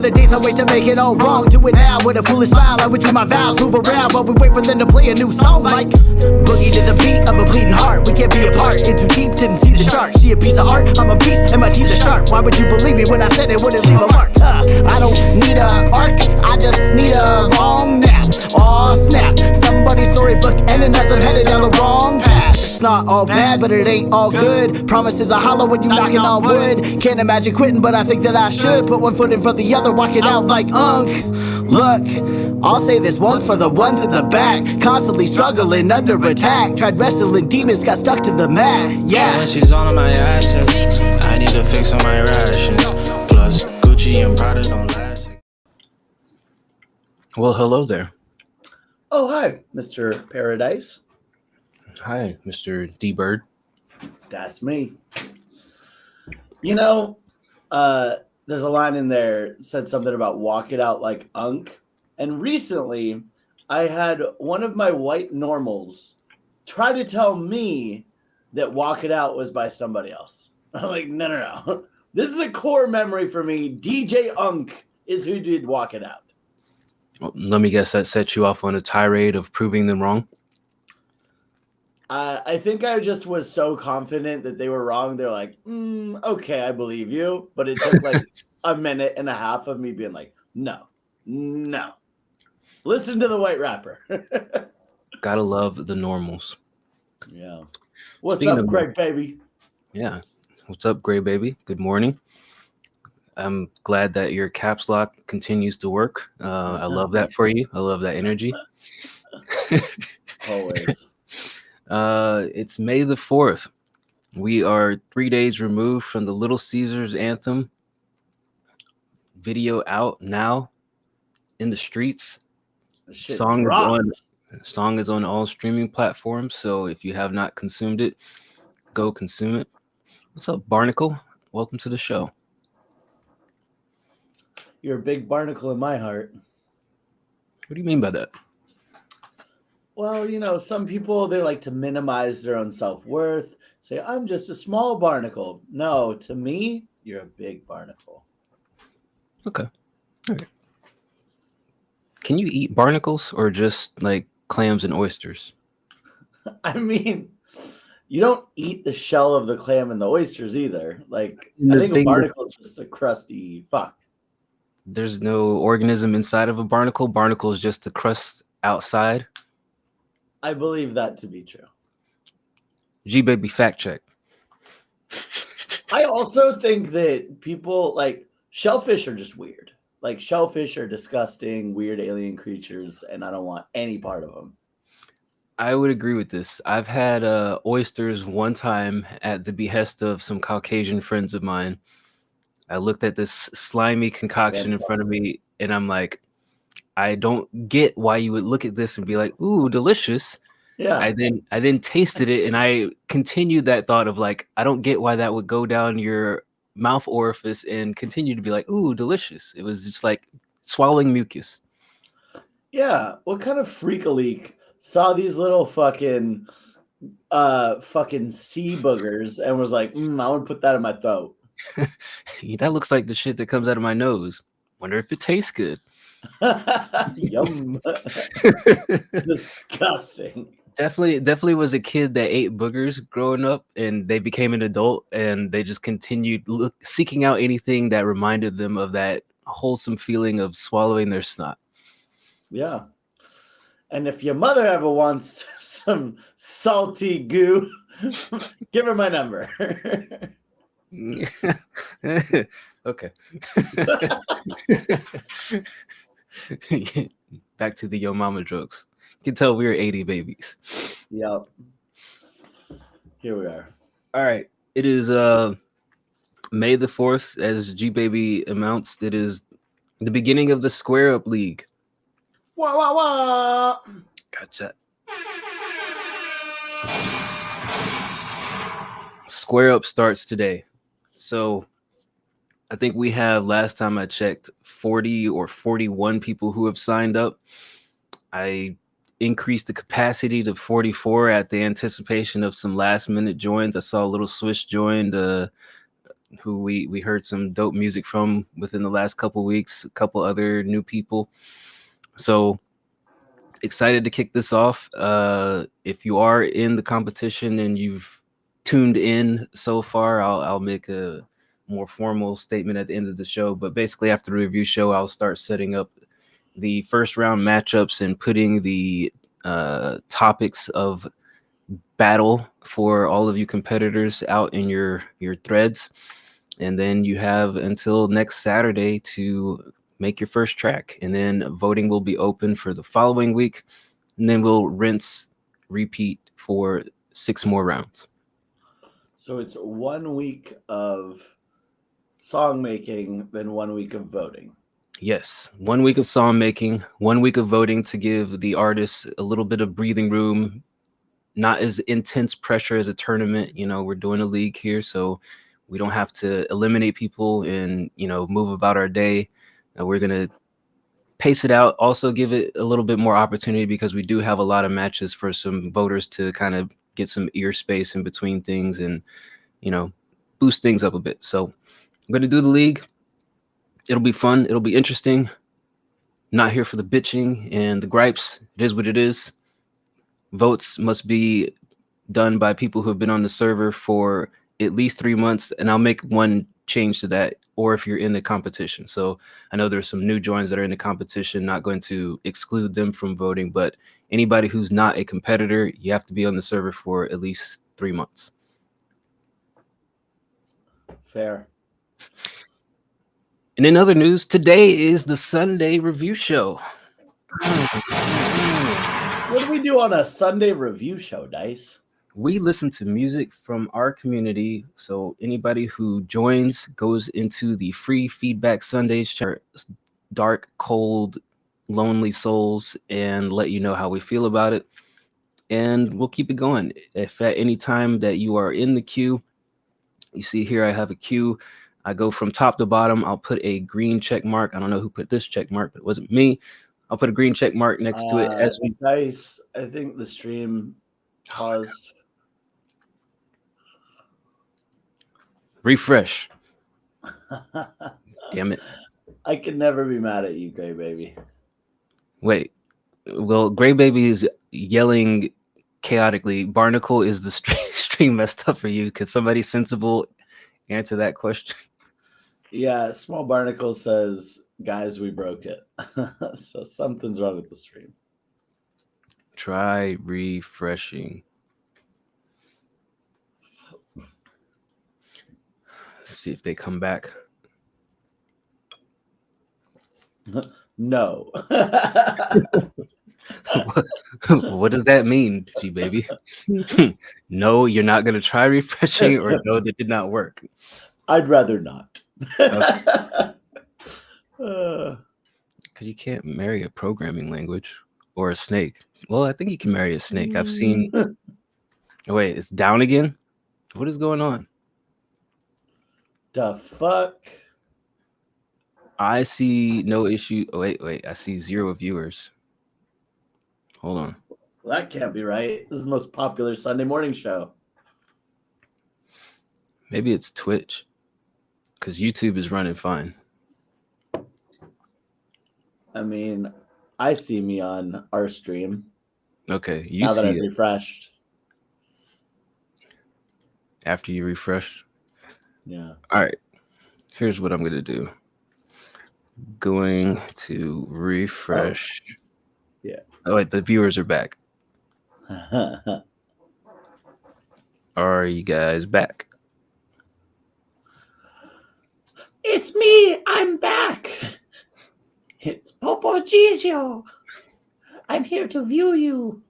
The days I wait to make it all wrong. Do it now with a foolish smile. I would do my vows, move around, but we wait for them to play a new song like boogie to the beat of a bleeding heart. We can't be apart, in too deep, didn't see the chart. She a piece of art, I'm a beast, and my teeth are sharp. Why would you believe me when I said it wouldn't leave a mark? I don't need a arc, I just need a long nap. Aw, snap, somebody's storybook ending as I'm headed down the wrong path. It's not all bad, but it ain't all good. Promises are hollow when you knocking on wood. Can't imagine quitting, but I think that I should put one foot in front of the other, walk it out like Unk. Look, I'll say this once for the ones in the back, constantly struggling under attack. Tried wrestling demons, got stuck to the mat. Yeah. When she's all of my assets, I need to fix on my rations. Plus Gucci and Prada don't last. Well, hello there. Oh, hi, Mr. Pair-A-Dyce. Hi, Mr. D-Bird. That's me. You know, there's a line in there that said something about walk it out like Unk. And recently, I had one of my white normals try to tell me that walk it out was by somebody else. I'm like, no. This is a core memory for me. DJ Unk is who did walk it out. Well, let me guess, that set you off on a tirade of proving them wrong? I think I just was so confident that they were wrong. They're like, okay, I believe you. But it took like a minute and a half of me being like, no. Listen to the white rapper. Gotta love the normals. Yeah. What's Speaking up, of- Greg, baby? Yeah. What's up, Gray Baby? Good morning. I'm glad that your caps lock continues to work. I love that for you. I love that energy. Always. It's May the 4th. We are 3 days removed from the Little Caesars anthem. Video out now in the streets. Song is on all streaming platforms, so if you have not consumed it, go consume it. What's up, Barnacle? Welcome to the show. You're a big barnacle in my heart. What do you mean by that? Well, you know, some people, they like to minimize their own self-worth. Say, I'm just a small barnacle. No, to me, you're a big barnacle. Okay. All right. Can you eat barnacles or just like clams and oysters? I mean, you don't eat the shell of the clam and the oysters either. Like, I think a barnacle is just a crusty fuck. There's no organism inside of a barnacle. Barnacle is just the crust outside. I believe that to be true. G-Baby fact check. I also think that people, like, shellfish are just weird. Like, shellfish are disgusting, weird alien creatures, and I don't want any part of them. I would agree with this. I've had oysters one time at the behest of some Caucasian friends of mine. I looked at this slimy concoction in front of me, and I'm like, I don't get why you would look at this and be like, ooh, delicious. Yeah. I then tasted it, and I continued that thought of like, I don't get why that would go down your mouth orifice and continue to be like, ooh, delicious. It was just like swallowing mucus. Yeah. What kind of freak-a-leak saw these little fucking sea boogers and was like, I would put that in my throat. That looks like the shit that comes out of my nose. Wonder if it tastes good. Yum. Disgusting. Definitely was a kid that ate boogers growing up, and they became an adult, and they just continued seeking out anything that reminded them of that wholesome feeling of swallowing their snot. Yeah. And if your mother ever wants some salty goo, give her my number. Okay. Back to the Yo Mama jokes. You can tell we were 80 babies. Yep. Here we are. All right. It is May the 4th, as G Baby announced. It is the beginning of the Square Up League. Wah, wah, wah. Gotcha. Square Up starts today. So I think we have, last time I checked, 40 or 41 people who have signed up. I increased the capacity to 44 at the anticipation of some last minute joins. I saw a little Swish joined. who we heard some dope music from within the last couple weeks, a couple other new people. So excited to kick this off. If you are in the competition and you've tuned in so far, I'll make a more formal statement at the end of the show. But basically, after the review show, I'll start setting up the first round matchups and putting the topics of battle for all of you competitors out in your threads. And then you have until next Saturday to make your first track, and then voting will be open for the following week, and then we'll repeat for 6 more rounds. So it's 1 week of song making, then 1 week of voting. Yes, 1 week of song making, 1 week of voting to give the artists a little bit of breathing room, not as intense pressure as a tournament. You know, we're doing a league here, so we don't have to eliminate people and, you know, move about our day. We're going to pace it out, also give it a little bit more opportunity because we do have a lot of matches for some voters to kind of get some ear space in between things and, you know, boost things up a bit. So I'm going to do the league. It'll be fun. It'll be interesting. Not here for the bitching and the gripes. It is what it is. Votes must be done by people who have been on the server for at least 3 months, and I'll make one change to that, or if you're in the competition. So I know there's some new joins that are in the competition, not going to exclude them from voting, but anybody who's not a competitor, you have to be on the server for at least 3 months. Fair. And in other news, today is the Sunday review show. What do we do on a Sunday review show, Dice? We listen to music from our community. So anybody who joins goes into the free Feedback Sundays chart, dark, cold, lonely souls, and let you know how we feel about it. And we'll keep it going. If at any time that you are in the queue, you see here I have a queue. I go from top to bottom. I'll put a green check mark. I don't know who put this check mark, but it wasn't me. I'll put a green check mark next to it. As we Dice, I think the stream paused. refresh. Damn it. I can never be mad at you, Gray Baby. Wait. Well, Gray Baby is yelling chaotically. Barnacle, is the stream messed up for you? Could somebody sensible answer that question? Yeah, Small Barnacle says, guys, we broke it. So something's wrong with the stream. Try refreshing. See if they come back. No. What does that mean, G baby? No, you're not going to try refreshing, or no, that did not work. I'd rather not. Because you can't marry a programming language or a snake. Well, I think you can marry a snake. I've seen. Oh, wait, it's down again? What is going on? The fuck? I see no issue. Oh, wait. I see 0 viewers. Hold on. Well, that can't be right. This is the most popular Sunday morning show. Maybe it's Twitch, because YouTube is running fine. I mean, I see me on our stream. Okay, you now that see I've it refreshed. after you refresh. Yeah. All right. Here's what I'm going to do. Going to refresh. Oh. Yeah. Oh, wait, the viewers are back. Are you guys back? It's me. I'm back. It's Popo Gigio. I'm here to view you.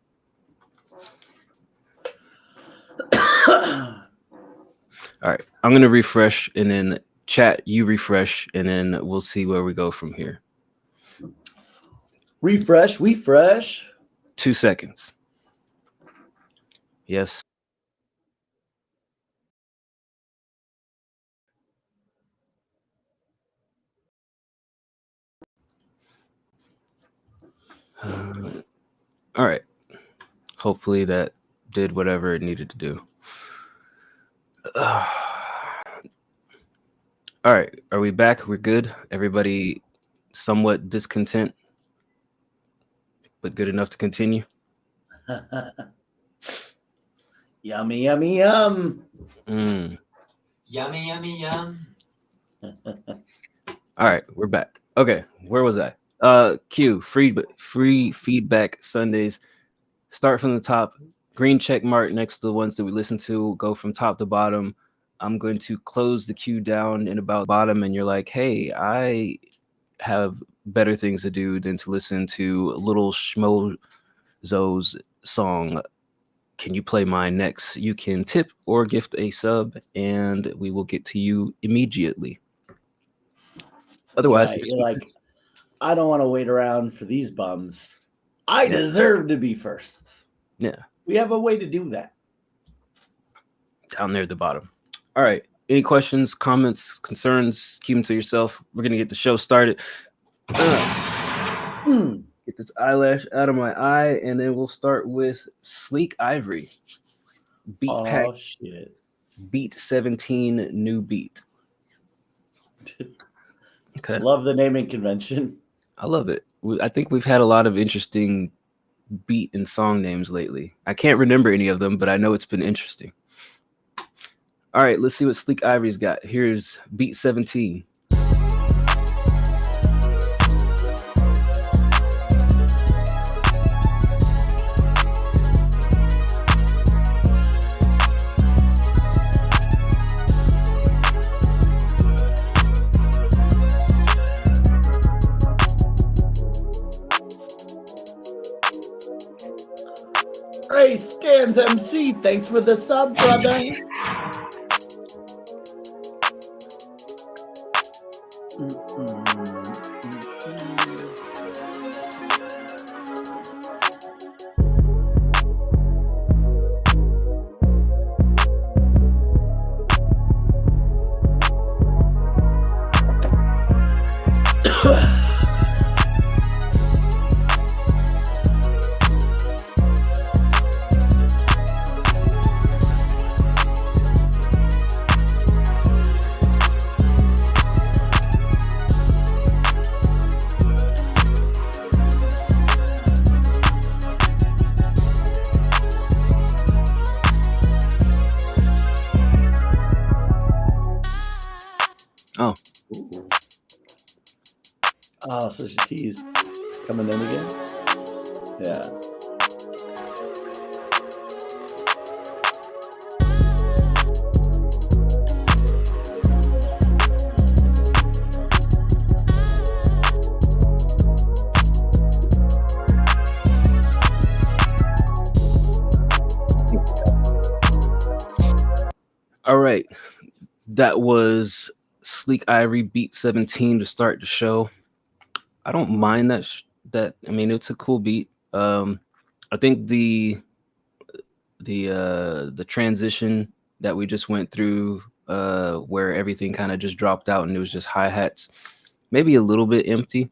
All right. I'm going to refresh, and then chat, you refresh, and then we'll see where we go from here. Refresh. 2 seconds. Yes. All right. Hopefully that did whatever it needed to do. All right, are we back? We're good. Everybody somewhat discontent, but good enough to continue. Yummy, yummy, yum. Mm. Yummy, yummy, yum. All right, we're back. Okay, where was I? Q, free feedback Sundays. Start from the top. Green check mark next to the ones that we listen to. Go from top to bottom. I'm going to close the queue down in about bottom, and you're like, hey, I have better things to do than to listen to Little Schmozo's song. Can you play mine next? You can tip or gift a sub, and we will get to you immediately. That's Otherwise, right. You're like, I don't want to wait around for these bums. I deserve to be first. yeah, We have a way to do that. down there at the bottom. All right. Any questions, comments, concerns? Keep them to yourself. We're gonna get the show started. Get this eyelash out of my eye, and then we'll start with Sleek Ivory. Beat Pack Shit. Beat 17 new beat. Okay. Love the naming convention. I love it. I think we've had a lot of interesting beat and song names lately. I can't remember any of them, but I know it's been interesting. All right, let's see what Sleek Ivory's got. Here's Beat 17. Hey, Scans MC, thanks for the sub, brother. Oh. Oh, such a tease. Coming in again? Yeah. All right. That was Sleek Ivory Beat 17 to start the show. I don't mind that. I mean, it's a cool beat. I think the transition that we just went through, where everything kind of just dropped out and it was just hi-hats, maybe a little bit empty,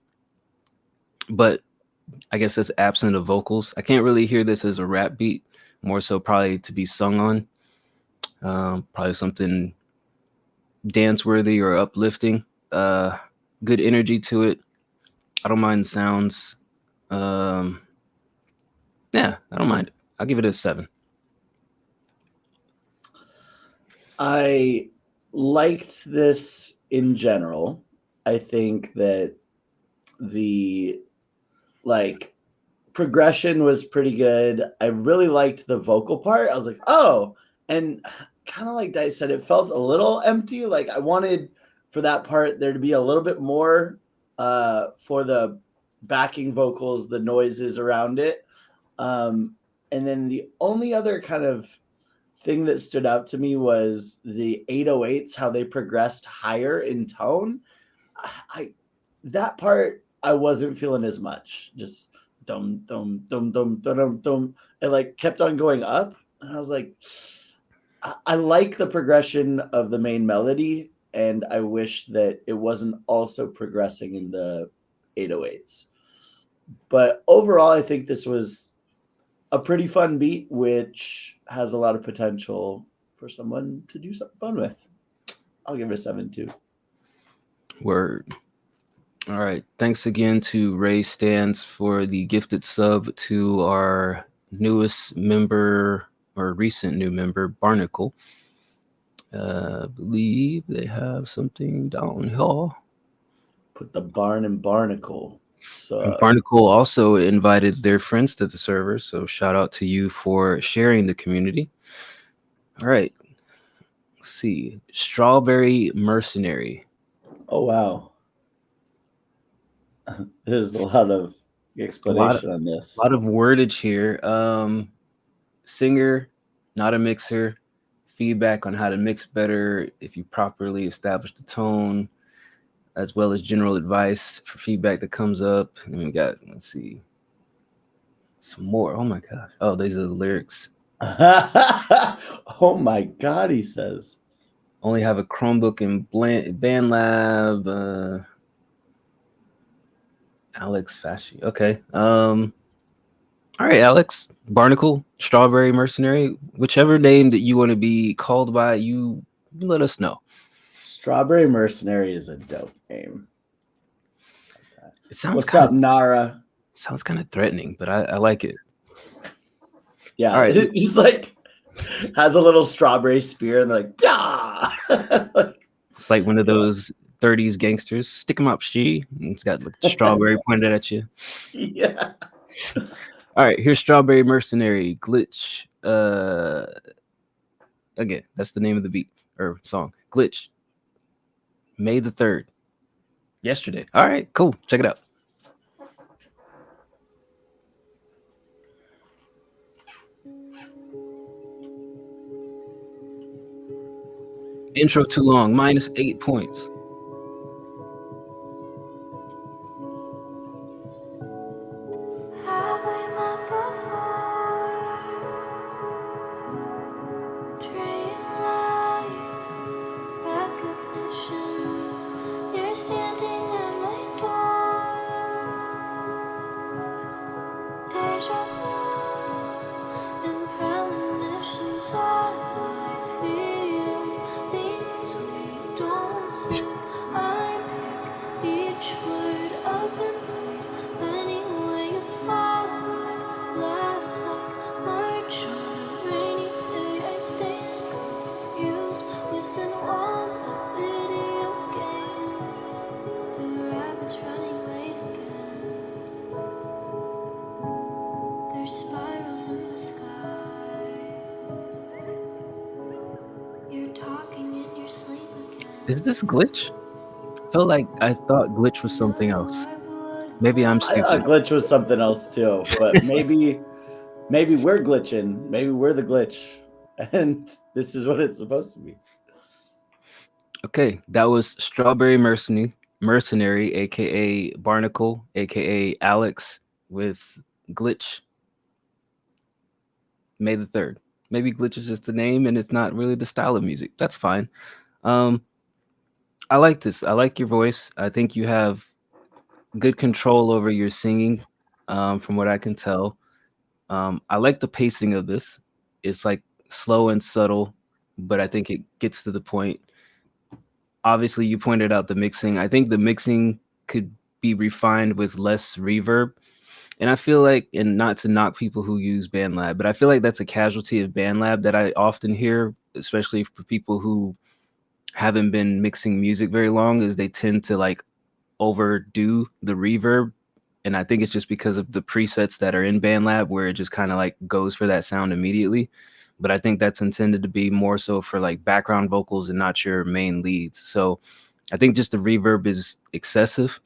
but I guess that's absent of vocals. I can't really hear this as a rap beat, more so probably to be sung on. Probably something dance worthy or uplifting. Good energy to it. I don't mind the sounds. Yeah, I don't mind it. I'll give it a 7. I liked this in general. I think that the progression was pretty good. I really liked the vocal part. I was like, oh, and kind of like Dice said, it felt a little empty. Like I wanted for that part there to be a little bit more for the backing vocals, the noises around it. And then the only other kind of thing that stood out to me was the 808s, how they progressed higher in tone. That part I wasn't feeling as much. Just dum dum dum dum dum dum dum. It like kept on going up, and I was like, I like the progression of the main melody, and I wish that it wasn't also progressing in the 808s. But overall, I think this was a pretty fun beat, which has a lot of potential for someone to do something fun with. I'll give it a 7 too. Word. All right. Thanks again to Ray Stans for the gifted sub to our newest member or recent new member, Barnacle. I believe they have something down here. Put the barn and barnacle. And So Barnacle also invited their friends to the server, so shout out to you for sharing the community. All right. Let's see. Strawberry Mercenary. oh wow. There's a lot of explanation on this. A lot of wordage here. Singer, not a mixer. Feedback on how to mix better if you properly establish the tone, as well as general advice for feedback that comes up. And then we got, let's see, some more. Oh my gosh. Oh, these are the lyrics. Oh my god, he says. Only have a Chromebook and BandLab. Alex Fasci. Okay. All right, Alex. Barnacle, Strawberry Mercenary, whichever name that you want to be called by, you let us know. Strawberry Mercenary is a dope name. It sounds What's up, Nara? Sounds kind of threatening, but I like it. Yeah, all right. He's like has a little strawberry spear, and they're like, yeah. It's like one of those 30s gangsters. Stick 'em up, she. And it's got like strawberry pointed at you. Yeah. All right, here's Strawberry Mercenary Glitch. Again, that's the name of the beat or song. Glitch. May the 3rd. Yesterday. All right, cool. Check it out. Intro too long, -8 points. Is this Glitch? I thought Glitch was something else. Maybe I'm stupid. I thought Glitch was something else too, but maybe we're glitching. Maybe we're the glitch, and this is what it's supposed to be. Okay, that was Strawberry Mercenary, aka Barnacle, aka Alex, with Glitch. May the 3rd. Maybe Glitch is just the name and it's not really the style of music. That's fine. I like this. I like your voice. I think you have good control over your singing, from what I can tell. I like the pacing of this. It's like slow and subtle, but I think it gets to the point. Obviously, you pointed out the mixing. I think the mixing could be refined with less reverb. And I feel like, and not to knock people who use BandLab, but I feel like that's a casualty of BandLab that I often hear, especially for people who haven't been mixing music very long, is they tend to like overdo the reverb. And I think it's just because of the presets that are in BandLab where it just kind of like goes for that sound immediately. But I think that's intended to be more so for like background vocals and not your main leads. So I think just the reverb is excessive.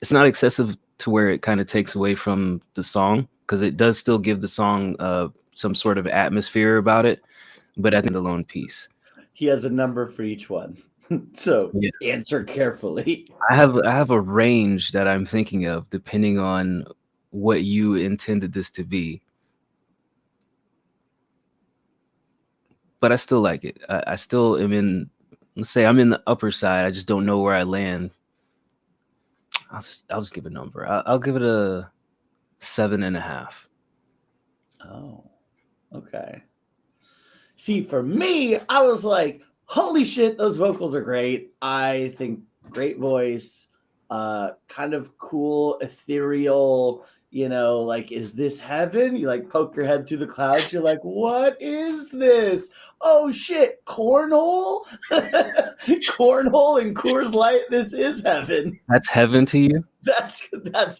It's not excessive to where it kind of takes away from the song, because it does still give the song some sort of atmosphere about it, but I think the lone piece. He has a number for each one. So yeah. Answer carefully. I have a range that I'm thinking of depending on what you intended this to be. But I still like it. I still am in, let's say I'm in the upper side. I just don't know where I land. I'll just give a number. I'll give it a 7.5. Oh, okay. See, for me, I was like, holy shit, those vocals are great. I think great voice, kind of cool, ethereal. Like, is this heaven? You like poke your head through the clouds. You're like, what is this? Oh shit, cornhole, cornhole and Coors Light. This is heaven. That's heaven to you? That's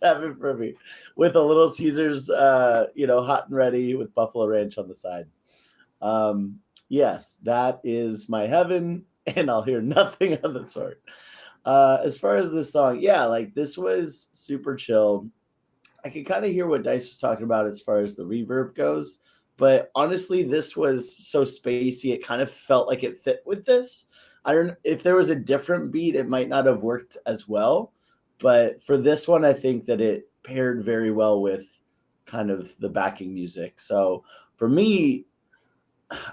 heaven for me. With a Little Caesars, hot and ready with Buffalo Ranch on the side. Yes, that is my heaven, and I'll hear nothing of the sort. As far as this song, yeah, like this was super chill. I can kind of hear what Dice was talking about as far as the reverb goes, but honestly, this was so spacey. It kind of felt like it fit with this. I don't know if there was a different beat, it might not have worked as well, but for this one, I think that it paired very well with kind of the backing music. So for me,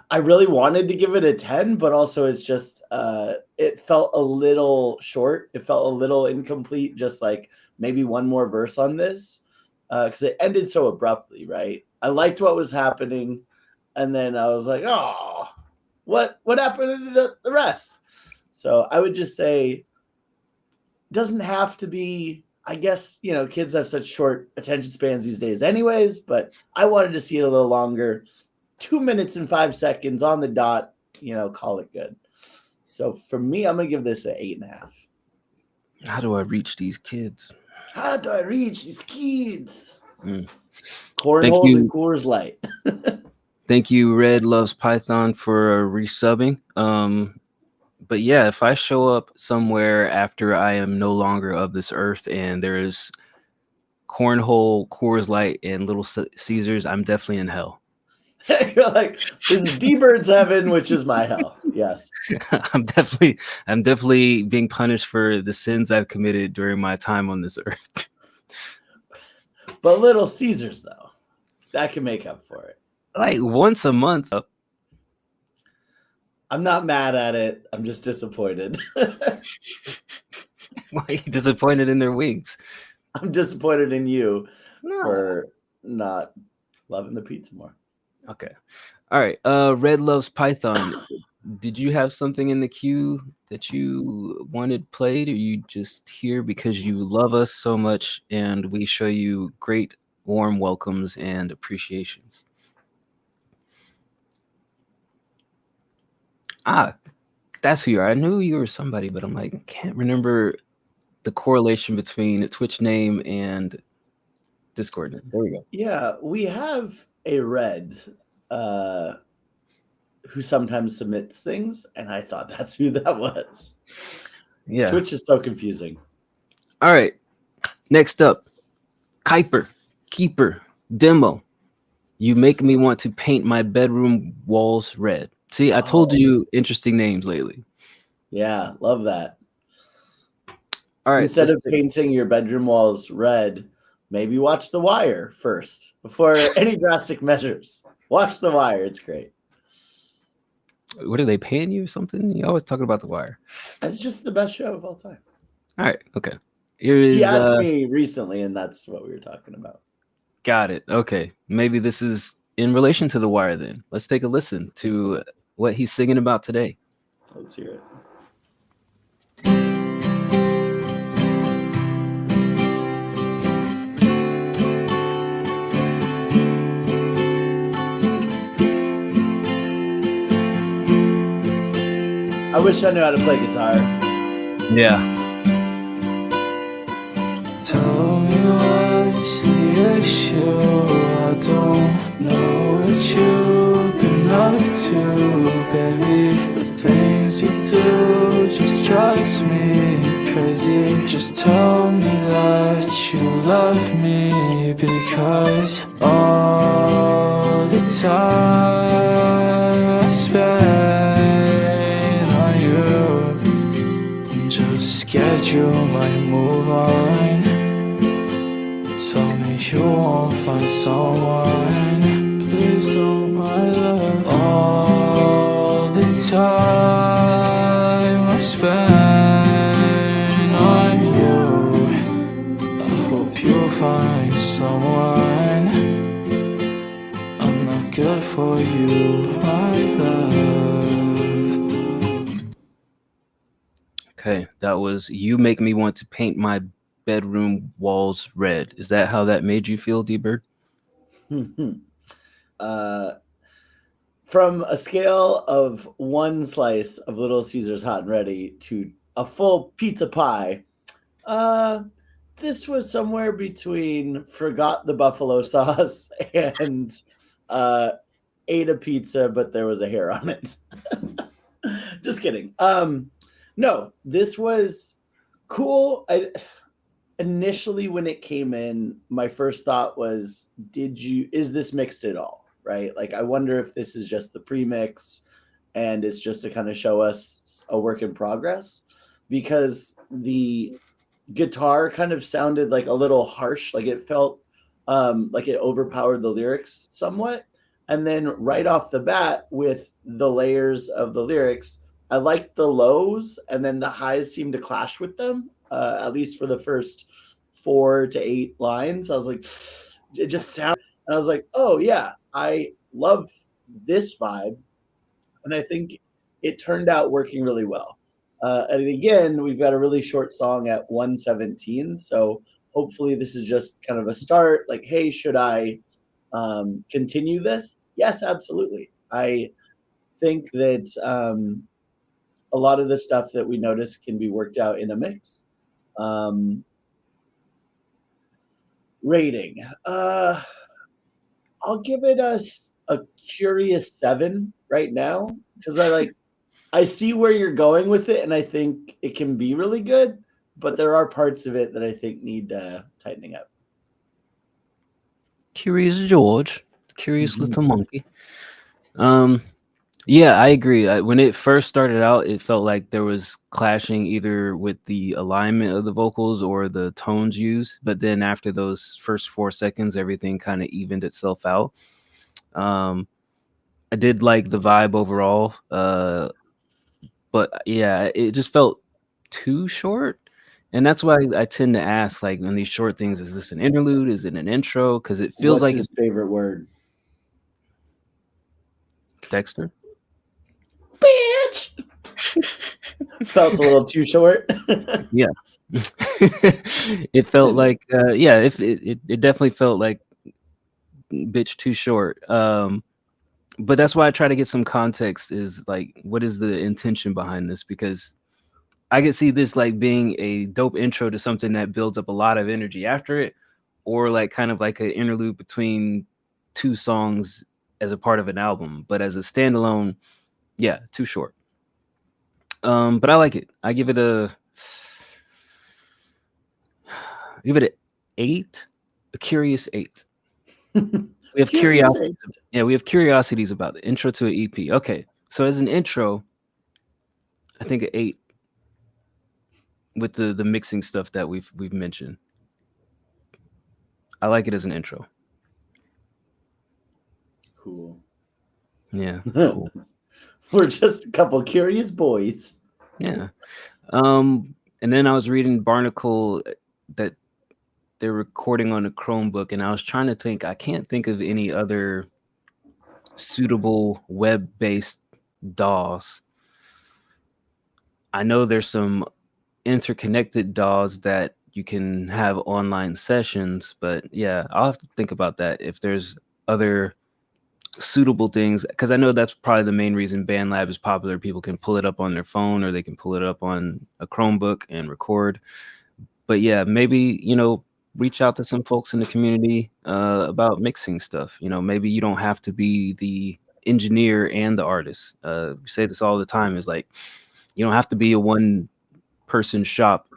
I really wanted to give it a 10, but also it's just, it felt a little short. It felt a little incomplete, just like maybe one more verse on this. Because it ended so abruptly, right? I liked what was happening, and then I was like, "Oh, what happened to the rest?" So I would just say, doesn't have to be. I guess kids have such short attention spans these days, anyways. But I wanted to see it a little longer. 2 minutes and 5 seconds on the dot. Call it good. So for me, I'm gonna give this an 8.5. How do I reach these kids? How do I reach these kids? Thank Cornholes you. and Coors Light. Thank you, Red Loves Python, for resubbing. But yeah, if I show up somewhere after I am no longer of this earth and there is cornhole, Coors Light, and Little Caesars, I'm definitely in hell. You're like, this is D-Bird's heaven, which is my hell. Yes. I'm definitely being punished for the sins I've committed during my time on this earth. But Little Caesars, though, that can make up for it. Like once a month. I'm not mad at it. I'm just disappointed. Why are you disappointed in their wings? I'm disappointed in you for not loving the pizza more. Okay. All right. Red Loves Python. Did you have something in the queue that you wanted played, or you just here because you love us so much and we show you great warm welcomes and appreciations? That's who you are. I knew you were somebody, but I'm like, I can't remember the correlation between Twitch name and Discord name. There we go. Yeah, we have a Red who sometimes submits things, and I thought that's who that was. Yeah. Twitch is so confusing. All right. Next up, Kuiper, Keeper, Demo. You make me want to paint my bedroom walls red. See, I told you interesting names lately. Yeah, love that. All right. Instead of painting your bedroom walls red, maybe watch The Wire first before any drastic measures. Watch The Wire. It's great. What are they paying you or something? You always talking about The Wire. It's just the best show of all time. All right. Okay. Here is, he asked me recently, and that's what we were talking about. Got it. Okay. Maybe this is in relation to The Wire then. Let's take a listen to what he's singing about today. Let's hear it. I wish I knew how to play guitar. Yeah. Tell me what's the issue. I don't know what you've been up to, baby. The things you do just drives me crazy. Just tell me that you love me, because all the time I spend on you, just schedule my move on. Tell me you won't find someone. Please don't, my love. All the time I spend on you, I hope you find someone. I'm not good for you, my love. Okay, that was You Make Me Want to Paint My Bedroom Walls Red. Is that how that made you feel, D-Bird? uh, from a scale of one slice of Little Caesars hot and ready to a full pizza pie, this was somewhere between forgot the buffalo sauce and ate a pizza, but there was a hair on it. Just kidding. No, this was cool. Initially when it came in, my first thought was, is this mixed at all? Right? Like, I wonder if this is just the premix and it's just to kind of show us a work in progress, because the guitar kind of sounded like a little harsh, like it felt like it overpowered the lyrics somewhat. And then right off the bat with the layers of the lyrics, I liked the lows, and then the highs seemed to clash with them, at least for the first 4 to 8 lines. I was like, it just sounded, and I was like, oh yeah, I love this vibe. And I think it turned out working really well. And again, we've got a really short song at 1:17. So hopefully this is just kind of a start. Like, hey, should I continue this? Yes, absolutely. I think that a lot of the stuff that we notice can be worked out in a mix. Rating. I'll give it a curious 7 right now, because I see where you're going with it, and I think it can be really good, but there are parts of it that I think need tightening up. Curious George, curious little monkey. Yeah, I agree. When it first started out, it felt like there was clashing either with the alignment of the vocals or the tones used. But then after those first 4 seconds, everything kind of evened itself out. I did like the vibe overall. But yeah, it just felt too short. And that's why I tend to ask, like, on these short things, is this an interlude? Is it an intro? Because it feels What's like his favorite word? Dexter. Bitch. Felt a little too short. Yeah. It felt like yeah, if it definitely felt like bitch too short. But that's why I try to get some context, is like, what is the intention behind this? Because I could see this like being a dope intro to something that builds up a lot of energy after it, or like kind of like an interlude between 2 songs as a part of an album. But as a standalone, yeah, too short. But I like it. I give it an 8, a curious 8. We have curiosities. Yeah, we have curiosities about the intro to an EP. Okay, so as an intro, I think an 8 with the mixing stuff that we've mentioned. I like it as an intro. Cool. Yeah, cool. We're just a couple curious boys. Yeah. And then I was reading Barnacle that they're recording on a Chromebook, and I was trying to think. I can't think of any other suitable web-based DAWs. I know there's some interconnected DAWs that you can have online sessions, but yeah, I'll have to think about that if there's other suitable things, because I know that's probably the main reason BandLab is popular. People can pull it up on their phone, or they can pull it up on a Chromebook and record. But yeah, maybe, reach out to some folks in the community about mixing stuff. Maybe you don't have to be the engineer and the artist. We say this all the time, is like, you don't have to be a one person shop,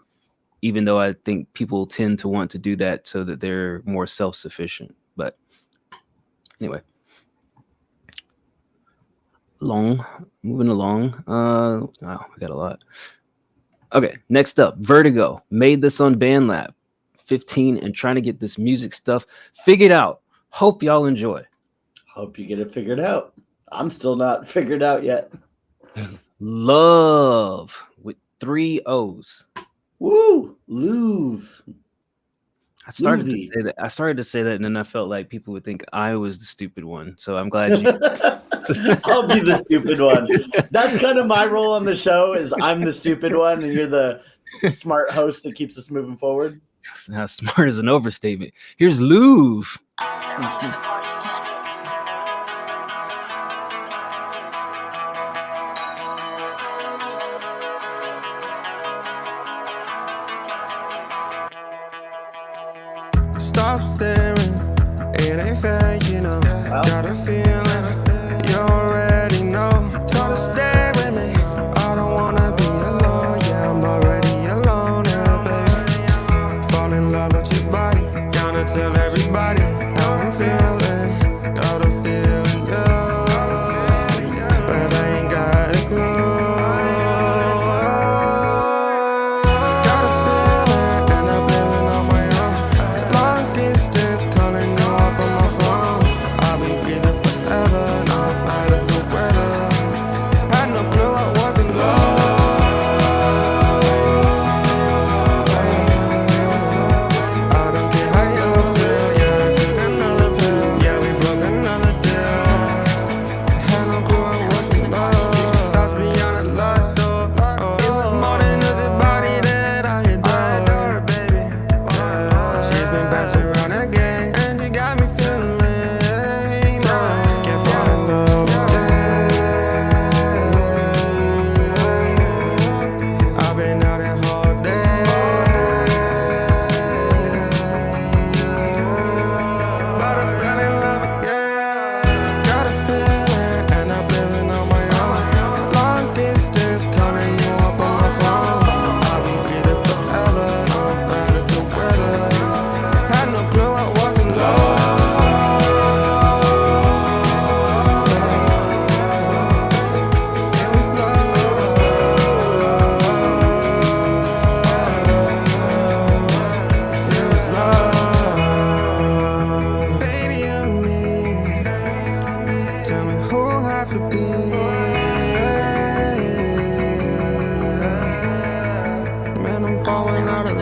even though I think people tend to want to do that so that they're more self-sufficient. But anyway, moving along. Wow, I got a lot. Okay, next up, Vertigo. Made this on BandLab. 15 and trying to get this music stuff figured out. Hope y'all enjoy. Hope you get it figured out. I'm still not figured out yet. Love with 3 O's. Woo! Louvre. I started to Movie. say that. I started to say that, and then I felt like people would think I was the stupid one. So I'm glad you. I'll be the stupid one. That's kind of my role on the show. Is I'm the stupid one, and you're the smart host that keeps us moving forward. Now, smart is an overstatement. Here's Louvre. Stop staring, it ain't fair, you know. Got a feeling, you already know. Try to stay with me, I don't wanna be alone. Yeah, I'm already alone, yeah, baby. Fall in love with your body, gonna tell everybody how I'm feeling. Got a feeling, yeah, but I ain't got a clue. Got a feeling, and I'm living on my own. Long distance, calling you up on my phone. I'll be breathing forever, no matter the weather. Had no clue I was in love. I don't care how you feel, yeah, I took another pill. Yeah, we broke another deal. Had no clue I was in love. That's beyond a lot, though. It was more than just a body that I adore, baby. She's been passing around again, and she got me feeling lame. Can't fall in love again. I've been out there all day, but I fell in love again. Got a feeling, and I'm living on my own. Long distance, calling you up on my phone. I'll be breathing forever, no matter the weather. Had no clue I was in love. It was love. It was love. Baby, I'm me. Tell me who I have to be. Man, I'm falling out of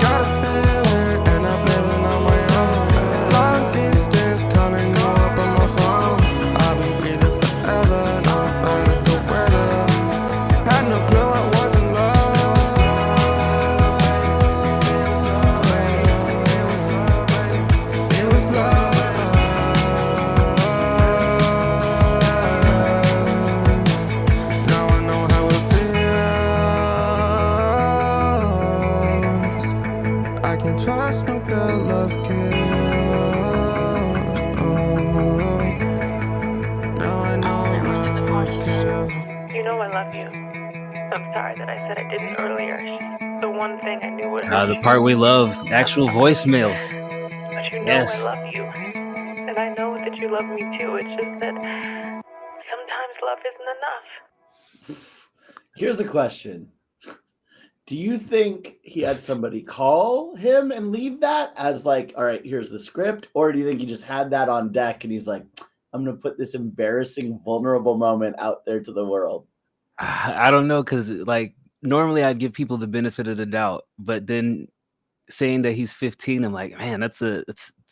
Got a feeling, and I'm living on my own. Long distance, calling you up on my phone. I'll be breathing forever, no matter the weather. Had no clue I was in love. It was love. Now I know how it feels. I can trust no girl, love kills. Now I know love kills. You know I love you. I'm sorry that I said I didn't earlier. The one thing I knew was The part we love, actual voicemails. But you know Yes. I love you. And I know that you love me too. It's just that sometimes love isn't enough. Here's a question. Do you think he had somebody call him and leave that as like, all right, here's the script? Or do you think he just had that on deck and he's like, I'm going to put this embarrassing, vulnerable moment out there to the world? I don't know, because like normally I'd give people the benefit of the doubt, but then saying that he's 15, I'm like, man, it's a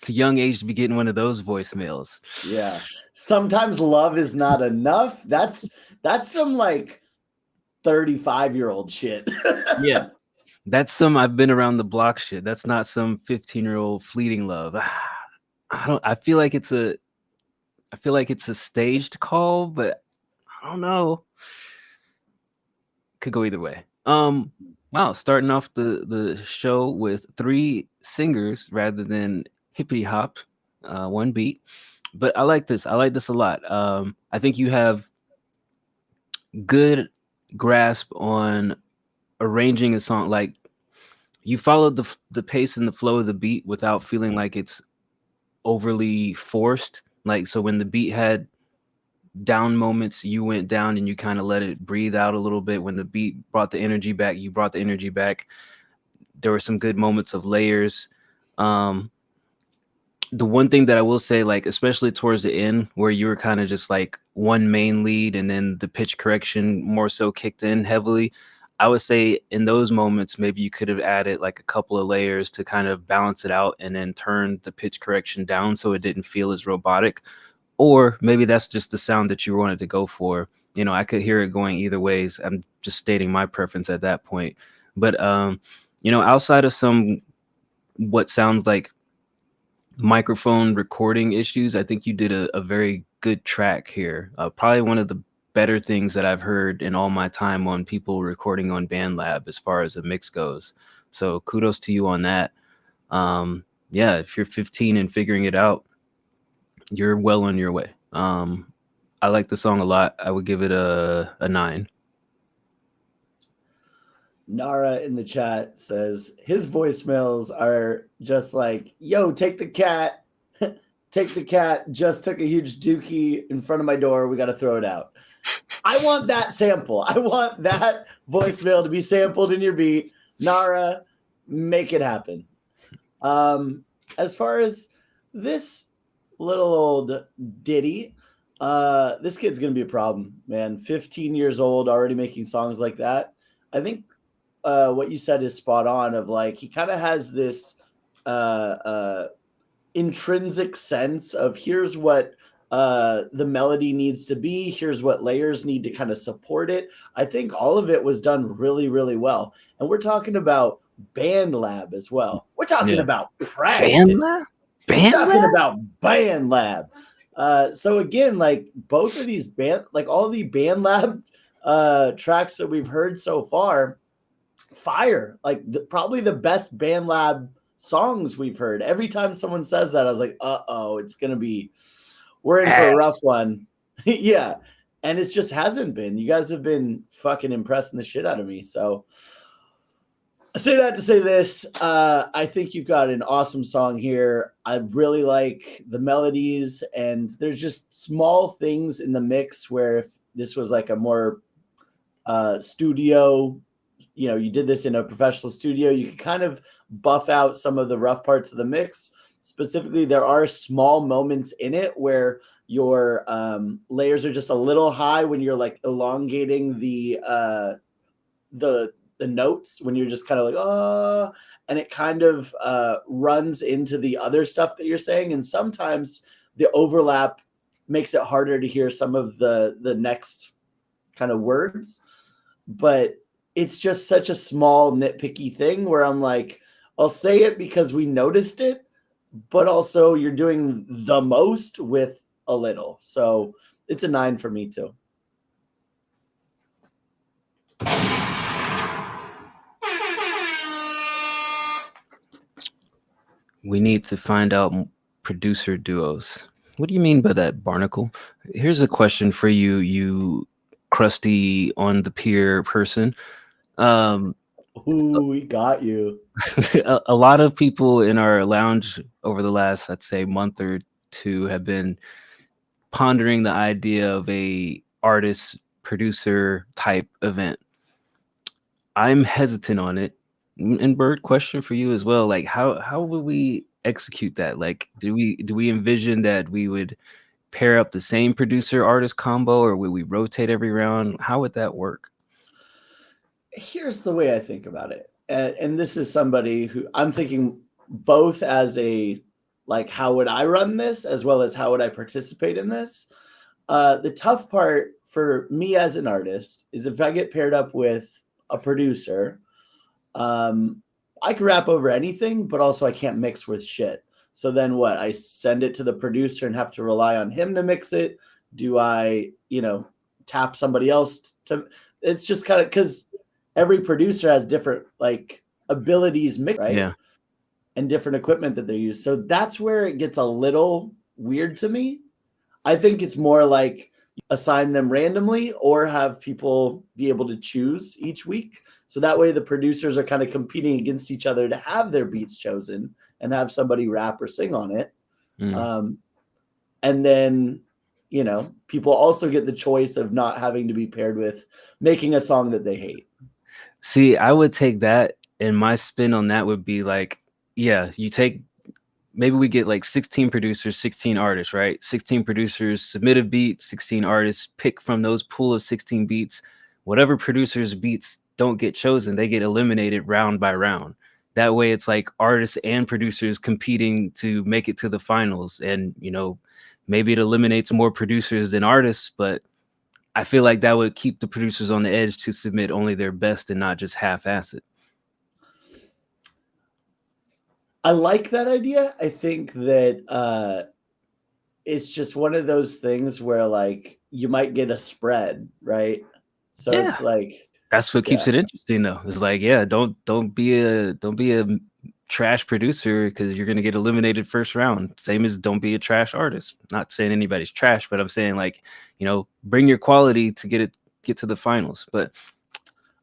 young age to be getting one of those voicemails. Yeah. Sometimes love is not enough. That's some like 35-year-old shit. Yeah, that's some I've been around the block shit. That's not some 15-year-old fleeting love. I feel like it's a staged call, but I don't know. Could go either way. Wow, starting off the show with 3 singers rather than hippity hop, one beat. But I like this. I like this a lot. I think you have good grasp on arranging a song. Like you followed the pace and the flow of the beat without feeling like it's overly forced. Like, so when the beat had down moments, you went down and you kind of let it breathe out a little bit. When the beat brought the energy back, you brought the energy back. There were some good moments of layers. the one thing that I will say, like, especially towards the end where you were kind of just like one main lead and then the pitch correction more so kicked in heavily, I would say in those moments, maybe you could have added like a couple of layers to kind of balance it out and then turn the pitch correction down so it didn't feel as robotic. Or maybe that's just the sound that you wanted to go for. You know, I could hear it going either ways. I'm just stating my preference at that point. But, you know, outside of some what sounds like microphone recording issues, I think you did a very good track here. Probably one of the better things that I've heard in all my time on people recording on BandLab as far as a mix goes. So kudos to you on that. Yeah, if you're 15 and figuring it out, you're well on your way. I like the song a lot. I would give it a 9. Nara in the chat says his voicemails are just like, yo, take the cat. Take the cat. Just took a huge dookie in front of my door. We got to throw it out. I want that sample. I want that voicemail to be sampled in your beat. Nara, make it happen. As far as this little old ditty, this kid's going to be a problem, man. 15 years old, already making songs like that. I think what you said is spot on of like, he kind of has this intrinsic sense of here's what the melody needs to be. Here's what layers need to kind of support it. I think all of it was done really, really well. And we're talking about BandLab as well. We're talking about practice. BandLab? We're talking about BandLab. So again, like both of these all the BandLab tracks that we've heard so far, fire. Like probably the best BandLab songs we've heard. Every time someone says that, I was like, it's gonna be, we're in for a rough one. Yeah. And it just hasn't been. You guys have been fucking impressing the shit out of me. So I say that to say this. I think you've got an awesome song here. I really like the melodies, and there's just small things in the mix where if this was like a more studio, you know, you did this in a professional studio, you could kind of buff out some of the rough parts of the mix. Specifically, there are small moments in it where your layers are just a little high when you're like elongating the notes, when you're just kind of like, and it kind of runs into the other stuff that you're saying. And sometimes the overlap makes it harder to hear some of the next kind of words. But it's just such a small nitpicky thing where I'm like, I'll say it because we noticed it, but also you're doing the most with a little. So it's a 9 for me too. We need to find out producer duos. What do you mean by that, Barnacle? Here's a question for you, you crusty on the pier person. We got you. A lot of people in our lounge over the last, I'd say, month or two have been pondering the idea of a artist producer type event. I'm hesitant on it. And Bird, question for you as well. Like, how would we execute that? Like, do we envision that we would pair up the same producer artist combo, or would we rotate every round? How would that work? Here's the way I think about it. And this is somebody who I'm thinking both as a, like, how would I run this as well as how would I participate in this? The tough part for me as an artist is if I get paired up with a producer, I can rap over anything, but also I can't mix with shit. So then what? I send it to the producer and have to rely on him to mix it. Do I, tap somebody else to? It's just kind of because every producer has different like abilities, right? Yeah. And different equipment that they use. So that's where it gets a little weird to me. I think it's more like assign them randomly or have people be able to choose each week. So that way the producers are kind of competing against each other to have their beats chosen and have somebody rap or sing on it. And then, people also get the choice of not having to be paired with making a song that they hate. See, I would take that, and my spin on that would be like, yeah, you take maybe we get like 16 producers, 16 artists, right? 16 producers submit a beat, 16 artists pick from those pool of 16 beats. Whatever producers' beats don't get chosen, they get eliminated round by round. That way it's like artists and producers competing to make it to the finals. And, you know, maybe it eliminates more producers than artists, but I feel like that would keep the producers on the edge to submit only their best and not just half-ass it. I like that idea. I think that it's just one of those things where like you might get a spread, right? So Yeah. it's like That's what keeps it interesting, though. It's like, yeah, don't be a trash producer because you're gonna get eliminated first round. Same as don't be a trash artist. Not saying anybody's trash, but I'm saying like, you know, bring your quality to get to the finals. But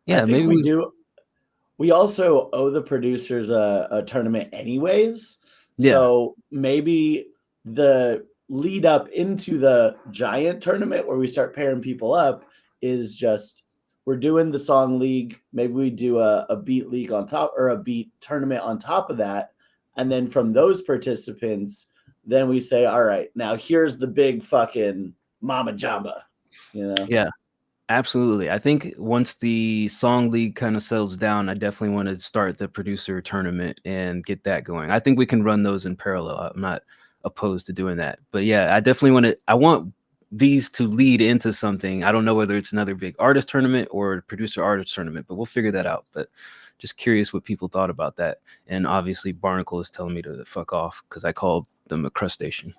yeah, I think maybe we do. We also owe the producers a tournament anyways. Yeah. So maybe the lead up into the giant tournament where we start pairing people up is just we're doing the song league. Maybe we do a beat league on top or a beat tournament on top of that. And then from those participants, then we say, all right, now here's the big fucking Mama Jamba, you know? Yeah. Absolutely. I think once the song league kind of settles down, I definitely want to start the producer tournament and get that going. I think we can run those in parallel. I'm not opposed to doing that. But yeah, I want these to lead into something. I don't know whether it's another big artist tournament or producer artist tournament, but we'll figure that out. But just curious what people thought about that. And obviously Barnacle is telling me to fuck off because I called them a crustacean.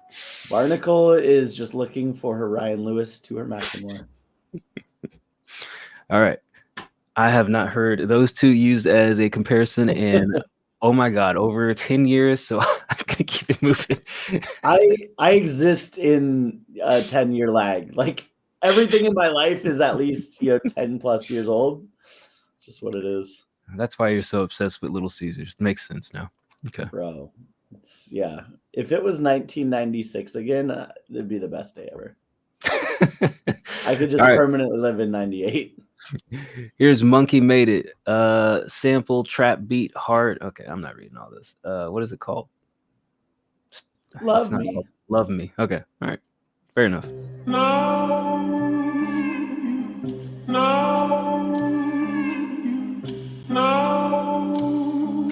Barnacle is just looking for her Ryan Lewis to her Macklemore. All right. I have not heard those two used as a comparison and oh my God, over 10 years. So I'm going to keep it moving. I exist in a 10-year lag. Like everything in my life is at least, 10 plus years old. It's just what it is. That's why you're so obsessed with Little Caesars. Makes sense now. Okay. Bro. Yeah. If it was 1996 again, it'd be the best day ever. I could just permanently live in 98. Here's Monkey Made It. Sample trap beat hard. Okay, I'm not reading all this. What is it called? Love Me. Love Me. Okay. All right. Fair enough.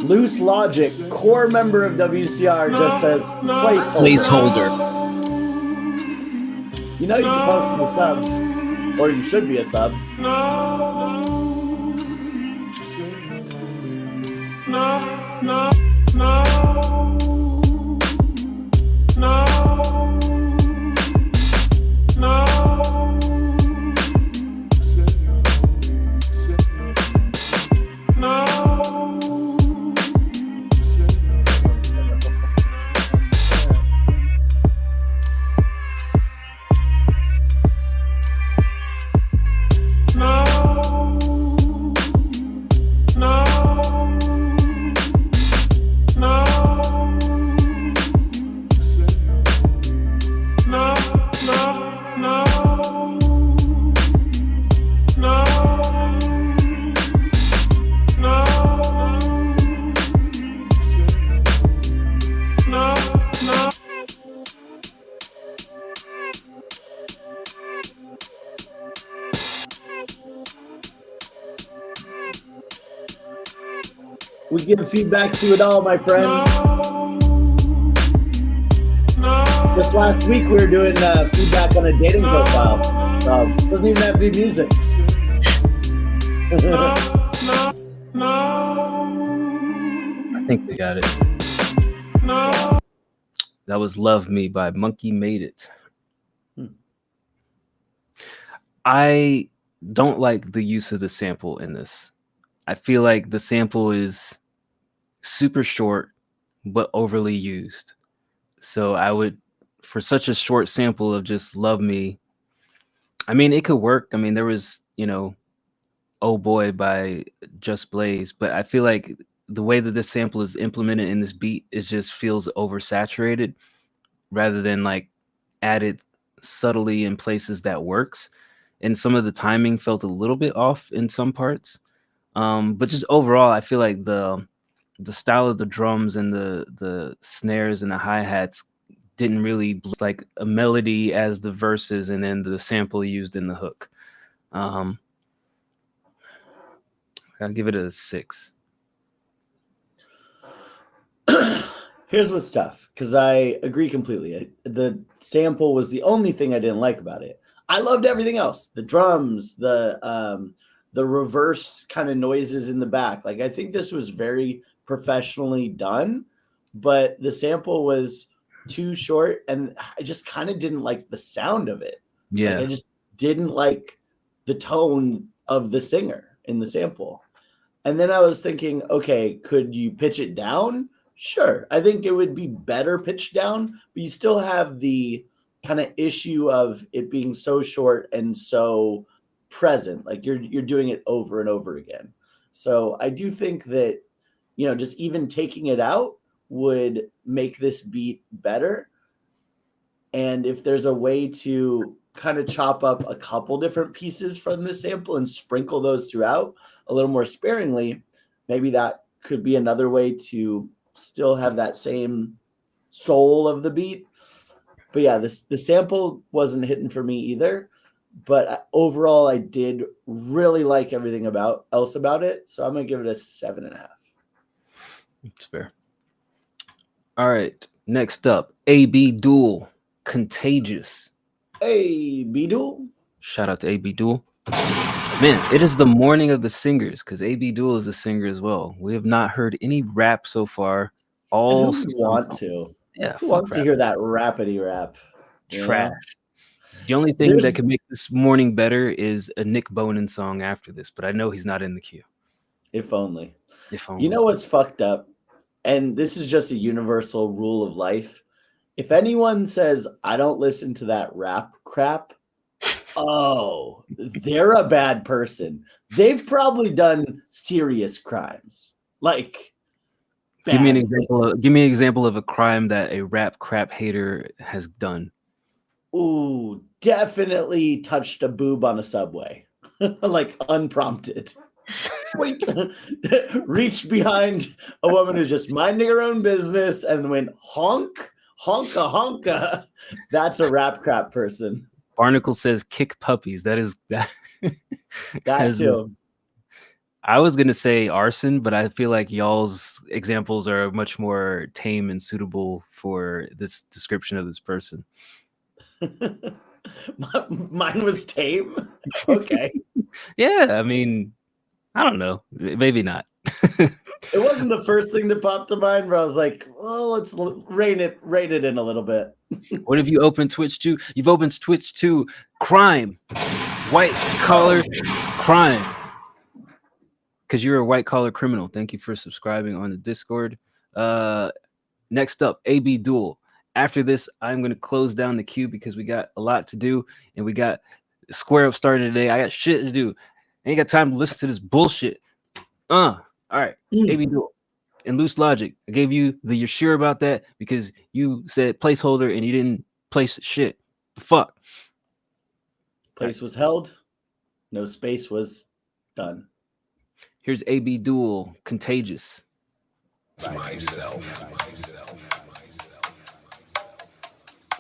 Loose Logic, core member of WCR, just says placeholder. You know you can post in the subs, or you should be a sub. We give feedback to it all, my friends. Just last week we were doing feedback on a dating profile. Doesn't even have to be music. I think we got it. That was Love Me by Monkey Made It. I don't like the use of the sample in this. I feel like the sample is super short, but overly used. So I would, for such a short sample of just Love Me, I mean, it could work. I mean, there was, Oh Boy by Just Blaze, but I feel like the way that this sample is implemented in this beat, it just feels oversaturated rather than like added subtly in places that works. And some of the timing felt a little bit off in some parts. But just overall, I feel like the the style of the drums and the snares and the hi-hats didn't really like a melody as the verses and then the sample used in the hook. I'll give it a 6. Here's what's tough, because I agree completely. The sample was the only thing I didn't like about it. I loved everything else. The drums, the reversed kind of noises in the back. Like, I think this was very professionally done, but the sample was too short, and I just kind of didn't like the sound of it. Yeah. Like, I just didn't like the tone of the singer in the sample. And then I was thinking, okay, could you pitch it down? Sure. I think it would be better pitched down, but you still have the kind of issue of it being so short and so present. Like you're doing it over and over again. So I do think that, you know, just even taking it out would make this beat better. And if there's a way to kind of chop up a couple different pieces from the sample and sprinkle those throughout a little more sparingly, maybe that could be another way to still have that same soul of the beat. But yeah, the sample wasn't hitting for me either. But overall, I did really like everything else about it. So I'm going to give it a 7.5. That's fair. All right. Next up, AB Duel, Contagious. AB Duel. Shout out to AB Duel. Man, it is the morning of the singers because AB Duel is a singer as well. We have not heard any rap so far. All who want to. Yeah. Who wants to hear that rapidy rap? Trash. The only thing that can make this morning better is a Nick Bonin song after this, but I know he's not in the queue. If only. If only. You know what's fucked up? And this is just a universal rule of life. If anyone says, I don't listen to that rap crap, oh, they're a bad person. They've probably done serious crimes. Like, give me an example of a crime that a rap crap hater has done. Ooh, definitely touched a boob on a subway. Like unprompted. Wait, reached behind a woman who's just minding her own business and went honk, honka, honka. That's a rap crap person. Barnacle says kick puppies. That is that. That too. I was gonna say arson, but I feel like y'all's examples are much more tame and suitable for this description of this person. Mine was tame. Okay. Yeah, I mean, I don't know. Maybe not. It wasn't the first thing that popped to mind, but I was like, well, let's rein it in a little bit. What have you opened Twitch to? You've opened Twitch to crime. White collar crime. Because you're a white collar criminal. Thank you for subscribing on the Discord. Next up, AB Duel. After this, I'm going to close down the queue because we got a lot to do and we got Square Up starting today. I got shit to do. I ain't got time to listen to this bullshit. All right. AB Duel and Loose Logic. I gave you the you're sure about that because you said placeholder and you didn't place shit. The fuck? Place was held. No space was done. Here's AB Duel, Contagious.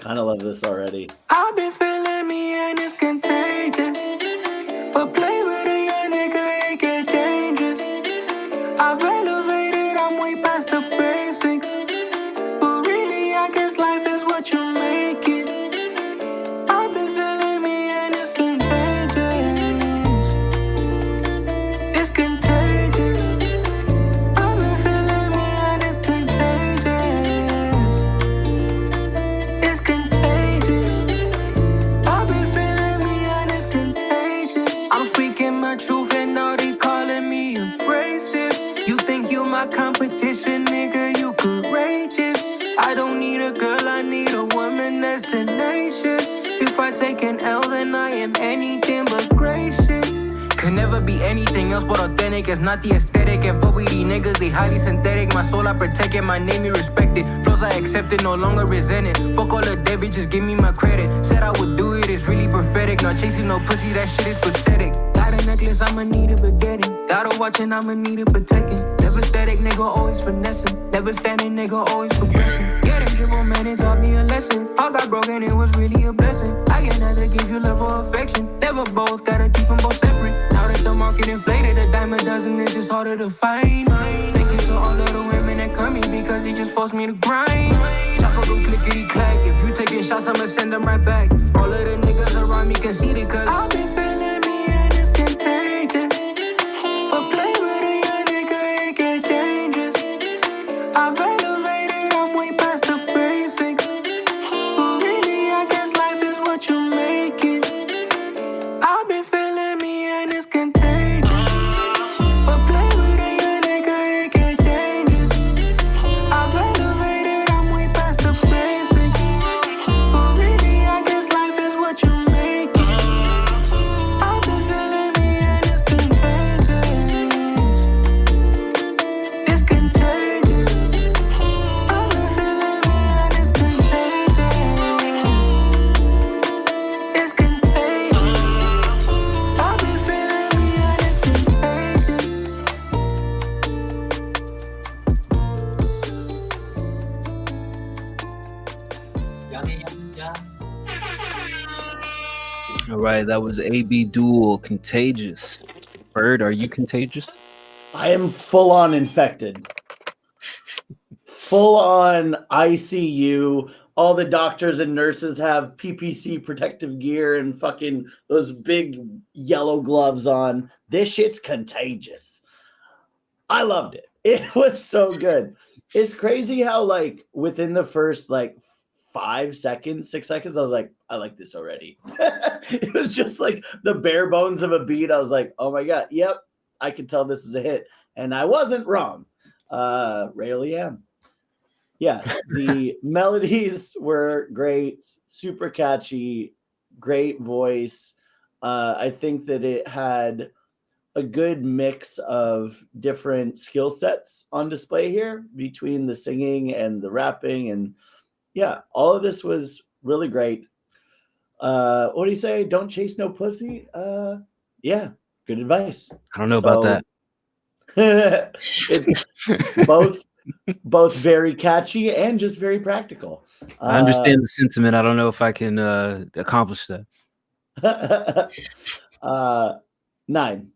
Kind of love this already. I've been feeling me and it's contagious. But play with a young nigga, it get dangerous. I've elevated, I'm way past the basics. But really, I guess life is what you make it. I've been feeling me and it's contagious. It's contagious. I've been feeling me and it's contagious. It's contagious. I've been feeling me and it's contagious. I'm speaking my truth and all they calling me abrasive. You think you my competition, nigga, you courageous. I don't need a girl, I need a woman that's tenacious. If I take an L, then I am anything but gracious. Could never be anything else but authentic. It's not the aesthetic. And fuck with these niggas, they highly synthetic. My soul I protect it, my name you respect it. Flows I accept it, no longer resent it. Fuck all the dead bitches, give me my credit. Said I would do it, it's really prophetic. Not chasing no pussy, that shit is pathetic. Got a necklace, I'ma need it, but get it. Got a watch and I'ma need it, protecting. Never Never static, nigga, always finessing. Never standing, nigga, always progressing. Yeah, them dribble man, it taught me a lesson. All got broken, it was really a blessing. I can neither give you love or affection. Never both, gotta keep them both separate. Now that the market inflated, a dime a dozen is just harder to find. Thank you to all of the women that come me because they just forced me to grind. Chopper go clickety clack. If you taking shots, I'ma send them right back. All of the niggas around me conceited cause I've been feeling me and it's contagious. But play with a young nigga, it get dangerous. I've elevated, I'm way past the basics. But really, I guess life is what you make it. I've been feeling me and it's contagious. But play with a young nigga, it get dangerous. I've elevated, I'm way past the basics. But really, I guess life is what you make it. I've been feeling me and it's contagious. It's contagious. I've been feeling me and it's contagious. It's contagious. I've been feeling me and it's contagious. Yummy, yum, yum. All right, that was AB Duel, Contagious. Bird, are you contagious? I am full on infected. Full on ICU. All the doctors and nurses have PPC protective gear and fucking those big yellow gloves on. This shit's contagious. I loved it. It was so good. It's crazy how like within the first like 5 seconds, 6 seconds, I was like, I like this already. It was just like the bare bones of a beat. I was like, oh my God, yep, I can tell this is a hit. And I wasn't wrong. Rarely am. Yeah, the melodies were great, super catchy, great voice. I think that it had a good mix of different skill sets on display here between the singing and the rapping. And yeah, all of this was really great. What do you say? Don't chase no pussy? Yeah, good advice. I don't know about that. It's both very catchy and just very practical. I understand the sentiment. I don't know if I can accomplish that. 9.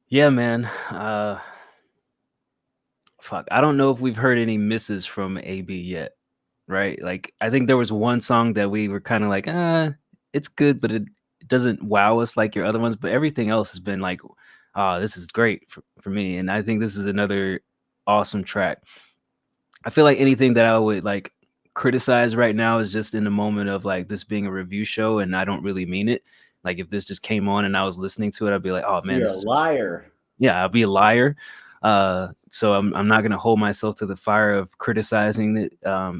Yeah, man. Fuck. I don't know if we've heard any misses from AB yet, right? Like, I think there was one song that we were kind of like, it's good, but it doesn't wow us like your other ones. But everything else has been like, this is great for me. And I think this is another awesome track. I feel like anything that I would like criticize right now is just in the moment of like this being a review show and I don't really mean it. Like if this just came on and I was listening to it, I'd be like, oh man, you're a liar. Yeah, I'll be a liar. So I'm not gonna hold myself to the fire of criticizing it.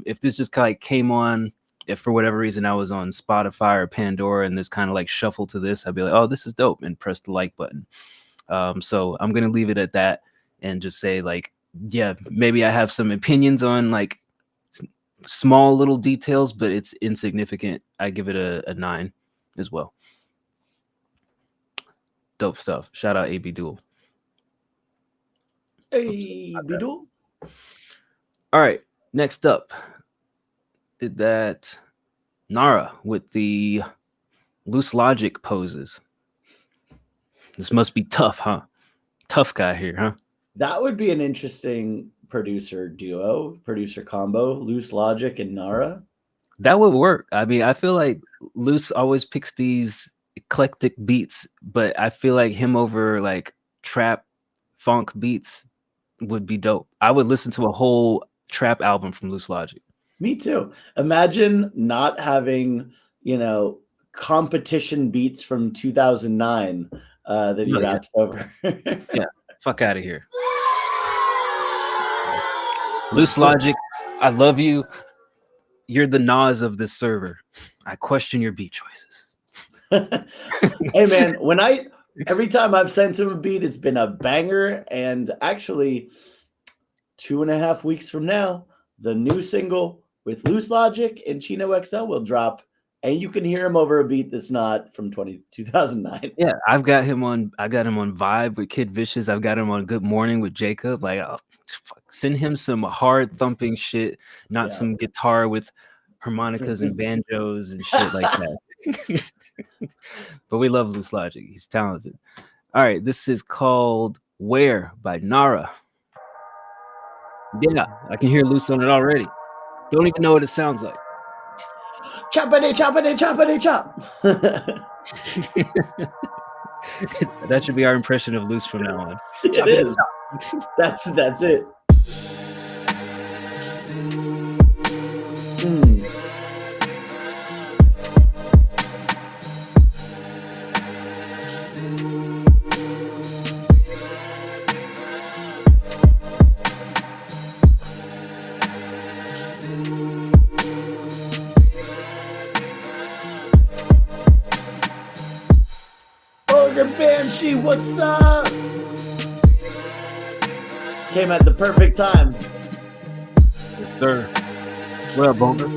If this just kind of like came on, if for whatever reason I was on Spotify or Pandora and this kind of like shuffle to this, I'd be like, oh, this is dope, and press the like button. So I'm gonna leave it at that and just say like, yeah, maybe I have some opinions on like small little details, but it's insignificant. I give it a 9 as well. Dope stuff. Shout out AB Duel. Hey, Bidul. All right, next up, did that Nara with the Loose Logic poses. This must be tough, huh? Tough guy here, huh? That would be an interesting producer duo, producer combo, Loose Logic and Nara. That would work. I mean, I feel like Loose always picks these eclectic beats, but I feel like him over like trap funk beats would be dope. I would listen to a whole trap album from Loose Logic. Me too. Imagine not having, competition beats from 2009 that he raps over. Yeah, fuck out of here. Loose Logic, I love you. You're the Nas of this server. I question your beat choices. Hey man, every time I've sent him a beat, it's been a banger. And actually, 2.5 weeks from now, the new single with Loose Logic and Chino XL will drop And you can hear him over a beat that's not from 2009. Yeah, I got him on Vibe with Kid Vicious. I've got him on Good Morning with Jacob. Like, send him some hard thumping shit, not some guitar with harmonicas and banjos and shit like that. But we love Loose Logic. He's talented. All right, this is called Where by Nara. Yeah, I can hear Loose on it already. Don't even know what it sounds like. Choppity, choppity, choppity, chop. That should be our impression of Loose from now on. It is. That's it. Banshee, what's up? Came at the perfect time. Yes, sir. What up, Boulder?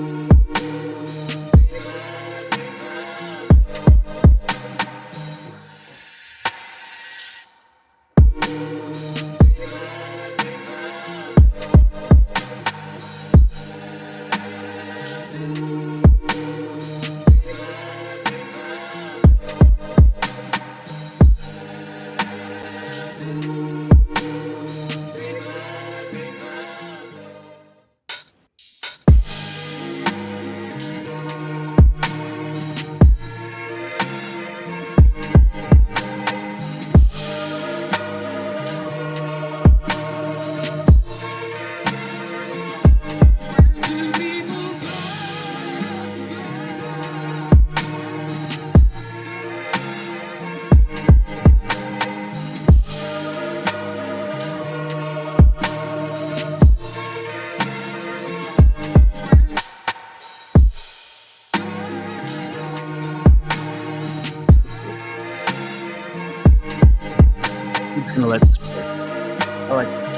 Gonna let this play. I like it.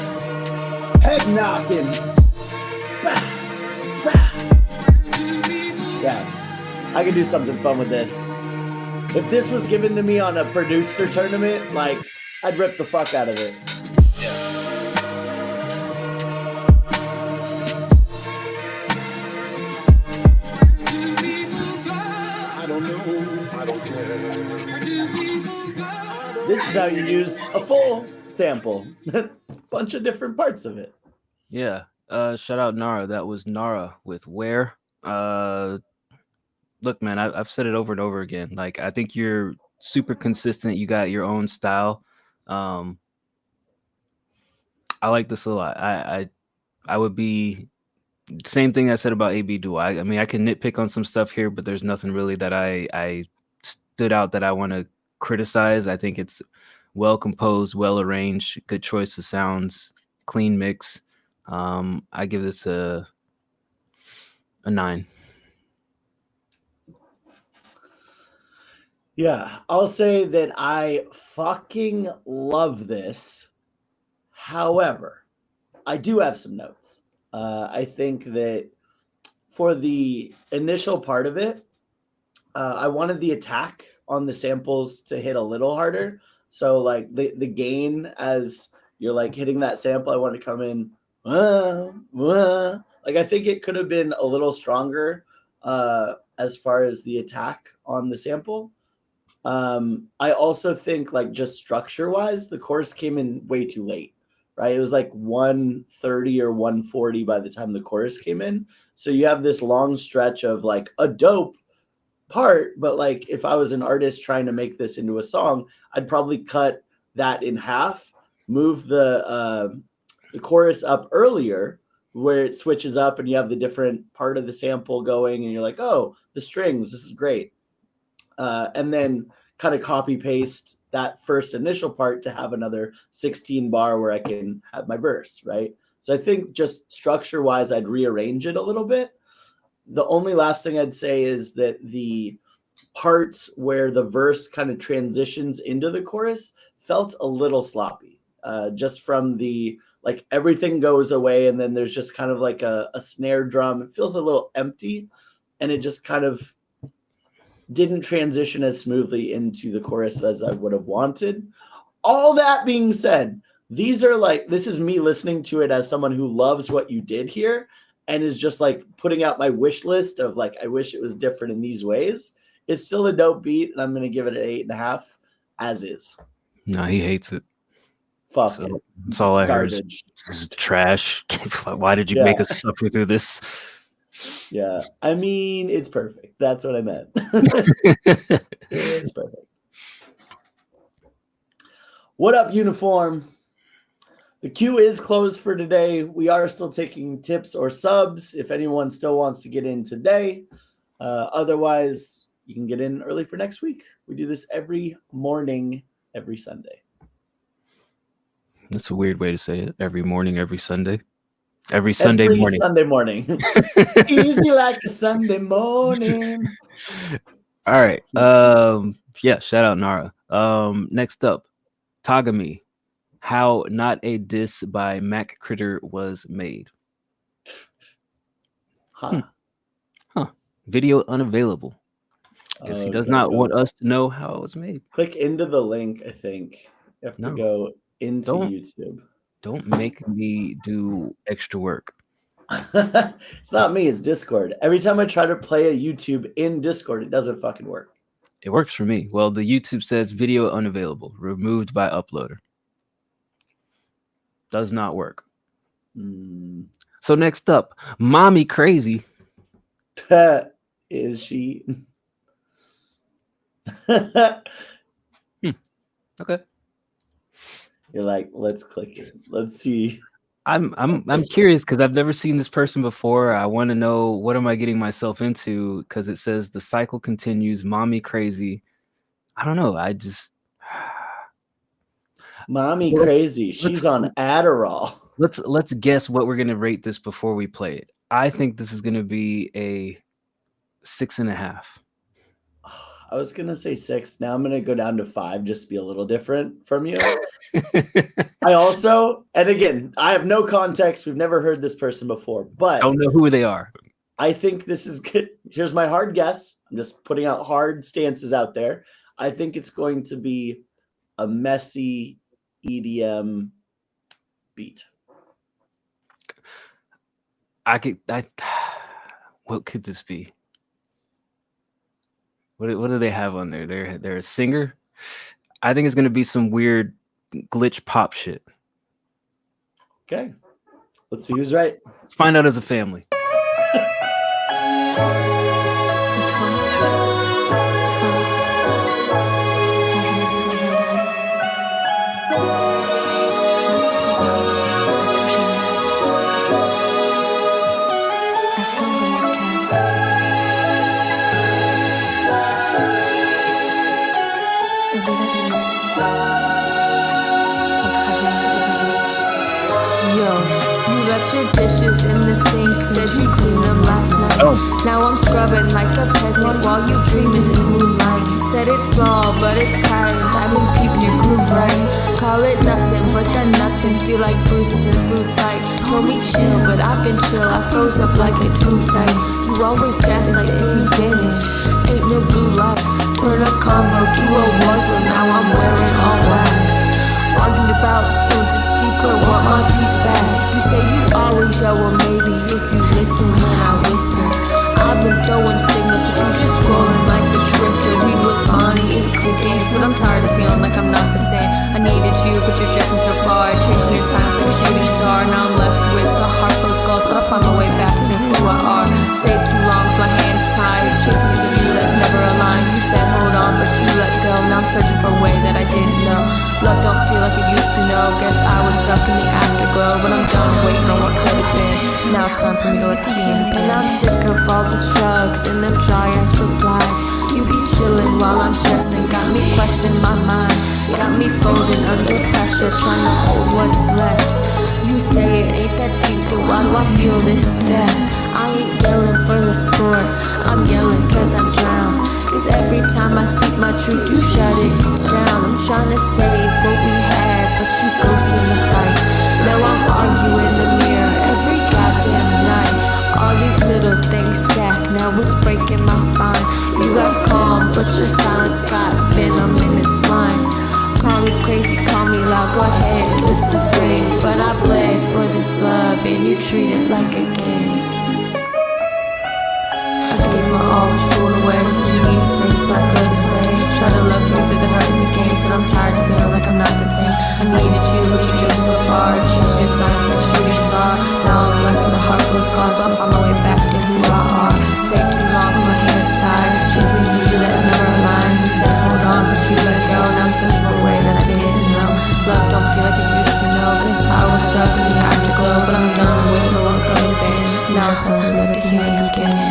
Head knocking. Bah, bah. Yeah, I could do something fun with this. If this was given to me on a producer tournament, like, I'd rip the fuck out of it. I don't know. I don't care. This is how you use a full sample. Bunch of different parts of it. Yeah. Shout out Nara. That was Nara with Where. Look, man, I've said it over and over again. Like, I think you're super consistent. You got your own style. I like this a lot. I would be same thing I said about AB Duo. I mean, I can nitpick on some stuff here, but there's nothing really that I stood out that I want to criticize. I think it's well composed, well arranged, good choice of sounds, clean mix. I give this a 9. Yeah, I'll say that I fucking love this. However, I do have some notes. I think that for the initial part of it, I wanted the attack on the samples to hit a little harder. So like the gain as you're like hitting that sample, I want to come in. Like I think it could have been a little stronger as far as the attack on the sample. I also think like just structure wise, the chorus came in way too late, right? It was like 130 or 140 by the time the chorus came in. So you have this long stretch of like a dope part, but like if I was an artist trying to make this into a song, I'd probably cut that in half, move the chorus up earlier where it switches up and you have the different part of the sample going and you're like, oh, the strings, this is great. And then kind of copy paste that first initial part to have another 16 bar where I can have my verse, right? So I think just structure wise, I'd rearrange it a little bit. The only last thing I'd say is that the parts where the verse kind of transitions into the chorus felt a little sloppy, just from the, like everything goes away and then there's just kind of like a snare drum. It feels a little empty and it just kind of didn't transition as smoothly into the chorus as I would have wanted. All that being said, this is me listening to it as someone who loves what you did here and is just like putting out my wish list of like, I wish it was different in these ways. It's still a dope beat, and I'm going to give it an 8.5 as is. No, he hates it. Fuck it. That's all I heard. Garbage. This is trash. Why did you make us suffer through this? Yeah. I mean, it's perfect. That's what I meant. It's perfect. What up, Uniform? The queue is closed for today. We are still taking tips or subs if anyone still wants to get in today. Otherwise, you can get in early for next week. We do this every morning, every Sunday. That's a weird way to say it. Every morning, every Sunday. Every Sunday morning. Sunday morning. Easy like a Sunday morning. All right. Yeah, shout out Nara. Next up, Tagami. How Not a Diss by Mac Critter was made. Huh. Video unavailable. Guess he does not want us to know how it was made. Click into the link, I think. You have to go into YouTube. Don't make me do extra work. It's not me, it's Discord. Every time I try to play a YouTube in Discord, it doesn't fucking work. It works for me. Well, the YouTube says video unavailable, removed by uploader. Does not work. So next up, Mommy Crazy. Is she? Okay. You're like, let's click it. Let's see. I'm curious because I've never seen this person before. I want to know what am I getting myself into because it says the cycle continues. Mommy Crazy. I don't know. Mommy Crazy. She's on Adderall. Let's guess what we're gonna rate this before we play it. I think this is gonna be a 6.5. I was gonna say 6. Now I'm gonna go down to 5, just to be a little different from you. I also, and again, I have no context. We've never heard this person before, but don't know who they are. I think this is good. Here's my hard guess. I'm just putting out hard stances out there. I think it's going to be a messy EDM beat. What could this be? What do they have on there? They're a singer. I think it's gonna be some weird glitch pop shit. Okay, let's see who's right. Let's find out as a family. Dishes in the sink, says you clean them last night. Now I'm scrubbing like a peasant while you dreaming in moonlight. Said it's small, but it's patterns. I've been peeping your groove right. Call it nothing, but then nothing. Feel like bruises and fruit fight. Told me chill, but I've been chill. I froze up like a tomb site. You always gaslight and you vanish. Ain't no blue light. Turn a combo to a war zone. Now I'm wearing all black. Arguing about spoons, it's deeper. Want my piece back. You say you always show, well maybe if you listen when I whisper. I've been throwing signals, but you just scrolling like a drifter. We was Bonnie and cookies, but I'm tired of feeling like I'm not the same. I needed you, but you're drifting so far, chasing your signs like a shooting star. Now I'm left with the heart full of skulls, but I'll find my way back to who I are. Stayed too long with my hands tied, chasing pieces of you that never aligned. You said hold on, but you let go. Now I'm searching for a way that I didn't know. Love don't feel like it used to know. Guess I was stuck in the afterglow, but I'm done waiting on what could have been. Now it's time for me to let the end. And I'm sick of all the shrugs and them dry ass replies. You be chilling while I'm stressing, got me questioning my mind. Got me folding under pressure, trying to hold what's left. You say it ain't that deep, then why do I feel this depth? I ain't yelling for the sport, I'm yelling cause I'm drowned. Cause every time I speak my truth, you shut it down. I'm trying to save what we had, but you ghost in the fight. Now I'm arguing in the mirror every goddamn night. All these little things stack, now it's breaking my spine. You act calm, but your silence got venom in its line. Call me crazy, call me loud, go ahead, twist the frame. But I bled for this love and you treat it like a game. I gave her all the rules away, so you need space, but I couldn't say. Try to love you through the hurt in the games, but I'm tired of feeling like I'm not the same. I needed you, but you drove so far. Chase your signs like shooting star. Now I'm left in the heart full of scars, but I'm on my way back to who I are. Stay too long, my hands tied. Chase me through you, that never align. You said hold on, but you let go. Now I'm searching for a way that I didn't know. Love don't feel like it used to know, cause I was stuck in the afterglow. But I'm done with no one coming back. Now it's only left to hear you again.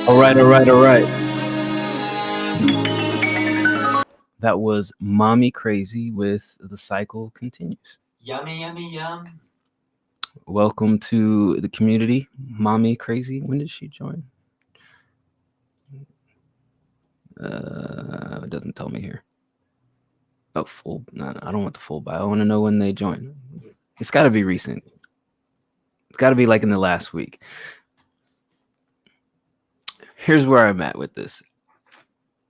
All right. That was Mommy Crazy with The Cycle Continues. Yummy, yummy, yum. Welcome to the community, Mommy Crazy. When did she join? It doesn't tell me here. Oh, full. No, I don't want the full bio. I want to know when they joined. It's got to be recent. It's got to be like in the last week. Here's where I'm at with this.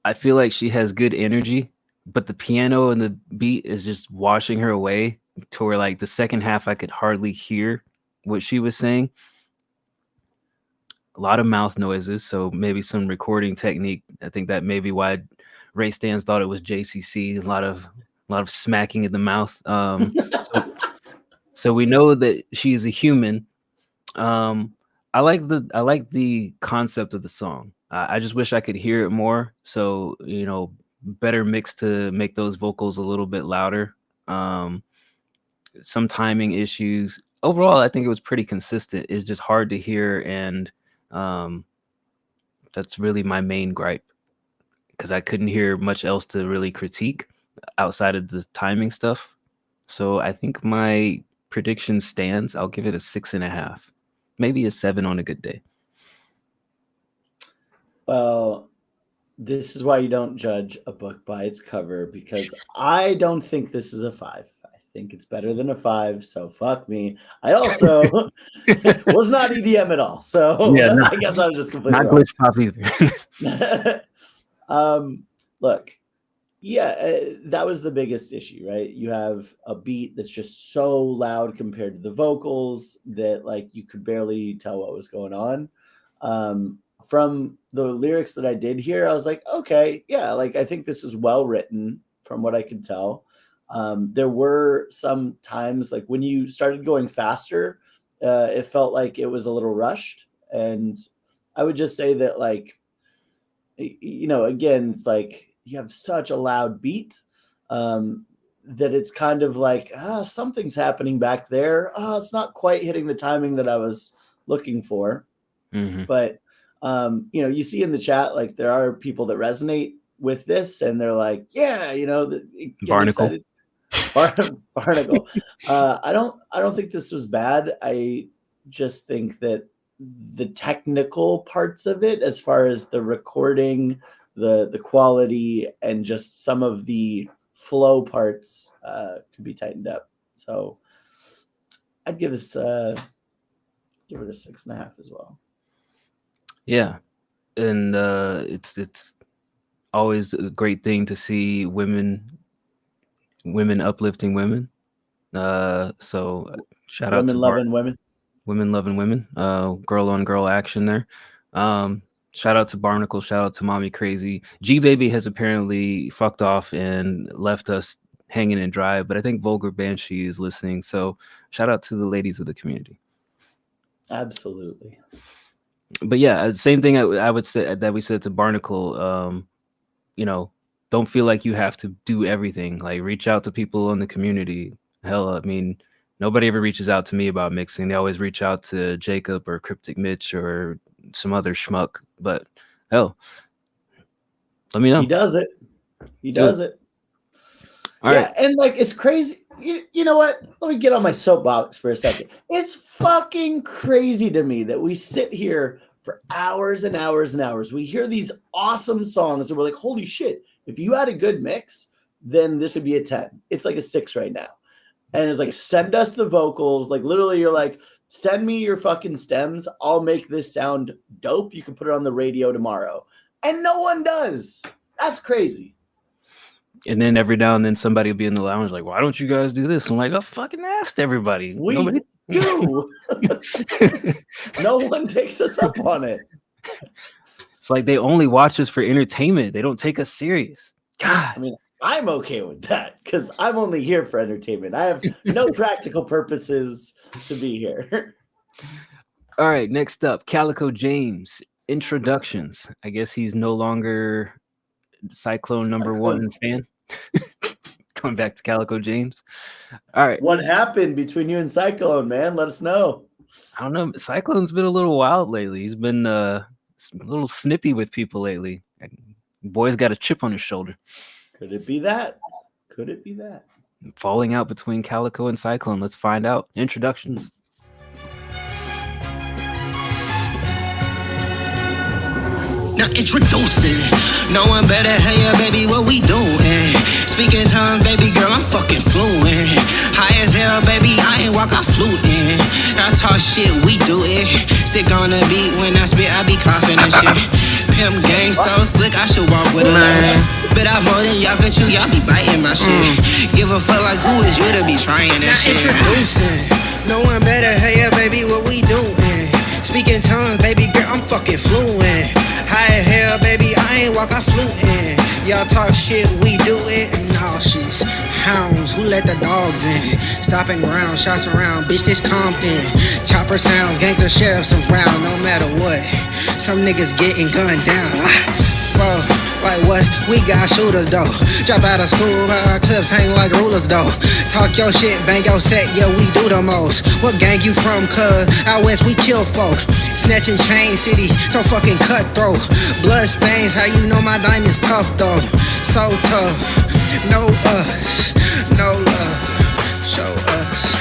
I feel like she has good energy, but the piano and the beat is just washing her away to where like the second half I could hardly hear what she was saying. A lot of mouth noises, so maybe some recording technique. I think that may be why Ray Stans thought it was JCC. A lot of smacking in the mouth. So we know that she's a human. I like the concept of the song. I just wish I could hear it more. So, you know, better mix to make those vocals a little bit louder. Some timing issues. Overall, I think it was pretty consistent. It's just hard to hear, and that's really my main gripe, because I couldn't hear much else to really critique outside of the timing stuff. So I think my prediction stands. I'll give it a 6.5. Maybe a 7 on a good day. Well, this is why you don't judge a book by its cover, because I don't think this is a 5. I think it's better than a 5, so fuck me. I also was not EDM at all, so yeah, I guess I was just completely not wrong. glitch pop either. Look, yeah, that was the biggest issue, right? You have a beat that's just so loud compared to the vocals that like you could barely tell what was going on. From the lyrics that I did hear, I was like, okay, yeah, like I think this is well written from what I could tell. There were some times like when you started going faster, it felt like it was a little rushed. And I would just say that, like, you know, again, it's like you have such a loud beat that it's kind of like, something's happening back there. It's not quite hitting the timing that I was looking for. Mm-hmm. But, you know, you see in the chat, like there are people that resonate with this and they're like, yeah, you know, Barnacle. Barnacle. I don't think this was bad. I just think that the technical parts of it, as far as the recording, the quality, and just some of the flow parts could be tightened up. So I'd give this give it a 6.5 as well. Yeah, and it's always a great thing to see women uplifting women. So shout out to women loving women. Girl on girl action there. Shout out to Barnacle. Shout out to Mommy Crazy. G Baby has apparently fucked off and left us hanging and dry, but I think Vulgar Banshee is listening. So shout out to the ladies of the community. Absolutely. But yeah, same thing I would say that we said to Barnacle. You know, don't feel like you have to do everything. Like, reach out to people in the community. Hell, I mean, nobody ever reaches out to me about mixing. They always reach out to Jacob or Cryptic Mitch or some other schmuck. But hell, let me know. He does it. He does it. All right. And like, it's crazy. You know what? Let me get on my soapbox for a second. It's fucking crazy to me that we sit here for hours and hours and hours. We hear these awesome songs and we're like, holy shit, if you had a good mix, then this would be a 10. It's like a 6 right now. and it's like, send us the vocals. Like literally, you're like, send me your fucking stems. I'll make this sound dope. You can put it on the radio tomorrow, and no one does. That's crazy. And then every now and then somebody will be in the lounge like, why don't you guys do this? I'm like, I fucking asked everybody. We do. No one takes us up on it. It's like they only watch us for entertainment. They don't take us serious. God. I mean, I'm okay with that because I'm only here for entertainment. I have no practical purposes to be here. All right, next up, Calico James. Introductions. I guess he's no longer Cyclone #1 fan. Going back to Calico James. All right. What happened between you and Cyclone, man? Let us know. I don't know. Cyclone's been a little wild lately. He's been a little snippy with people lately. Boy's got a chip on his shoulder. Could it be that? Could it be that? Falling out between Calico and Cyclone. Let's find out. Introductions. Now introducing, no one better, hey yeah, baby, what we doing? Speaking tongues, baby girl, I'm fucking fluent. High as hell, baby, I ain't walk, I flew in. I talk shit, we do it. Sick on the beat, when I spit, I be coughing and shit. Pimp gang so slick, I should walk with a line. But I'm more than y'all can chew, y'all be biting my shit. Give a fuck like who is you to be trying that shit? Introducing, no one better, hey yeah, baby, what we doing? Speaking tongues, baby girl, I'm fucking fluent. High as hell, baby, I ain't walk, I flew in. Y'all talk shit, we do it. Nauseous hounds, who let the dogs in? Stopping ground, shots around, bitch, this Compton. Chopper sounds, gangster sheriffs around, no matter what. Some niggas getting gunned down. Whoa, like what? We got shooters though. Drop out of school, our clips hang like rulers though. Talk your shit, bang your set, yeah, we do the most. What gang you from, cuz? Out west, we kill folk. Snatching chain city, so fucking cutthroat. Blood stains, how you know my diamond's tough though? So tough, no us, no love. Show us,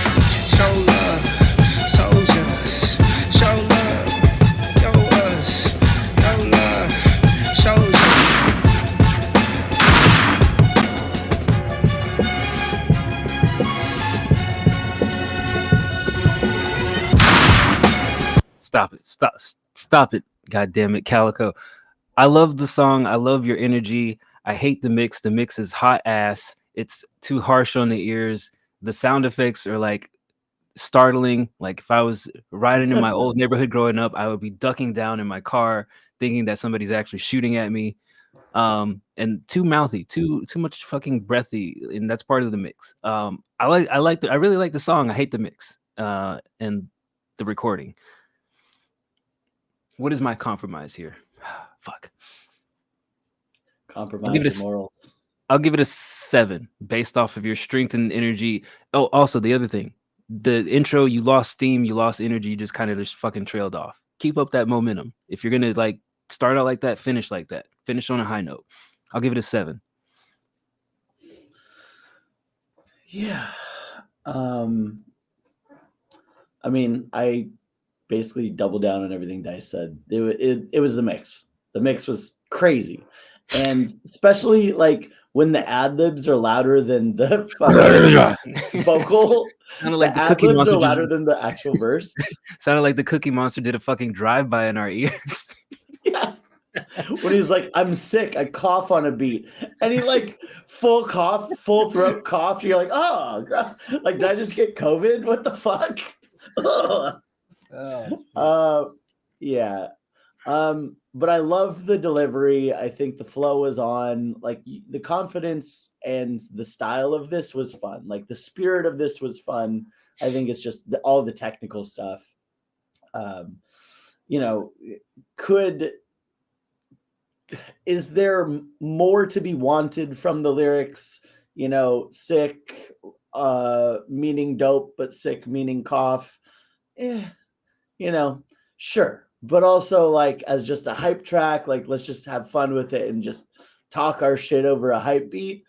show love, soldiers, show love. Yo us, no love, show love. Stop it. God damn it, Calico. I love the song. I love your energy. I hate the mix. The mix is hot ass. It's too harsh on the ears. The sound effects are like startling. Like if I was riding in my old neighborhood growing up, I would be ducking down in my car thinking that somebody's actually shooting at me. And too mouthy, too much fucking breathy, and that's part of the mix. I really like the song. I hate the mix and the recording. What is my compromise here? Fuck. Compromise your morals. I'll give it a 7 based off of your strength and energy. Oh, also the other thing, the intro, you lost steam, you lost energy, you just kind of just fucking trailed off. Keep up that momentum. If you're gonna like start out like that, finish like that. Finish on a high note. I'll give it a 7. Yeah. I mean, I basically doubled down on everything Dice said. It was the mix. The mix was crazy. And especially like when the ad libs are louder than the vocal. Sounded like the Cookie Monster are louder than the actual verse. Sounded like the Cookie Monster did a fucking drive-by in our ears. Yeah. When he's like, I'm sick, I cough on a beat. And he like full cough, full throat cough. You're like, oh, like, did I just get COVID? What the fuck? Yeah. But I love the delivery. I think the flow was on. Like the confidence and the style of this was fun. Like the spirit of this was fun. I think it's just all the technical stuff. Is there more to be wanted from the lyrics? Sick, meaning dope, but sick meaning cough. Sure. But also like as just a hype track, like let's just have fun with it and just talk our shit over a hype beat.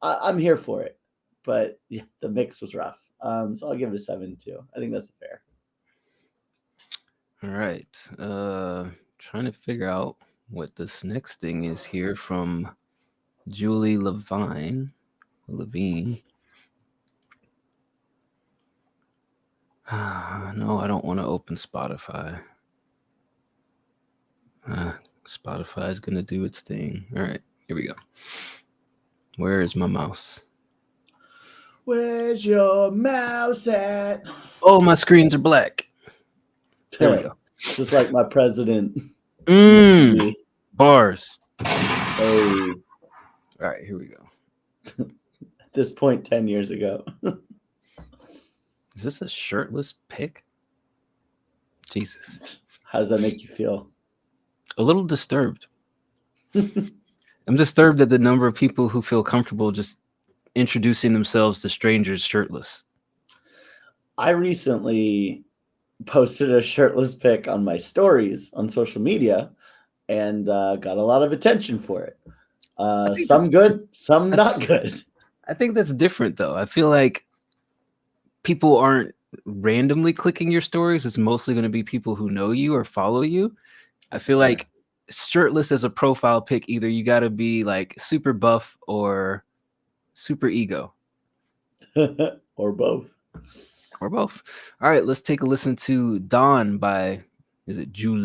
I'm here for it. But yeah, the mix was rough. So I'll give it a 7 too. I think that's fair. All right. Trying to figure out what this next thing is here from Julie Levine. No, I don't want to open Spotify. Spotify is gonna do its thing. All right, here we go. Where is my mouse? Where's your mouse at? Oh, my screens are black. There we go. Just like my president. Bars. Hey. All right, here we go. At this point, 10 years ago. Is this a shirtless pic? Jesus. How does that make you feel? A little disturbed. I'm disturbed at the number of people who feel comfortable just introducing themselves to strangers shirtless. I recently posted a shirtless pic on my stories on social media and got a lot of attention for it. Some good, some not good. I think that's different, though. I feel like people aren't randomly clicking your stories. It's mostly going to be people who know you or follow you. I feel like shirtless as a profile pic, either you got to be like super buff or super ego. Or both. Or both. All right, let's take a listen to Dawn by, is it Jules?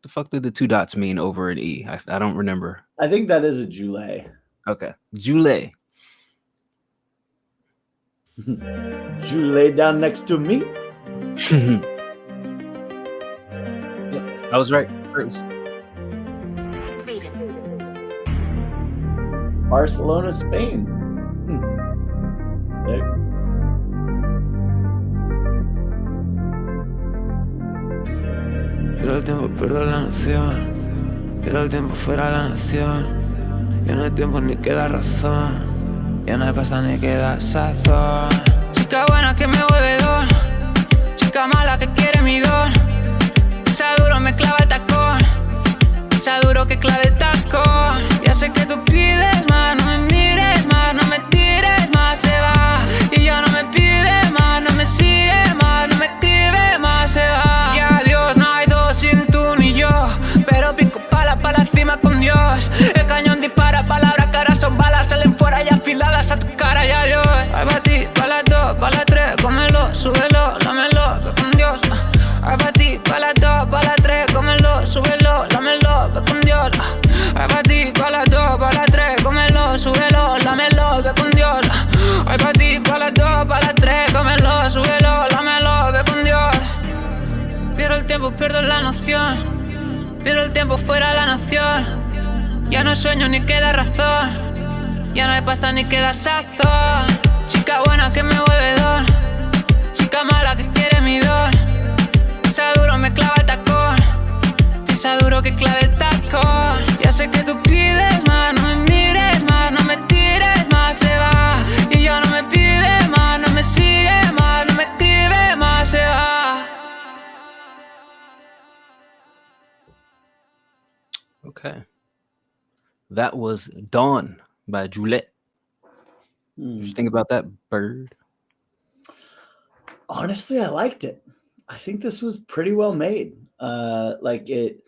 The fuck did the 2 dots mean over an E? I don't remember. I think that is a Jules. Okay. Jules. You lay down next to me? Yep, I was right first. Barcelona, Spain. Sick. Pierdo el tiempo, pierdo la noción. Pierdo el tiempo fuera de la nación. Ya no hay tiempo ni queda razón. Ya no hay pasta ni queda sazón. Chica buena que me vuelve don. Chica mala que quiere mi don. Pisa duro me clava el tacón. Pisa duro que clave el tacón. Ya sé que tú pides más. No me mires más, no me tires más. Se va y ya no me pide más. No me sigue más, no me escribe más. Se va. Y adiós, no hay dos sin tú ni yo. Pero pico pala encima con Dios. El cañón dispara, palabras caras son balas. Salen fuera y afiladas a tu cara y adiós. Ay pa' ti, pa' las 2, pa' las 3. Cómelo, súbelo, lámelo, ve con Dios. Ay pa' ti, pa' las 2, pa' las 3. Cómelo, súbelo, lámelo, ve con Dios. Ay pa' ti, pa' las 2, pa' las 3. Cómelo, súbelo, lámelo, ve con Dios. Ay pa' ti, pa' las 2, pa' las 3. Cómelo, súbelo, lámelo, ve con Dios. Pierdo el tiempo, pierdo la noción. Pierdo el tiempo fuera de la nación. Ya no sueño ni queda razón. Ya no hay pasta ni queda sazón. Chica buena que me vuelve don. Chica mala que quiere mi don. Pisa duro me clava el tacón. Pisa duro que clave el tacón. Ya sé que tú pides más. No me mires más, no me tires más. Se va y ya no me pide más. No me sigue más, no me escribe más. Se va. Okay. That was Dawn by Juliet. What did you think about that, Bird? Honestly, I liked it. I think this was pretty well made. Like it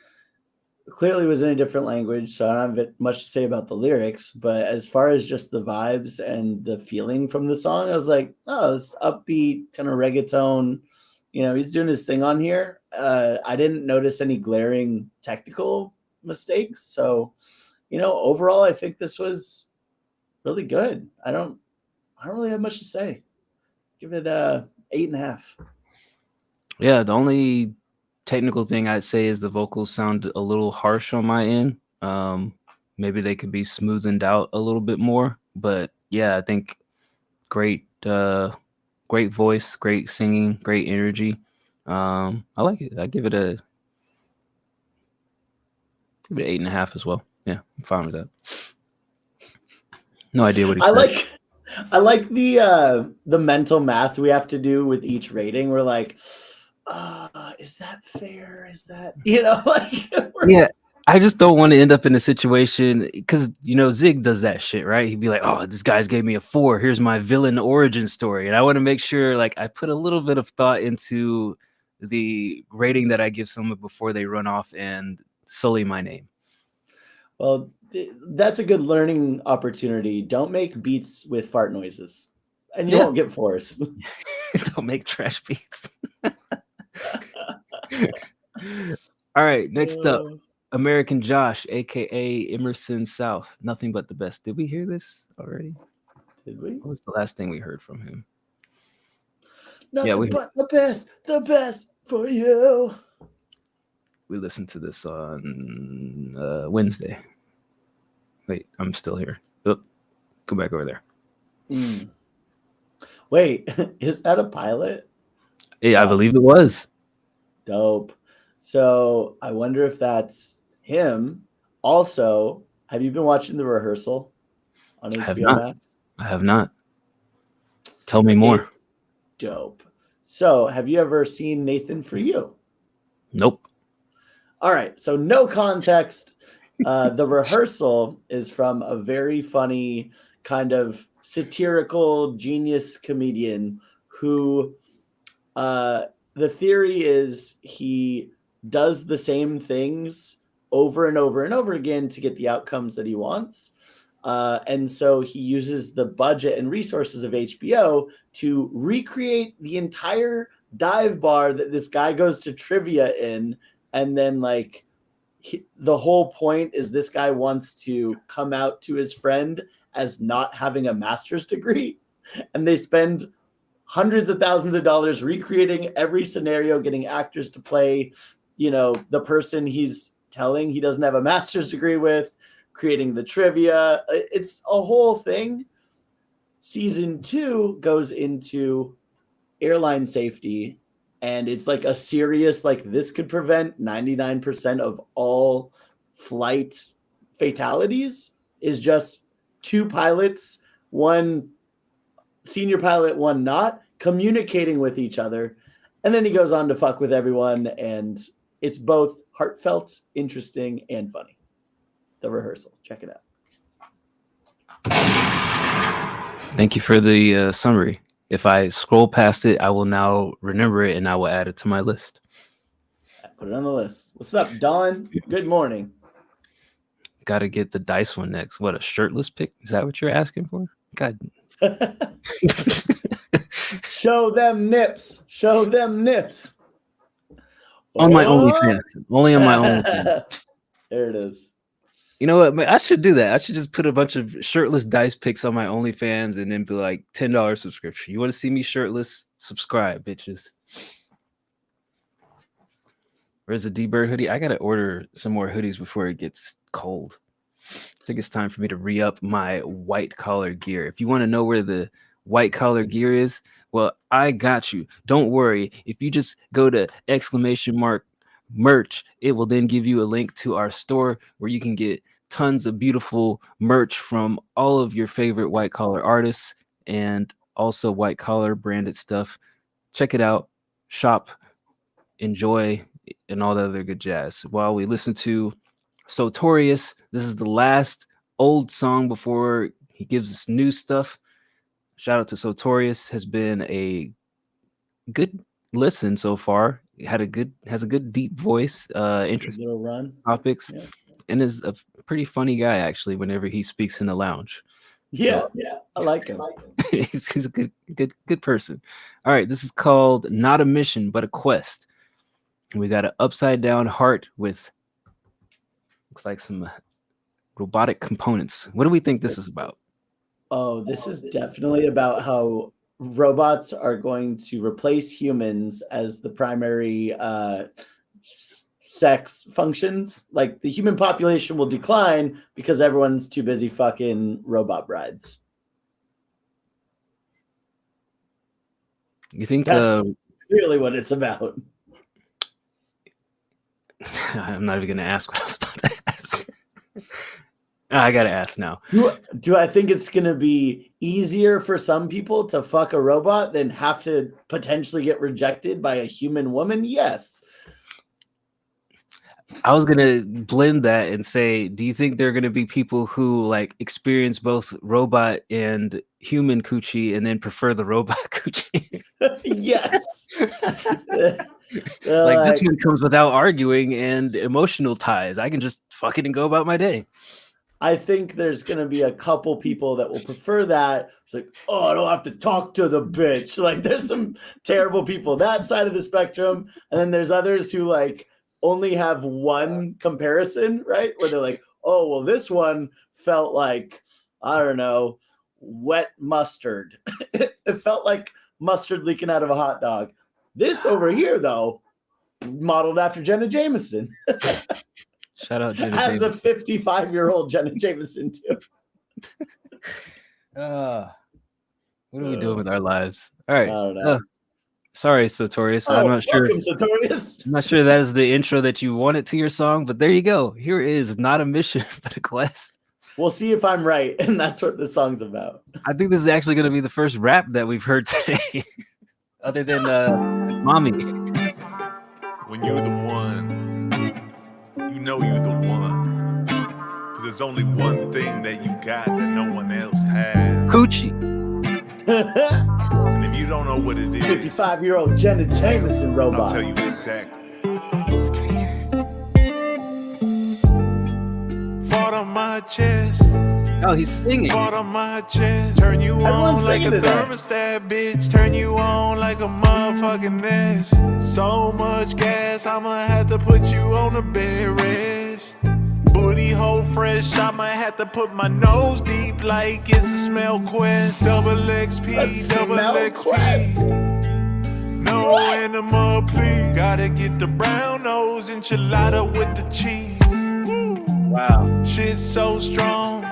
clearly was in a different language, so I don't have much to say about the lyrics. But as far as just the vibes and the feeling from the song, I was like, oh, this upbeat kind of reggaeton. You know, he's doing his thing on here. I didn't notice any glaring technical mistakes. So, you know, overall, I think this was really good. I don't really have much to say. Give it 8.5. Yeah, the only technical thing I'd say is the vocals sound a little harsh on my end. Maybe they could be smoothened out a little bit more. But yeah, I think great voice, great singing, great energy. I like it. I give it 8.5 as well. Yeah, I'm fine with that. No idea what he said. I like the mental math we have to do with each rating. We're like, is that fair? Is that, you know, like yeah, I just don't want to end up in a situation because, you know, Zig does that shit, right? He'd be like, oh, this guy's gave me a 4. Here's my villain origin story. And I want to make sure like I put a little bit of thought into the rating that I give someone before they run off and sully my name. Well, that's a good learning opportunity. Don't make beats with fart noises and you won't get 4s. Don't make trash beats. All right, next up, American Josh, aka Emerson South. Nothing but the best. Did we hear this already? Did we? What was the last thing we heard from him? Nothing but the best for you. We listened to this on Wednesday. Wait, I'm still here. Oh, go back over there. Wait, is that a pilot? Yeah, I believe it was. Dope. So I wonder if that's him. Also, have you been watching The Rehearsal on HBO Max? I have not. Tell me more. It's dope. So have you ever seen Nathan For You? Nope. All right. So no context. The Rehearsal is from a very funny kind of satirical genius comedian who the theory is he does the same things over and over and over again to get the outcomes that he wants. And so he uses the budget and resources of HBO to recreate the entire dive bar that this guy goes to trivia in. And then like the whole point is this guy wants to come out to his friend as not having a master's degree. And they spend hundreds of thousands of dollars recreating every scenario, getting actors to play, the person he's telling he doesn't have a master's degree with, creating the trivia. It's a whole thing. Season 2 goes into airline safety, and it's like a serious, like this could prevent 99% of all flight fatalities, is just 2 pilots, one senior pilot, one not, communicating with each other. And then he goes on to fuck with everyone, and it's both heartfelt, interesting, and funny. The Rehearsal. Check it out. Thank you for the summary. If I scroll past it, I will now remember it and I will add it to my list. Put it on the list. What's up, Dawn? Good morning. Got to get the dice one next. What, a shirtless pic? Is that what you're asking for? God. Show them nips. Show them nips. On my OnlyFans. Only on my OnlyFans. There it is. You know what? I should do that. I should just put a bunch of shirtless dice pics on my OnlyFans and then be like $10 subscription. You want to see me shirtless? Subscribe, bitches. Where's the D-Bird hoodie? I got to order some more hoodies before it gets cold. I think it's time for me to re-up my white collar gear. If you want to know where the white collar gear is, well, I got you. Don't worry. If you just go to !merch, it will then give you a link to our store where you can get tons of beautiful merch from all of your favorite white collar artists and also white collar branded stuff. Check it out, shop, enjoy, and all the other good jazz. While we listen to Sotorius, this is the last old song before he gives us new stuff. Shout out to Sotorius. Has been a good listen so far. Has a good deep voice, interesting little run topics, and is a pretty funny guy actually whenever he speaks in the lounge. Yeah, I like him. He's a good person. All right, this is called Not a Mission but a Quest. And we got an upside down heart with looks like some robotic components. What do we think this is about? Oh, this is definitely about how robots are going to replace humans as the primary sex functions. Like the human population will decline because everyone's too busy fucking robot brides. You think that's really what it's about? I'm not even going to ask what I was about to ask. I got to ask now. Do I think it's going to be easier for some people to fuck a robot than have to potentially get rejected by a human woman? Yes. I was going to blend that and say, do you think there are going to be people who like experience both robot and human coochie and then prefer the robot coochie? Yes. Like this one comes without arguing and emotional ties. I can just fuck it and go about my day. I think there's going to be a couple people that will prefer that It's like, oh, I don't have to talk to the bitch. Like, there's some terrible people that side of the spectrum, and then there's others who like only have one comparison, right? Where they're like, oh, well, this one felt like, I don't know, wet mustard. It felt like mustard leaking out of a hot dog. This over here, though, modeled after Jenna Jameson. Shout out Jenna As Jameson. a 55-year-old Jenna Jameson, too. What are we doing with our lives? All right. I don't know. Sorry, Sartorius. I'm not sure. Welcome, Sartorius. I'm not sure that is the intro that you wanted to your song, but there you go. Here is not a mission, but a quest. We'll see if I'm right, and that's what the song's about. I think this is actually going to be the first rap that we've heard today, other than Mommy. When you're the one, you know you're the one. Because there's only one thing that you got that no one else has. Coochie. And if you don't know what it is, 55-year-old Jenna Jameson robot. I'll tell you exactly. Fought on my chest. Oh, he's singing. Fought on my chest. Turn you on like a thermostat, bitch. Turn you on like a motherfucking nest. So much gas, I'ma have to put you on the bed rest. Booty hole fresh, I might have to put my nose deep like it's a smell quest. Double XP, double XP. No animal, please. Gotta get the brown nose enchilada with the cheese. Wow. Shit so strong,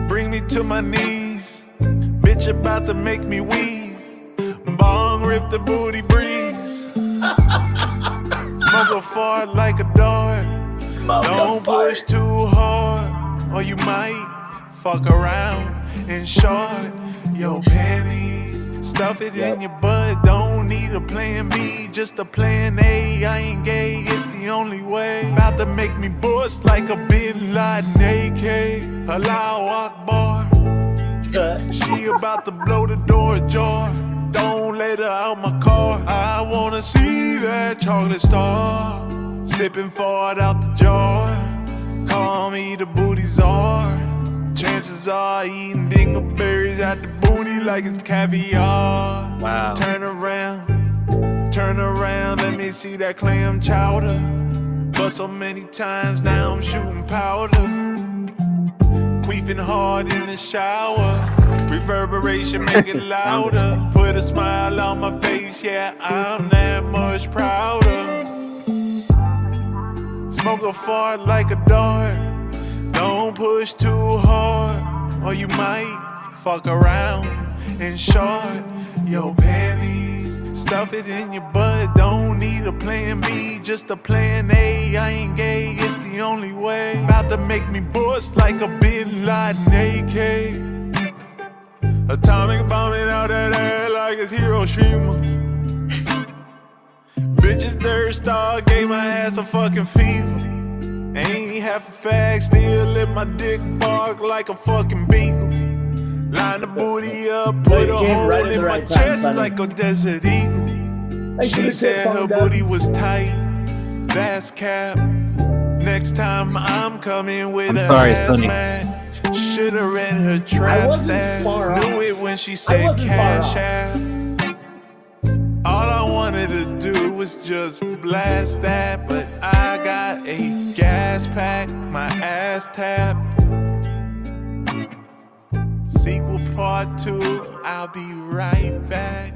bring me to my knees. Bitch about to make me wheeze. Bong rip the booty breeze. Smoke a fart like a dart. Don't push too hard, or you might fuck around and short your panties. Stuff it in your butt, don't need a plan B, just a plan A. I ain't gay, it's the only way. About to make me bust like a Bin Laden AK. Allahu Akbar. She about to blow the door ajar. Don't let her out my car. I wanna see that chocolate star. Sipping fart out the jar. Call me the booty czar. Chances are eating dingleberries out the booty like it's caviar. Wow. Turn around, let me see that clam chowder. But so many times now I'm shooting powder. Queefing hard in the shower. Reverberation make it louder. Put a smile on my face, yeah, I'm that much prouder. Smoke a fart like a dart. Don't push too hard, or you might fuck around and short your panties. Stuff it in your butt, don't need a plan B, just a plan A. I ain't gay, it's the only way. About to make me bust like a Bin Laden AK. Atomic bombing out that air like it's Hiroshima. Bitches third star gave my ass a fucking fever. Ain't half a fag, still let my dick bark like a fucking beagle. Line the booty up, put a hole in my chest like a desert eagle. She said her booty was tight, that's cap. Next time I'm coming with a hazmat. Should've read her trap stats. Knew it when she said cash app. All I wanted to do was just blast that, but I got a gas pack, my ass tapped. Sequel part 2, I'll be right back.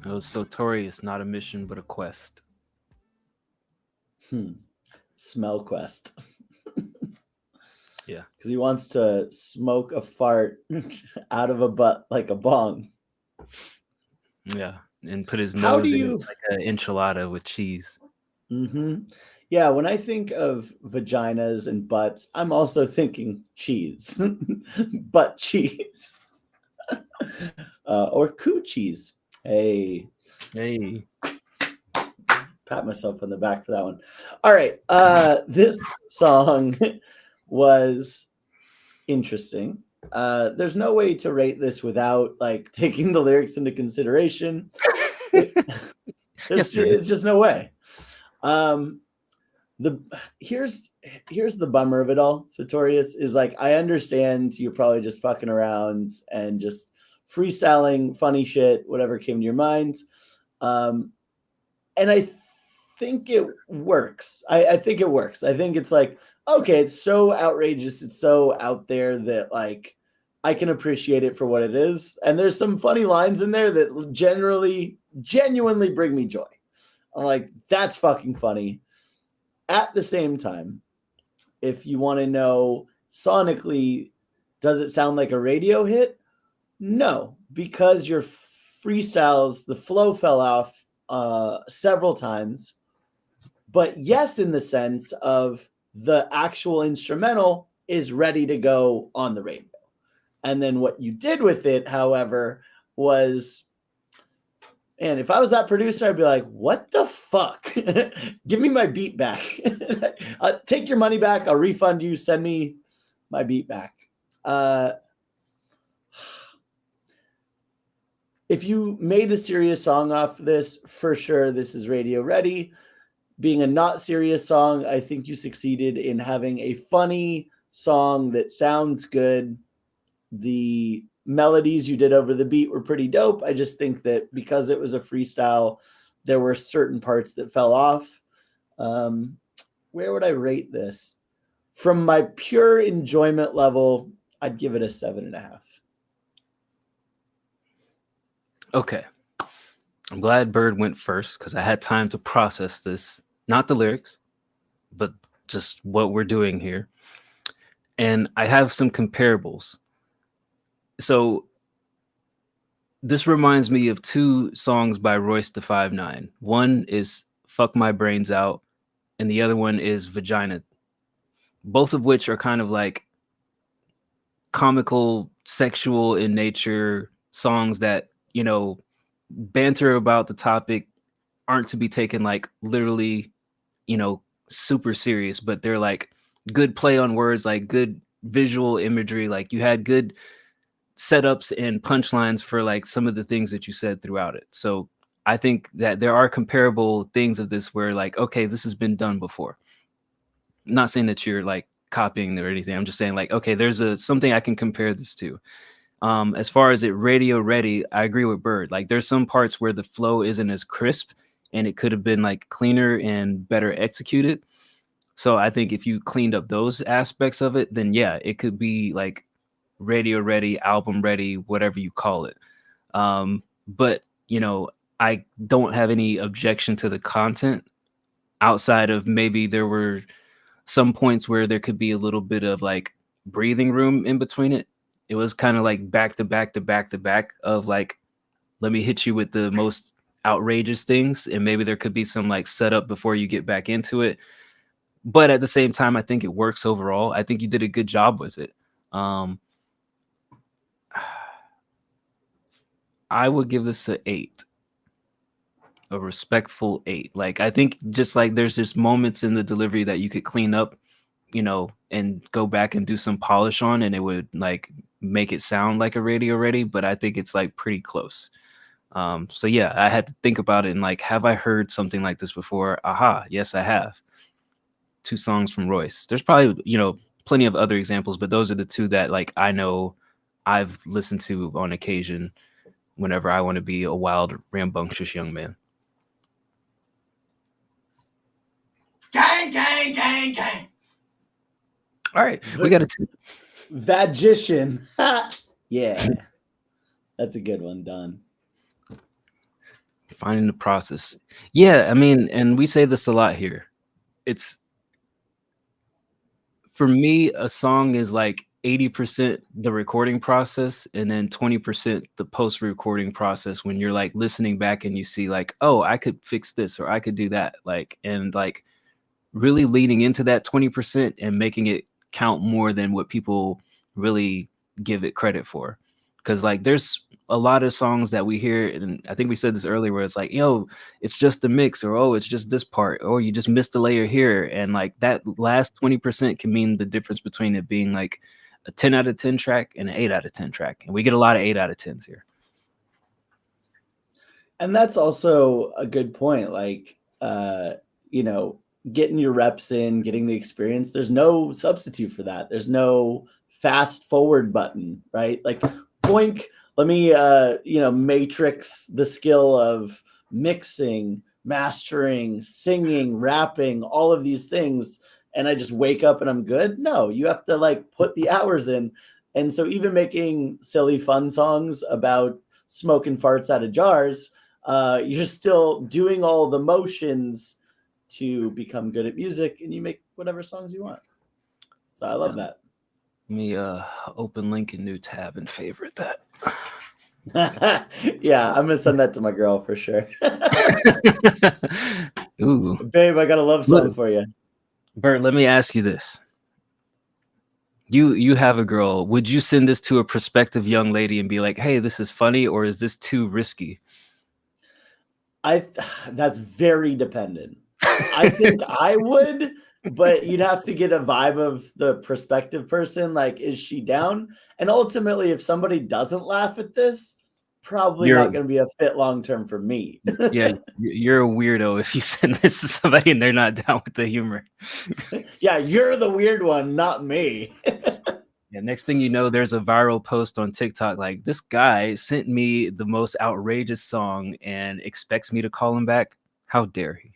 It was Sartorius, not a mission, but a quest. Smell quest. Yeah. Because he wants to smoke a fart out of a butt like a bong. Yeah. And put his How nose do in you- it like an enchilada with cheese. Yeah, when I think of vaginas and butts, I'm also thinking cheese. Butt cheese. Or coochies. Hey. Pat myself on the back for that one. All right. This song was interesting. There's no way to rate this without like taking the lyrics into consideration. It's just no way. here's the bummer of it all, Sartorius, is like, I understand you're probably just fucking around and just freestyling funny shit, whatever came to your mind. And I think it works. I think it works. I think it's like, okay, it's so outrageous, it's so out there that like I can appreciate it for what it is. And there's some funny lines in there that genuinely bring me joy. I'm like, that's fucking funny. At the same time, if you want to know sonically, does it sound like a radio hit? No, because your freestyles, the flow fell off several times. But yes, in the sense of the actual instrumental is ready to go on the radio. And then what you did with it, however, was, and if I was that producer, I'd be like, what the fuck? Give me my beat back. Take your money back. I'll refund you. Send me my beat back. If you made a serious song off this, for sure, this is radio ready. Being a not serious song, I think you succeeded in having a funny song that sounds good. The melodies you did over the beat were pretty dope. I just think that because it was a freestyle, there were certain parts that fell off. Where would I rate this? From my pure enjoyment level, I'd give it a 7.5. Okay. I'm glad Bird went first because I had time to process this. Not the lyrics, but just what we're doing here. And I have some comparables. So this reminds me of two songs by Royce da 5'9". One is Fuck My Brains Out, and the other one is Vagina. Both of which are kind of like comical, sexual in nature songs that, you know, banter about the topic, aren't to be taken like literally, you know, super serious, but they're like good play on words, like good visual imagery. Like you had good setups and punchlines for like some of the things that you said throughout it. So I think that there are comparable things of this where like, okay, this has been done before. I'm not saying that you're like copying or anything. I'm just saying like, okay, there's something I can compare this to. As far as it radio ready, I agree with Bird. Like there's some parts where the flow isn't as crisp and it could have been like cleaner and better executed. So I think if you cleaned up those aspects of it, then yeah, it could be like radio ready, album ready, whatever you call it. But you know, I don't have any objection to the content outside of maybe there were some points where there could be a little bit of like breathing room in between it. It was kind of like back to back to back to back of like, let me hit you with the most outrageous things. And maybe there could be some like setup before you get back into it. But at the same time, I think it works overall. I think you did a good job with it. I would give this an 8. A respectful 8. Like, I think just like there's just moments in the delivery that you could clean up, you know, and go back and do some polish on, and it would like make it sound like a radio ready, but I think it's like pretty close. So yeah, I had to think about it and like, have I heard something like this before? Aha, yes, I have. 2 songs from Royce. There's probably, you know, plenty of other examples, but those are the 2 that like I know I've listened to on occasion whenever I want to be a wild, rambunctious young man. Gang, gang, gang, gang. All right, we got a 2. Vagician. Yeah, that's a good one. Done. Finding the process. Yeah, I mean, and we say this a lot here. It's, for me, a song is like 80% the recording process and then 20% the post-recording process when you're like listening back and you see like, oh, I could fix this or I could do that. Like, and like really leaning into that 20% and making it count more than what people really give it credit for. Because like there's a lot of songs that we hear, and I think we said this earlier, where it's like, yo, it's just the mix, or oh, it's just this part, or you just missed a layer here. And like that last 20% can mean the difference between it being like a 10 out of 10 track and an 8 out of 10 track. And we get a lot of 8 out of 10s here. And that's also a good point. Like, you know, getting your reps in, getting the experience. There's no substitute for that. There's no fast forward button, right? Like, boink, let me, matrix the skill of mixing, mastering, singing, rapping, all of these things, and I just wake up and I'm good. No, you have to like put the hours in. And so even making silly fun songs about smoking farts out of jars, you're still doing all the motions to become good at music, and you make whatever songs you want. So I love that. Let me open link in new tab and favorite that. Yeah, I'm gonna send that to my girl for sure. Ooh, babe, I got a love song for you. Bert, let me ask you this. You have a girl. Would you send this to a prospective young lady and be like, hey, this is funny, or is this too risky? That's very dependent. I think I would, but you'd have to get a vibe of the prospective person. Like, is she down? And ultimately, if somebody doesn't laugh at this, probably not going to be a fit long term for me. Yeah, you're a weirdo if you send this to somebody and they're not down with the humor. Yeah, you're the weird one, not me. Yeah, next thing you know, there's a viral post on TikTok like, this guy sent me the most outrageous song and expects me to call him back. How dare he?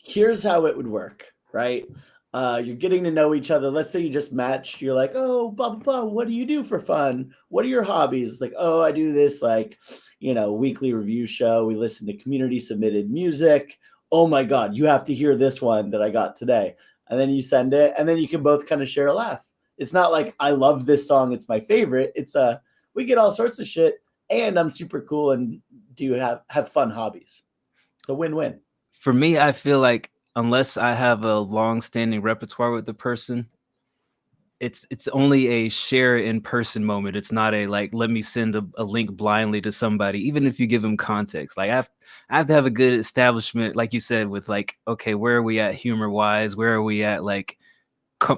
Here's how it would work, right? You're getting to know each other. Let's say you just match. You're like, oh, blah, blah, blah. What do you do for fun? What are your hobbies? Like, oh, I do this, like, weekly review show. We listen to community submitted music. Oh my God, you have to hear this one that I got today. And then you send it, and then you can both kind of share a laugh. It's not like I love this song, it's my favorite. It's we get all sorts of shit, and I'm super cool and do have fun hobbies. It's a win-win. For me, I feel like unless I have a long-standing repertoire with the person, it's only a share in person moment. It's not a like, let me send a link blindly to somebody, even if you give them context. Like I have to have a good establishment, like you said, with like, okay, where are we at humor wise? Where are we at like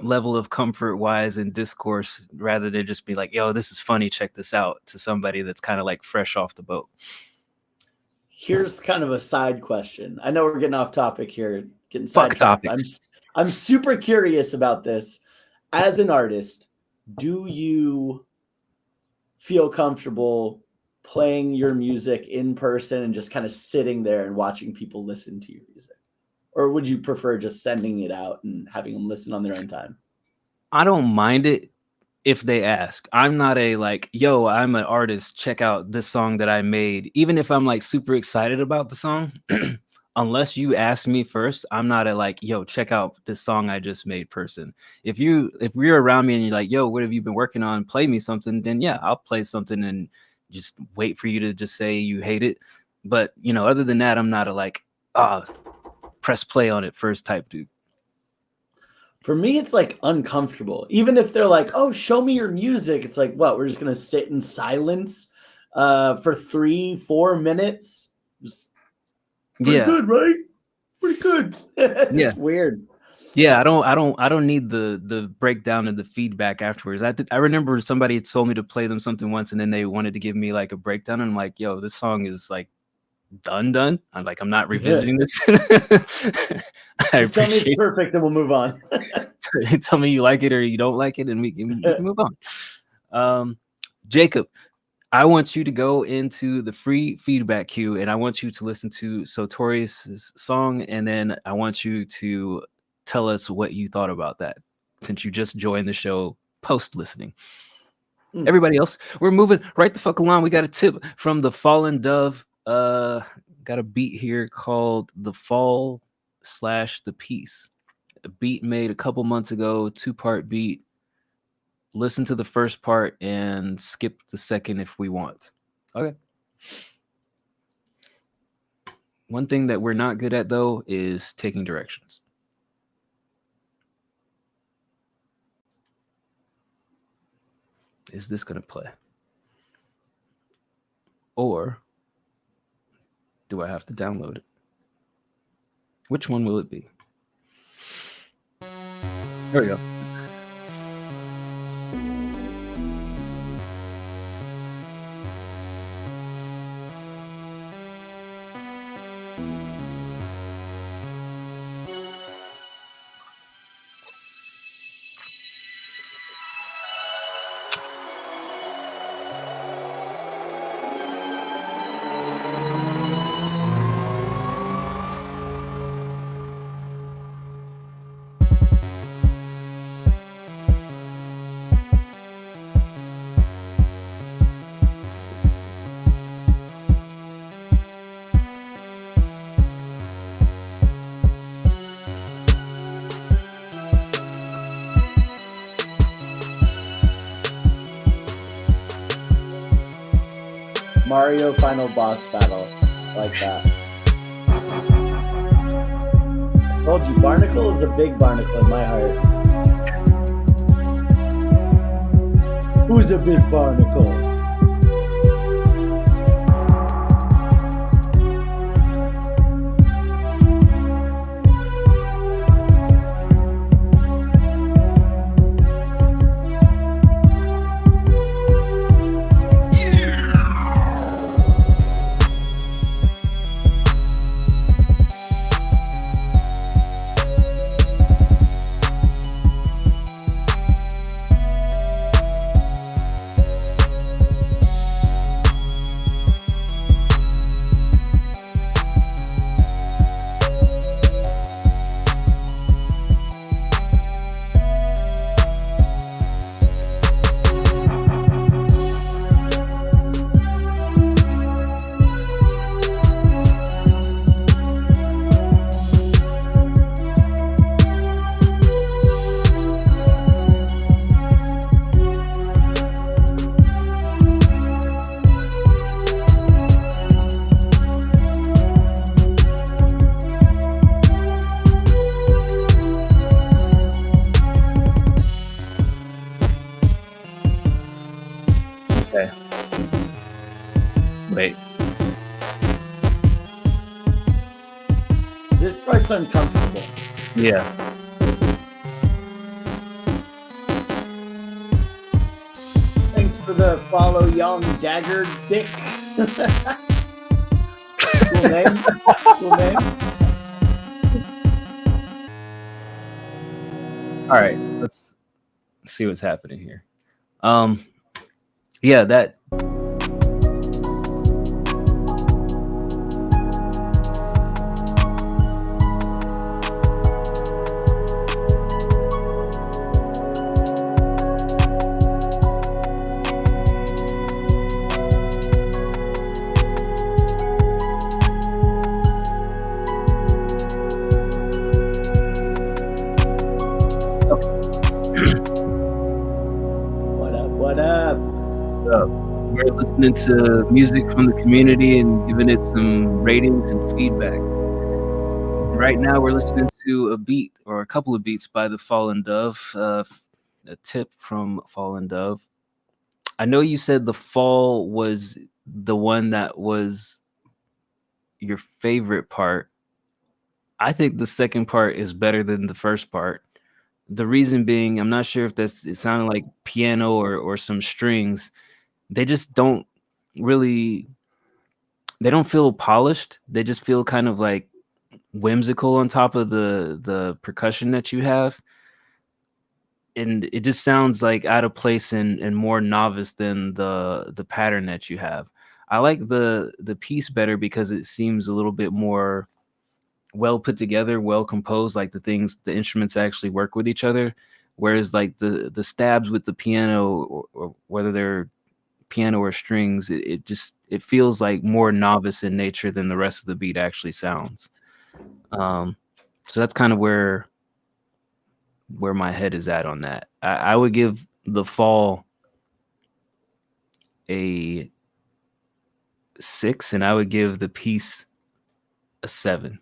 level of comfort wise in discourse, rather than just be like, yo, this is funny, check this out, to somebody that's kind of like fresh off the boat. Here's kind of a side question. I know we're getting off topic here, getting Fuck sidetracked. topics. I'm super curious about this. As an artist, do you feel comfortable playing your music in person and just kind of sitting there and watching people listen to your music? Or would you prefer just sending it out and having them listen on their own time? I don't mind it if they ask. I'm not a like, yo, I'm an artist, check out this song that I made. Even if I'm like super excited about the song, unless you ask me first, I'm not a like, yo, check out this song I just made person. If you're around me and you're like, yo, what have you been working on? Play me something, then yeah, I'll play something and just wait for you to just say you hate it. But other than that, I'm not a like, press play on it first type dude. For me, it's like uncomfortable. Even if they're like, oh, show me your music. It's like, what? We're just going to sit in silence for 3-4 minutes. Just pretty good, right? Pretty good. It's weird. Yeah, I don't need the breakdown and the feedback afterwards. I remember somebody had told me to play them something once, and then they wanted to give me like a breakdown, and I'm like, yo, this song is like done. I'm like, I'm not revisiting this. Just tell me it's perfect and we'll move on. Tell me you like it or you don't like it, and we can move on. Jacob, I want you to go into the free feedback queue, and I want you to listen to Sotorius' song, and then I want you to tell us what you thought about that, since you just joined the show post listening. Everybody else, we're moving right the fuck along. We got a tip from the Fallen Dove. Got a beat here called The Fall / The Peace. A beat made a couple months ago, 2-part beat. Listen to the first part and skip the second if we want. Okay. One thing that we're not good at, though, is taking directions. Is this going to play? Or do I have to download it? Which one will it be? There we go. Mario final boss battle. Like that. I told you, Barnacle is a big barnacle in my heart. Who's a big barnacle? Okay. Wait. This part's uncomfortable. Yeah. Thanks for the follow, young dagger dick. Cool name. Cool name. All right, let's see what's happening here. Yeah, that What up? What up? we're listening to music from the community and giving it some ratings and feedback. Right now, we're listening to a beat or a couple of beats by the Fallen Dove. A tip from Fallen Dove. I know you said the fall was the one that was your favorite part. I think the second part is better than the first part. The reason being, I'm not sure if it sounded like piano or some strings. They just don't really, they don't feel polished. They just feel kind of like whimsical on top of the percussion that you have. And it just sounds like out of place and more novice than the pattern that you have. I like the piece better because it seems a little bit more well put together, well composed, like the instruments actually work with each other. Whereas like the stabs with the piano or whether they're piano or strings, it feels like more novice in nature than the rest of the beat actually sounds. So that's kind of where my head is at on that. I would give the fall a 6, and I would give the piece a 7.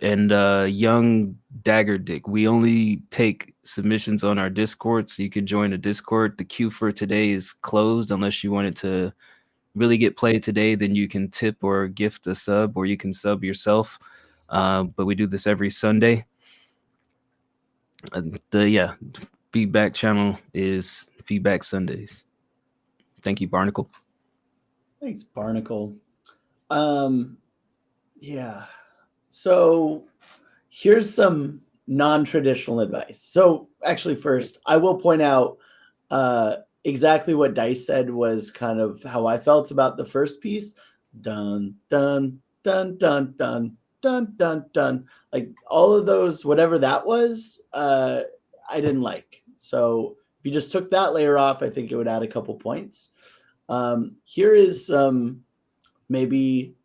And young Dagger Dick, we only take submissions on our Discord, so you can join the Discord. The queue for today is closed unless you wanted to really get played today. Then you can tip or gift a sub, or you can sub yourself. But we do this every Sunday. The feedback channel is Feedback Sundayz. Thank you, Barnacle. Thanks, Barnacle. Yeah. So here's some non-traditional advice. So actually, first, I will point out exactly what Dice said was kind of how I felt about the first piece. Dun, dun, dun, dun, dun, dun, dun, dun. Like all of those, whatever that was, I didn't like. So if you just took that layer off, I think it would add a couple points. Here is maybe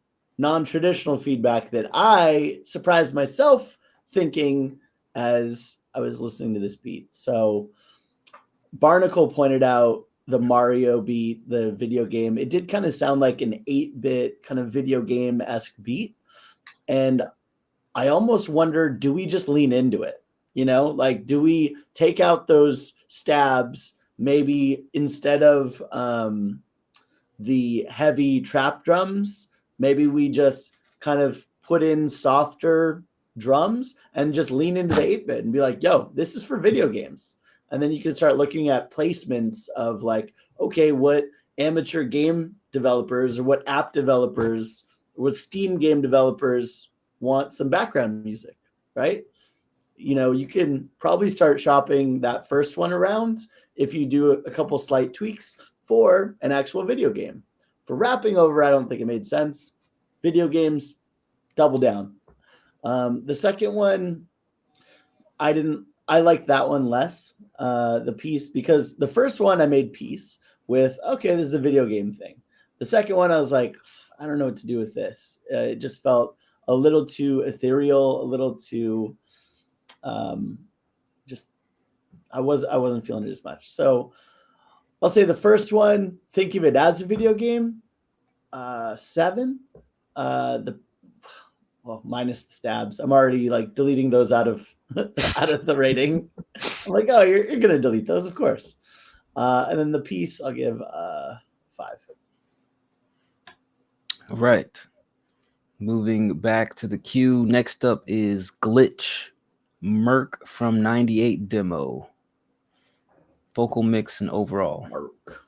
non-traditional feedback that I surprised myself thinking as I was listening to this beat. So Barnacle pointed out the Mario beat, the video game, it did kind of sound like an 8-bit kind of video game-esque beat. And I almost wonder, do we just lean into it? You know, like, do we take out those stabs, maybe instead of the heavy trap drums, maybe we just kind of put in softer drums and just lean into the 8-bit and be like, yo, this is for video games. And then you can start looking at placements of like, okay, what amateur game developers or what app developers, what Steam game developers want some background music, right? You know, you can probably start shopping that first one around if you do a couple slight tweaks for an actual video game. For wrapping over, I don't think it made sense. Video games, double down. The second one, I like that one less, the piece, because the first one I made peace with, okay, this is a video game thing. The second one, I was like, I don't know what to do with this. It just felt a little too ethereal, a little too, just, I wasn't feeling it as much. So I'll say the first one, think of it as a video game, 7. Well, minus the stabs. I'm already like deleting those out of the rating. I'm like, oh, you're gonna delete those, of course. And then the piece, I'll give 5. All right. Moving back to the queue. Next up is Glitch, Merc from 98 demo. Vocal mix and overall. Merc.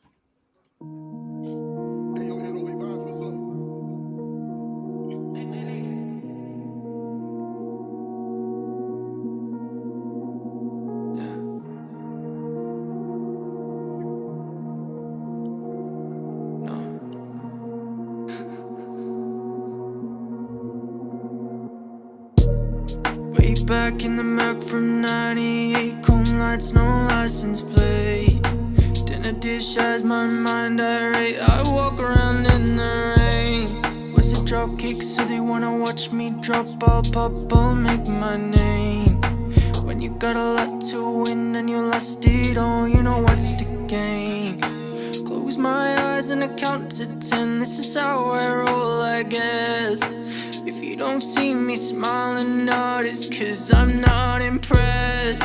Back in the Merc from 98, cone lights, no license plate. Dinner dish as my mind irate. I walk around in the rain. Where's the drop kick? So they wanna watch me drop. I'll pop, I'll make my name. When you got a lot to win and you lost it all, you know what's the game. Close my eyes and I count to 10. This is how I roll, I guess. If you don't see me smiling out, it's 'cause I'm not impressed.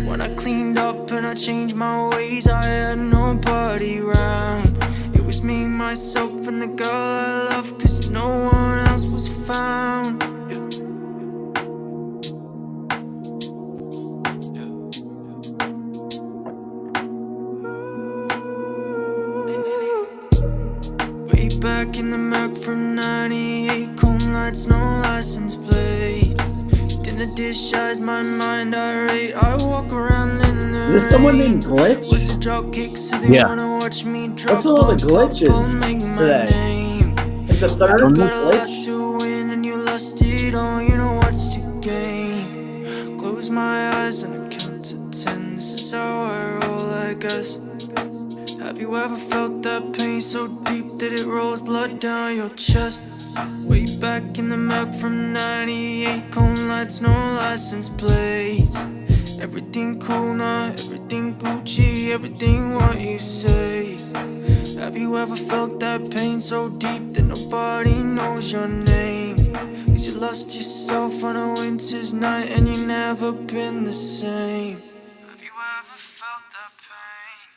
When I cleaned up and I changed my ways, I had nobody around. It was me, myself, and the girl I love, 'cause no one else was found. Way back in the Merc from 98, cone lights, no license plate. Dinner dish eyes, my mind irate. I walk around in the Is this someone named Glitch? Yeah. What's with all the glitches today? Like the third glitch? And you lost it all, you know what's to gain. Close my eyes and I count to 10. This is how I roll, I guess. Have you ever felt that pain so deep that it rolls blood down your chest? Way back in the Merc from 98, cone lights, no license plates. Everything cool now, everything Gucci, everything what you say. Have you ever felt that pain so deep that nobody knows your name? 'Cause you lost yourself on a winter's night and you never been the same. Have you ever felt that pain?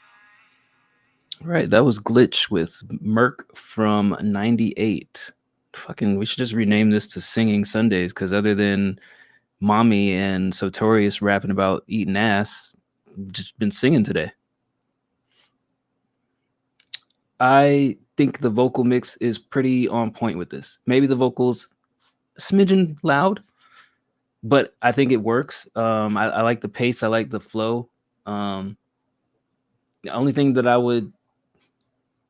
All right, that was Glitch with Merc from 98. Fucking, we should just rename this to Singing Sundayz, because other than Mommy and Sotorius rapping about eating ass, just been singing today. I think the vocal mix is pretty on point with this. Maybe the vocals smidgen loud, but I think it works. I like the pace. I like the flow. The only thing that I would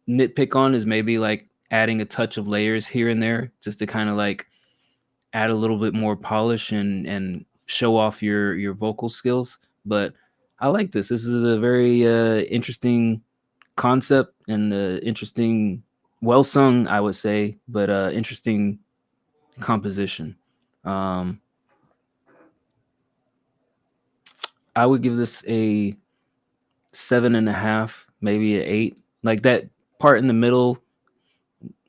nitpick on is maybe like adding a touch of layers here and there, just to kind of like add a little bit more polish and show off your vocal skills. But I like this. This is a very interesting concept and interesting, well sung, I would say, but interesting composition. I would give this a 7.5, maybe an 8. Like that part in the middle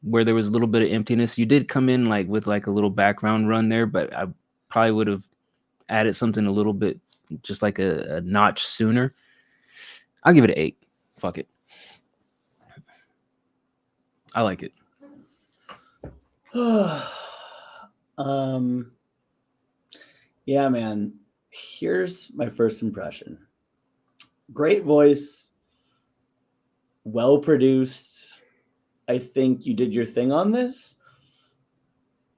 where there was a little bit of emptiness, you did come in like with like a little background run there, but I probably would have added something a little bit, just like a notch sooner. I'll give it an 8. Fuck it. I like it. Yeah, man. Here's my first impression. Great voice, well produced. I think you did your thing on this.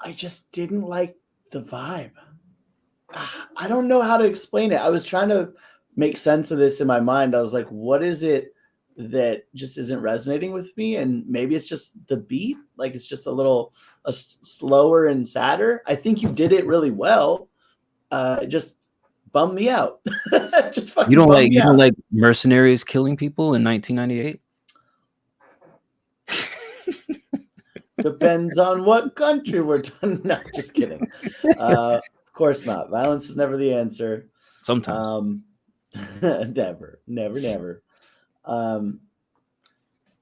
I just didn't like the vibe. I don't know how to explain it. I was trying to make sense of this in my mind. I was like, what is it that just isn't resonating with me? And maybe it's just the beat. Like it's just a little slower and sadder. I think you did it really well. It just bummed me out. Just fucking You don't bummed me out. mercenaries killing people in 1998? Depends on what country we're done. No, just kidding. Of course not. Violence is never the answer. Sometimes. Never.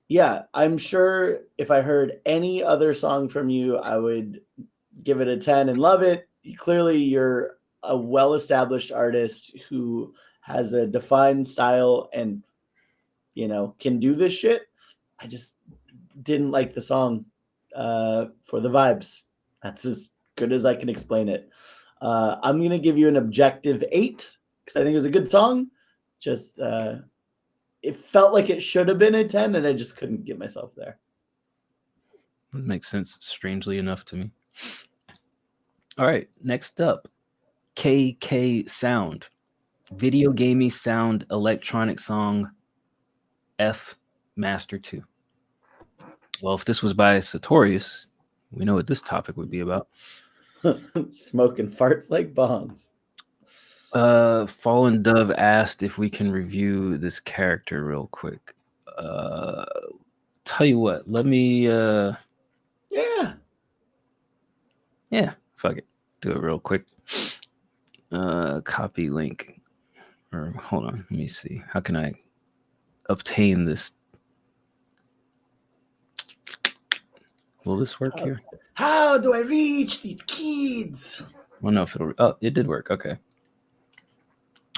Yeah, I'm sure if I heard any other song from you, I would give it a 10 and love it. Clearly, you're a well-established artist who has a defined style and, you know, can do this shit. I just didn't like the song for the vibes. That's as good as I can explain it. I'm going to give you an objective 8 because I think it was a good song. Just it felt like it should have been a 10 and I just couldn't get myself there. That makes sense, strangely enough to me. All right, next up, KK Sound. Video gamey sound electronic song F Master 2. Well, if this was by Sundayz, we know what this topic would be about. Smoking farts like bombs. Fallen Dove asked if we can review this character real quick. Tell you what, let me Yeah, fuck it. Do it real quick. Copy link. Or hold on, let me see. How can I obtain this? Will this work here? how do I reach these kids? Well, no, if it'll. Oh, it did work. Okay.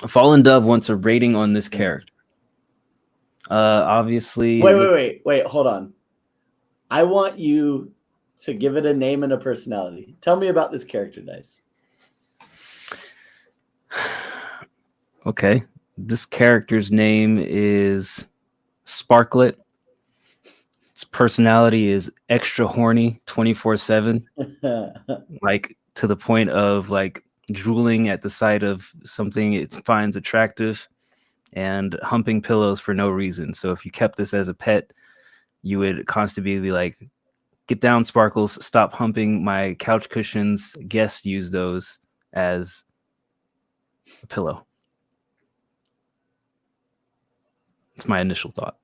Fallen Dove wants a rating on this character. Obviously. Wait. Hold on. I want you to give it a name and a personality. Tell me about this character, Dice. Okay. This character's name is Sparklet. Its personality is extra horny 24/7. Like to the point of like drooling at the sight of something it finds attractive and humping pillows for no reason. So if you kept this as a pet, you would constantly be like, get down, Sparkles, stop humping my couch cushions. Guests use those as a pillow. It's my initial thought.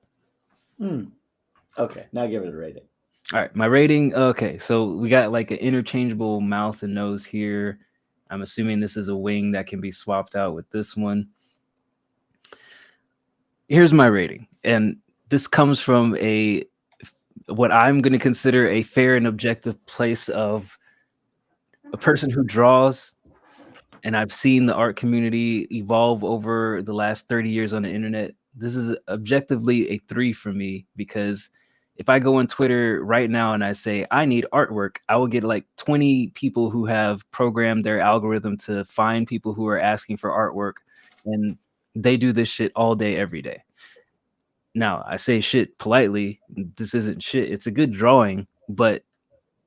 Okay, now give it a rating. All right, my rating. Okay, so we got like an interchangeable mouth and nose here. I'm assuming this is a wing that can be swapped out with this one. Here's my rating, and this comes from what I'm going to consider a fair and objective place of a person who draws, and I've seen the art community evolve over the last 30 years on the internet. This is objectively a 3 for me, because if I go on Twitter right now and I say, I need artwork, I will get like 20 people who have programmed their algorithm to find people who are asking for artwork. And they do this shit all day, every day. Now, I say shit politely. This isn't shit. It's a good drawing, but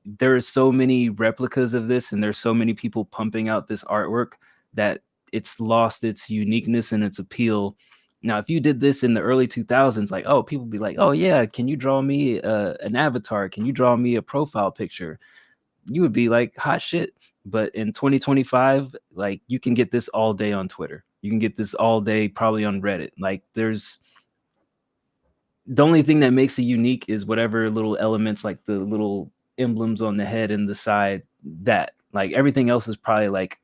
there are so many replicas of this and there's so many people pumping out this artwork that it's lost its uniqueness and its appeal. Now, if you did this in the early 2000s, like, oh, people be like, oh, yeah, can you draw me an avatar? Can you draw me a profile picture? You would be like, hot shit. But in 2025, like, you can get this all day on Twitter. You can get this all day probably on Reddit. Like, the only thing that makes it unique is whatever little elements, like the little emblems on the head and the side, that. Like, everything else is probably like,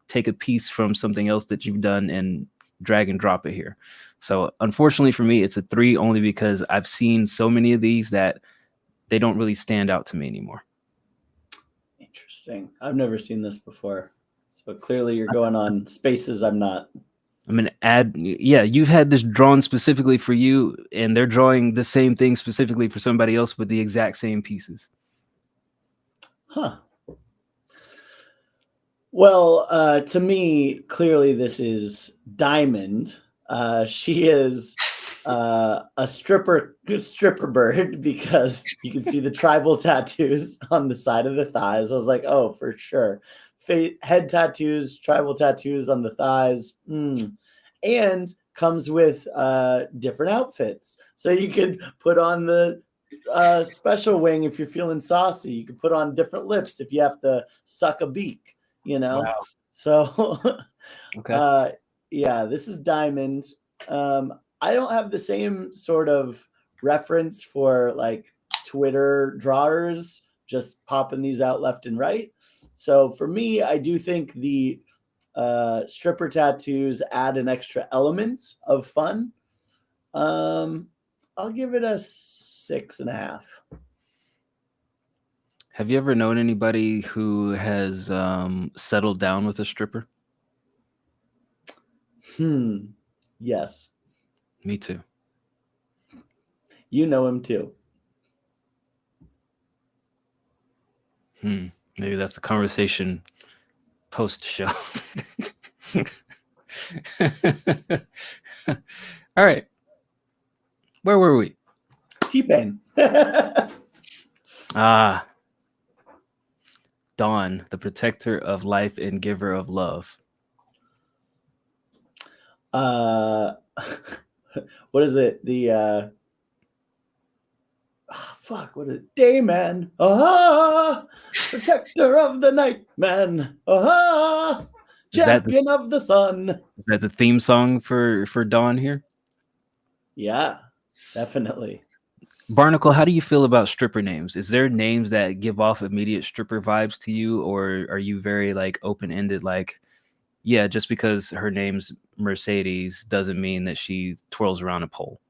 take a piece from something else that you've done and drag and drop it here. So unfortunately for me, it's a 3 only because I've seen so many of these that they don't really stand out to me anymore. Interesting. I've never seen this before. So clearly you're going on spaces I'm not. I'm gonna add, yeah, you've had this drawn specifically for you, and they're drawing the same thing specifically for somebody else with the exact same pieces. Huh. Well, to me, clearly this is Diamond. She is a stripper bird because you can see the tribal tattoos on the side of the thighs. I was like, oh, for sure. Head tattoos, tribal tattoos on the thighs, and comes with different outfits. So you could put on the special wing if you're feeling saucy. You could put on different lips if you have to suck a beak, you know? Wow. So, Okay. yeah, this is Diamond. I don't have the same sort of reference for like Twitter drawers, just popping these out left and right. So for me, I do think the stripper tattoos add an extra element of fun. I'll give it a 6.5. Have you ever known anybody who has settled down with a stripper? Yes. Me too. You know him too. Maybe that's a conversation post show. All right. Where were we? T-Pain. Dawn, the protector of life and giver of love. What is it? The what is it? Dayman. Protector of the night, man. Champion of the sun. Is that the theme song for Dawn here? Yeah, definitely. Barnacle, how do you feel about stripper names? Is there names that give off immediate stripper vibes to you, or are you very like open-ended, like, yeah, just because her name's Mercedes doesn't mean that she twirls around a pole?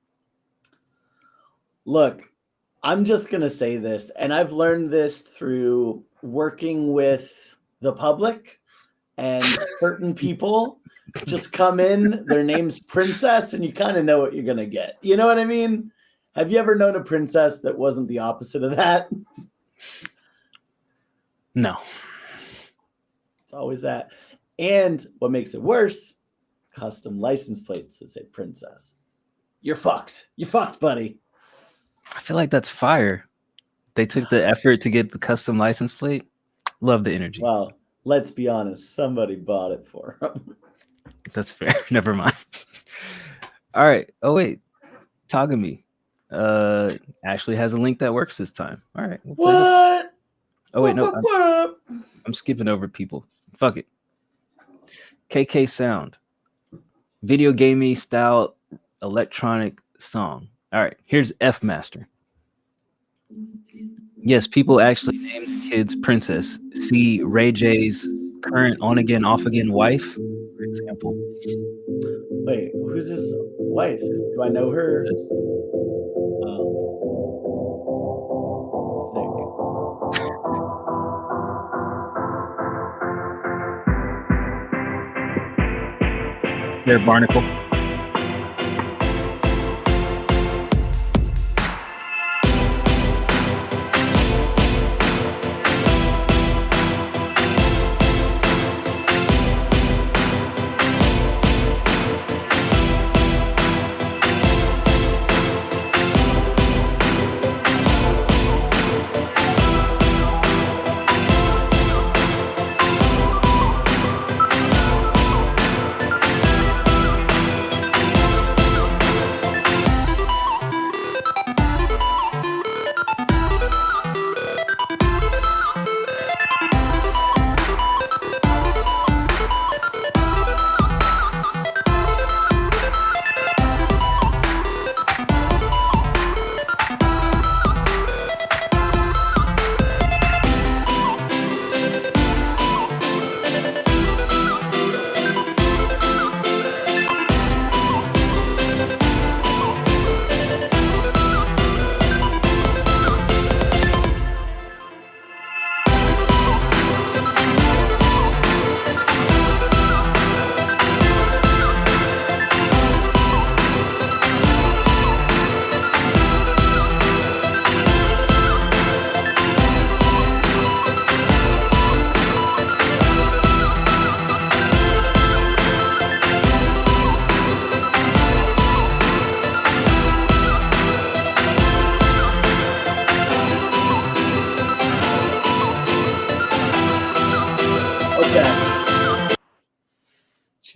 Look, I'm just going to say this, and I've learned this through working with the public, and certain people just come in, their name's Princess, and you kind of know what you're going to get. You know what I mean? Have you ever known a princess that wasn't the opposite of that? No. It's always that. And what makes it worse, custom license plates that say princess. You're fucked. You're fucked, buddy. I feel like that's fire. They took the effort to get the custom license plate. Love the energy. Well, let's be honest. Somebody bought it for them. That's fair. Never mind. All right. Oh, wait. Tagami. Ashley has a link that works this time. All right. What? Oh, wait. No. I'm skipping over people. Fuck it. KK Sound. Video gamey style electronic song. All right, here's F Master. Yes, people actually named kids Princess. See Ray J's current on again, off again wife, for example. Wait, who's his wife? Do I know her? Sick. There, Barnacle.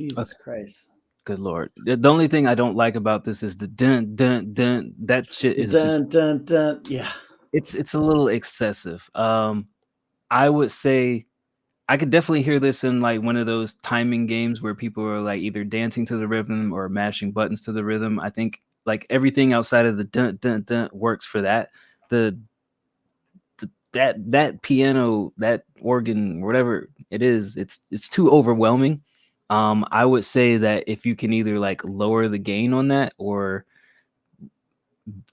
Jesus Christ. Good Lord. The only thing I don't like about this is the dun dun dun. That shit is dun, dun, dun. Yeah. It's a little excessive. I would say I could definitely hear this in like one of those timing games where people are like either dancing to the rhythm or mashing buttons to the rhythm. I think like everything outside of the dun dun dun works for that. That piano, that organ, whatever it is, it's too overwhelming. I would say that if you can either like lower the gain on that or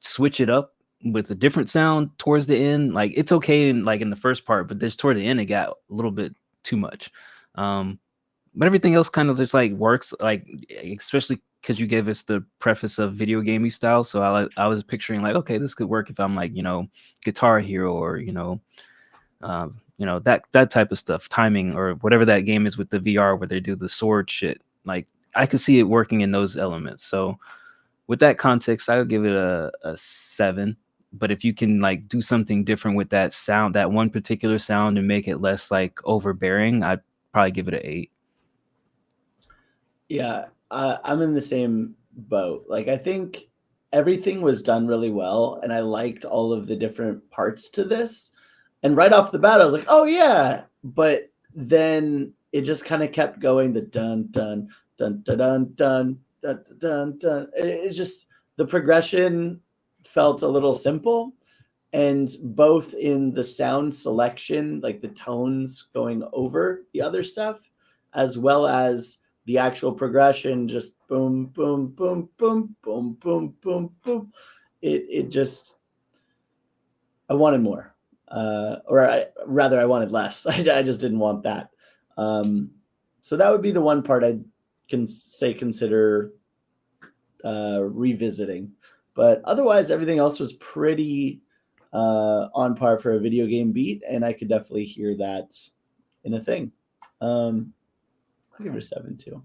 switch it up with a different sound towards the end, like it's okay in the first part, but this toward the end it got a little bit too much. But everything else kind of just like works, like especially because you gave us the preface of video gamey style. So I was picturing like, okay, this could work if I'm like, Guitar Hero or that type of stuff, timing or whatever that game is with the VR where they do the sword shit. Like I could see it working in those elements. So with that context, I would give it a 7. But if you can like do something different with that sound, that one particular sound, and make it less like overbearing, I'd probably give it an 8. Yeah, I'm in the same boat. Like I think everything was done really well, and I liked all of the different parts to this. And right off the bat, I was like, "Oh yeah!" But then it just kind of kept going. The dun dun dun dun dun dun dun dun dun. It's just the progression felt a little simple, and both in the sound selection, like the tones going over the other stuff, as well as the actual progression, just boom, boom, boom, boom, boom, boom, boom, boom. It just, I wanted more. I wanted less. I just didn't want that. So that would be the one part I'd consider revisiting. But otherwise, everything else was pretty on par for a video game beat, and I could definitely hear that in a thing. I'll give it a 7 too.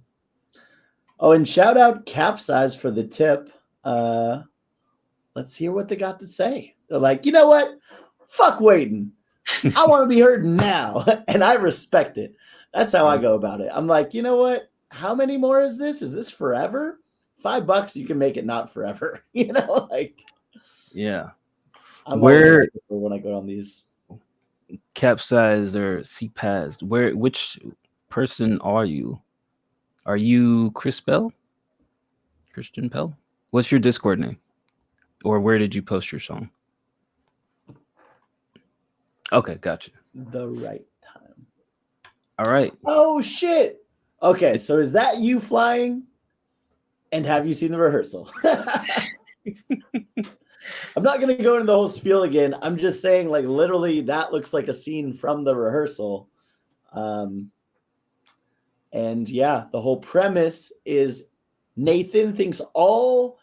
Oh, and shout out Capsize for the tip. Let's hear what they got to say. They're like, you know what? Fuck waiting. I want to be heard now. And I respect it. That's how I go about it. I'm like, you know what? How many more is this? Is this forever? $5, you can make it not forever. Like. Yeah. I'm where when I go on these. Capsize or CPAS. Which person are you? Are you Chris Bell? Christian Bell? What's your Discord name? Or where did you post your song? Okay, gotcha. The right time. All right. Oh shit. Okay, so is that you flying? And have you seen the rehearsal? I'm not going to go into the whole spiel again. I'm just saying, like, literally, that looks like a scene from the rehearsal. And yeah, the whole premise is the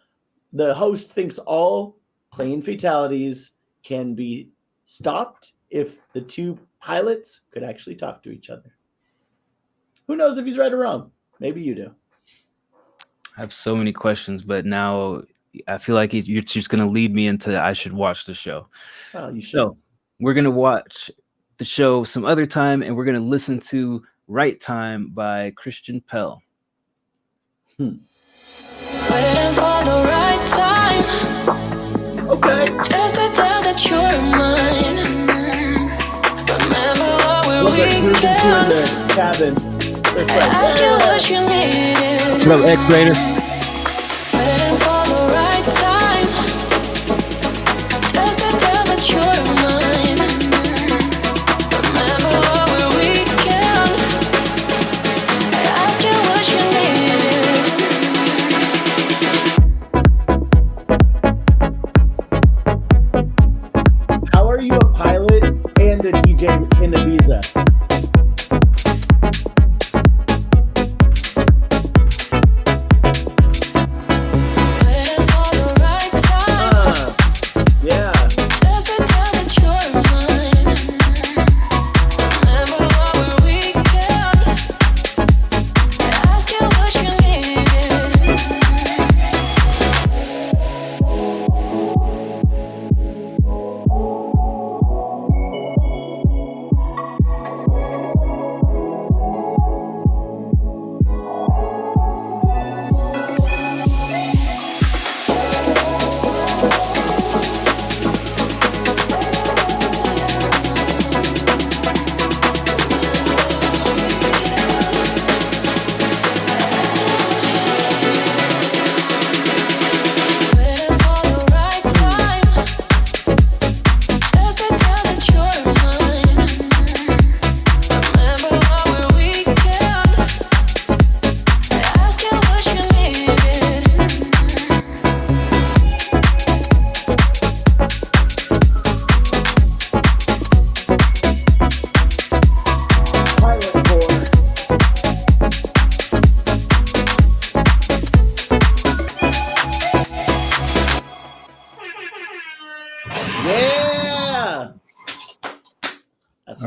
host thinks all plane fatalities can be stopped if the two pilots could actually talk to each other. Who knows if he's right or wrong? Maybe you do. I have so many questions, but now I feel like you're just going to lead me into I should watch the show. Well, you should. So we're going to watch the show some other time, and we're going to listen to Right Time by Christian Pell. Waiting for the right time. Okay. Just to tell that you're mine. Remember what we in the cabin. Ask you what you needed. Hello, X-Rater. Waiting for the right time. Just to tell that you're mine. Remember what we ask you what you needed. How are you a pilot and a DJ in Ibiza?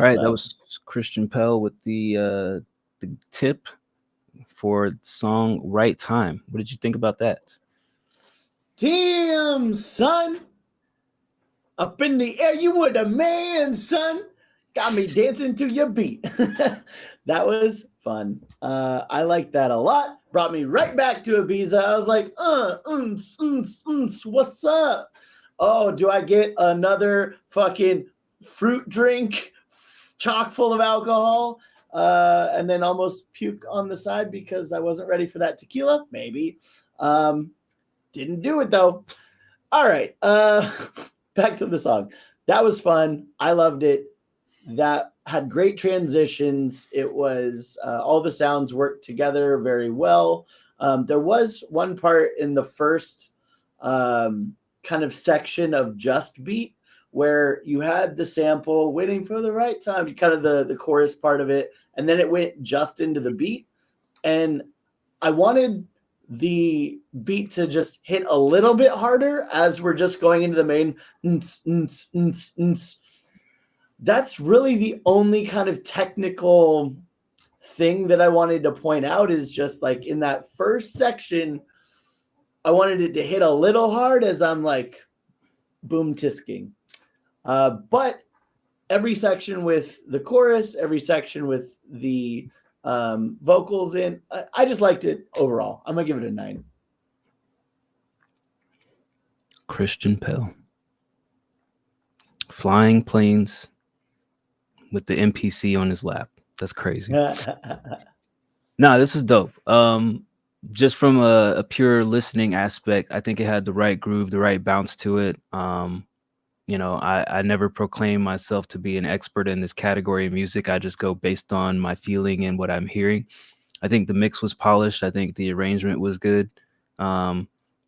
right, that was Christian Pell with the tip for the song Right Time. What did you think about that? Damn, son. Up in the air, you were the man, son. Got me dancing to your beat. That was fun. I liked that a lot. Brought me right back to Ibiza. I was like, what's up? Oh, do I get another fucking fruit drink chock full of alcohol? And then almost puke on the side because I wasn't ready for that tequila? Maybe. Didn't do it though. All right. Back to the song. That was fun. I loved it. That had great transitions. It was all the sounds worked together very well. There was one part in the first kind of section of Just Beat where you had the sample waiting for the right time, kind of the chorus part of it, and then it went just into the beat. And I wanted the beat to just hit a little bit harder as we're just going into the main. That's really the only kind of technical thing that I wanted to point out is just like in that first section, I wanted it to hit a little hard as I'm like boom tisking. But every section with the chorus, every section with the vocals in, I just liked it overall. I'm gonna give it a 9. Christian Pell. Flying planes with the NPC on his lap. That's crazy. Nah, this is dope. Just from a pure listening aspect, I think it had the right groove, the right bounce to it. You know, I never proclaim myself to be an expert in this category of music. I just go based on my feeling and what I'm hearing. I think the mix was polished. I think the arrangement was good.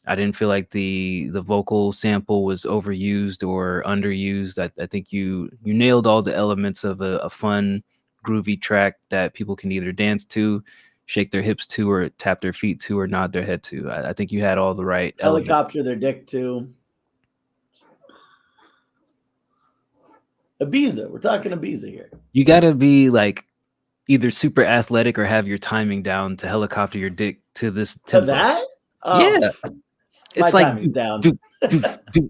I didn't feel like the vocal sample was overused or underused. I think you nailed all the elements of a fun, groovy track that people can either dance to, shake their hips to, or tap their feet to, or nod their head to. I think you had all the right helicopter their dick to. Ibiza. We're talking Ibiza here. You got to be like either super athletic or have your timing down to helicopter your dick to this tempo. That? Oh, yeah. It's like down.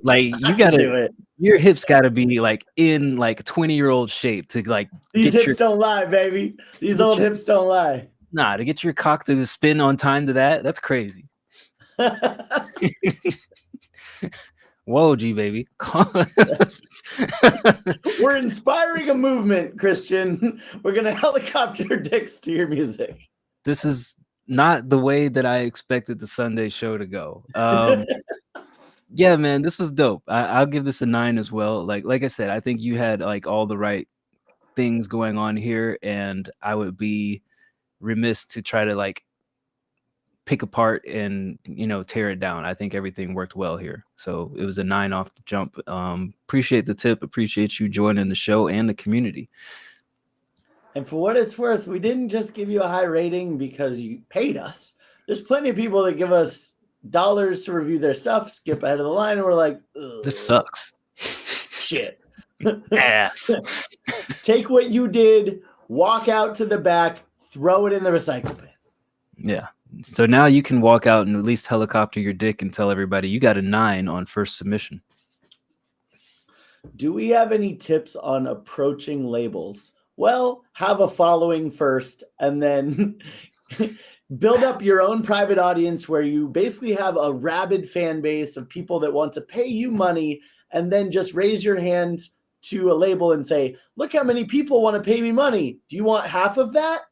Like you gotta do it. Your hips gotta be like in like 20-year-old shape to like these hips don't lie, baby. These old hips don't lie. Nah, to get your cock to spin on time to that's crazy. Whoa, G baby. We're inspiring a movement, Christian. We're gonna helicopter dicks to your music. This is not the way that I expected the Sundayz show to go. Yeah, man, this was dope. I'll give this a 9 as well. Like I said, I think you had like all the right things going on here, and I would be remiss to try to like pick apart and tear it down. I think everything worked well here, so it was a 9 off the jump. Appreciate the tip. Appreciate you joining the show and the community. And for what it's worth, we didn't just give you a high rating because you paid us. There's plenty of people that give us dollars to review their stuff, skip ahead of the line, and we're like, this sucks. Shit. Ass. Take what you did, walk out to the back, throw it in the recycle bin. Yeah. So now you can walk out and at least helicopter your dick and tell everybody you got a 9 on first submission. Do we have any tips on approaching labels? Well, have a following first and then build up your own private audience where you basically have a rabid fan base of people that want to pay you money, and then just raise your hand to a label and say, look how many people want to pay me money. Do you want half of that?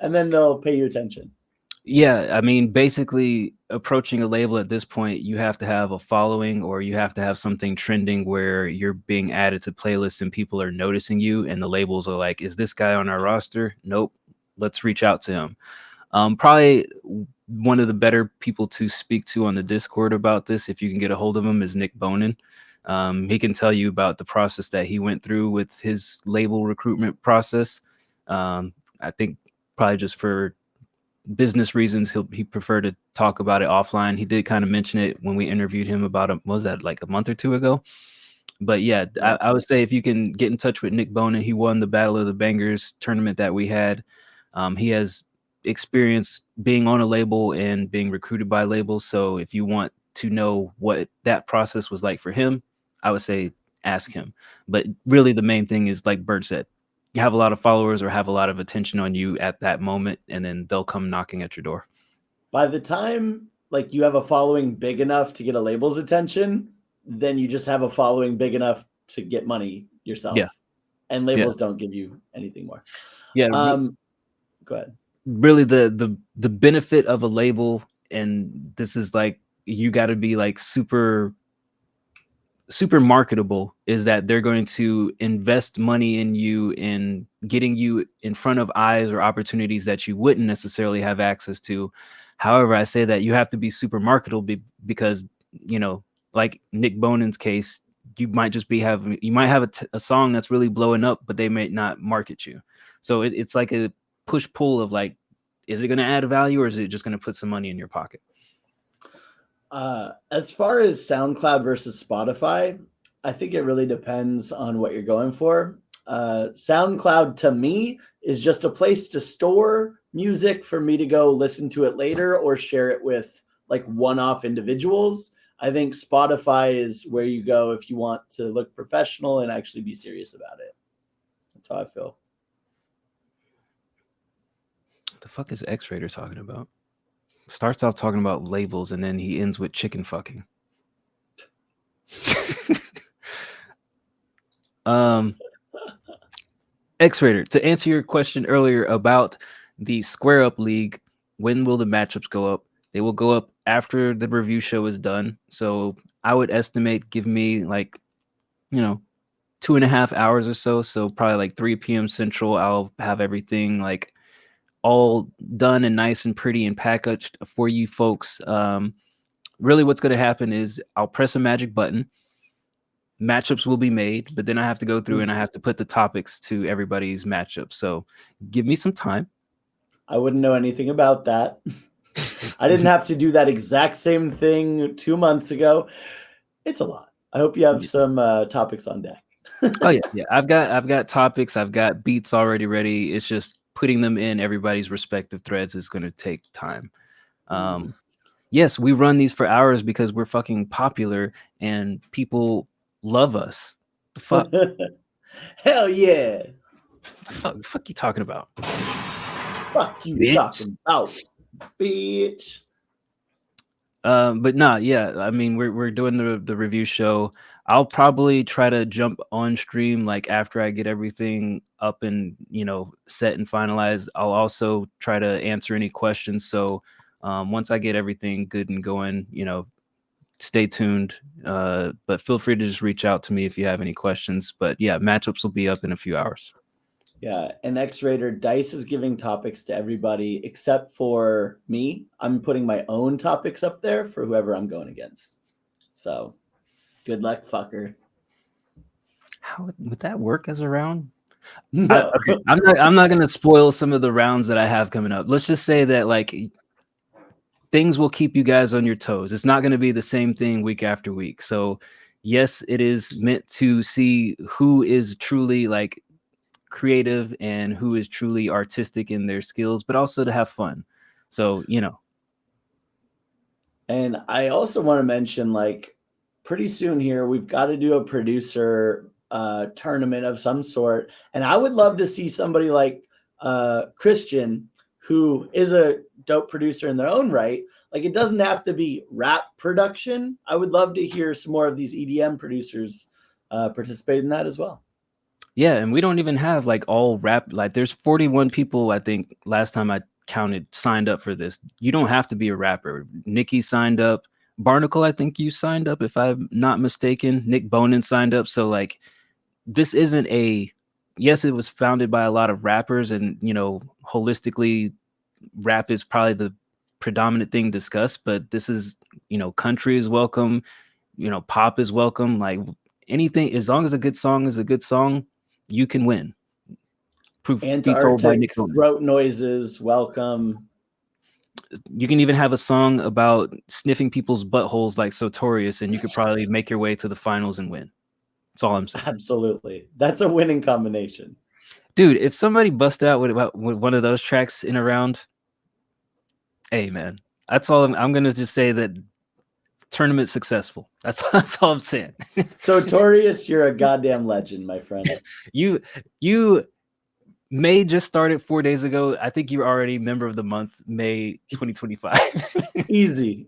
And then they'll pay you attention. Yeah, I mean, basically approaching a label at this point, you have to have a following, or you have to have something trending where you're being added to playlists and people are noticing you, and the labels are like, is this guy on our roster? Nope. Let's reach out to him. Probably one of the better people to speak to on the Discord about this, if you can get a hold of him, is Nick Bonin. He can tell you about the process that he went through with his label recruitment process. I think probably just for business reasons, he prefer to talk about it offline. He did kind of mention it when we interviewed him about what was that, like a month or two ago? But yeah, I would say if you can get in touch with Nick Bonin, he won the Battle of the Bangers tournament that we had. He has experience being on a label and being recruited by labels. So if you want to know what that process was like for him, I would say ask him. But really the main thing is, like Bert said, you have a lot of followers or have a lot of attention on you at that moment, and then they'll come knocking at your door. By the time like you have a following big enough to get a label's attention, then you just have a following big enough to get money yourself. Yeah. And labels don't give you anything more. Yeah. Go ahead. Really the benefit of a label, and this is like, you got to be like super marketable, is that they're going to invest money in you in getting you in front of eyes or opportunities that you wouldn't necessarily have access to. However, I say that you have to be super marketable because, you know, like Nick Bonin's case, you might have a song that's really blowing up, but they may not market you. So it's like a push pull of like, is it going to add value or is it just going to put some money in your pocket? As far as SoundCloud versus Spotify, I think it really depends on what you're going for. SoundCloud to me is just a place to store music for me to go listen to it later or share it with like one-off individuals. I think Spotify is where you go if you want to look professional and actually be serious about it. That's how I feel. What the fuck is X-Rater talking about? Starts off talking about labels and then he ends with chicken fucking. X-Rater, to answer your question earlier about the Square Up League, when will the matchups go up? They will go up after the review show is done. So I would estimate, give me like, 2.5 hours or so. So probably like 3 p.m. Central, I'll have everything like all done and nice and pretty and packaged for you folks. Really what's going to happen is I'll press a magic button. Matchups will be made, but then I have to go through and I have to put the topics to everybody's matchup. So give me some time. I wouldn't know anything about that. I didn't have to do that exact same thing 2 months ago. It's a lot. I hope you have some topics on deck. Oh yeah. I've got topics. I've got beats already ready. It's just putting them in everybody's respective threads is going to take time. Yes, we run these for hours because we're fucking popular and people love us. The fuck? Hell yeah. The fuck you talking about? Fuck you talking about, bitch. But nah, yeah. I mean, we're doing the review show. I'll probably try to jump on stream like after I get everything up and set and finalized. I'll also try to answer any questions. So once I get everything good and going, stay tuned. But feel free to just reach out to me if you have any questions. But yeah, matchups will be up in a few hours. Yeah, and X-Rater, Dice is giving topics to everybody except for me. I'm putting my own topics up there for whoever I'm going against. So, good luck, fucker. How would that work as a round? No. Okay, I'm not gonna spoil some of the rounds that I have coming up. Let's just say that like things will keep you guys on your toes. It's not going to be the same thing week after week. So, yes, it is meant to see who is truly like creative and who is truly artistic in their skills, but also to have fun. So, And I also want to mention, like, pretty soon here, we've got to do a producer tournament of some sort. And I would love to see somebody like Christian, who is a dope producer in their own right. Like, it doesn't have to be rap production. I would love to hear some more of these EDM producers participate in that as well. Yeah, and we don't even have like all rap. Like, there's 41 people, I think, last time I counted, signed up for this. You don't have to be a rapper. Nikki signed up. Barnacle, I think you signed up, if I'm not mistaken. Nick Bonin signed up. So like, this isn't yes, it was founded by a lot of rappers, and holistically, rap is probably the predominant thing discussed. But this is, country is welcome. Pop is welcome. Like anything, as long as a good song is a good song, you can win. Proof be told by Nick Bonin. Throat noises, welcome. You can even have a song about sniffing people's buttholes like Sotorius, and you could probably make your way to the finals and win. That's all I'm saying. Absolutely. That's a winning combination. Dude, if somebody busted out with one of those tracks in a round, hey man, that's all. I'm gonna just say that tournament successful. That's all I'm saying. So Torius, you're a goddamn legend, my friend. You May just started 4 days ago. I think you're already member of the month, May 2025. Easily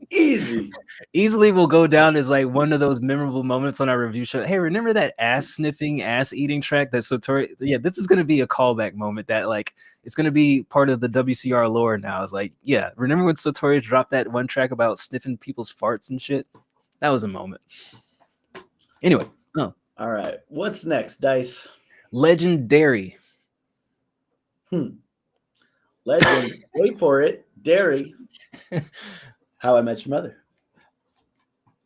will go down as like one of those memorable moments on our review show. Hey, remember that ass sniffing, ass eating track that Sotori? Yeah, this is gonna be a callback moment that like it's gonna be part of the WCR lore now. It's like, yeah, remember when Sotori dropped that one track about sniffing people's farts and shit? That was a moment. Anyway, all right. What's next, Dice? Legendary. Legend. Wait for it. Dairy. How I Met Your Mother.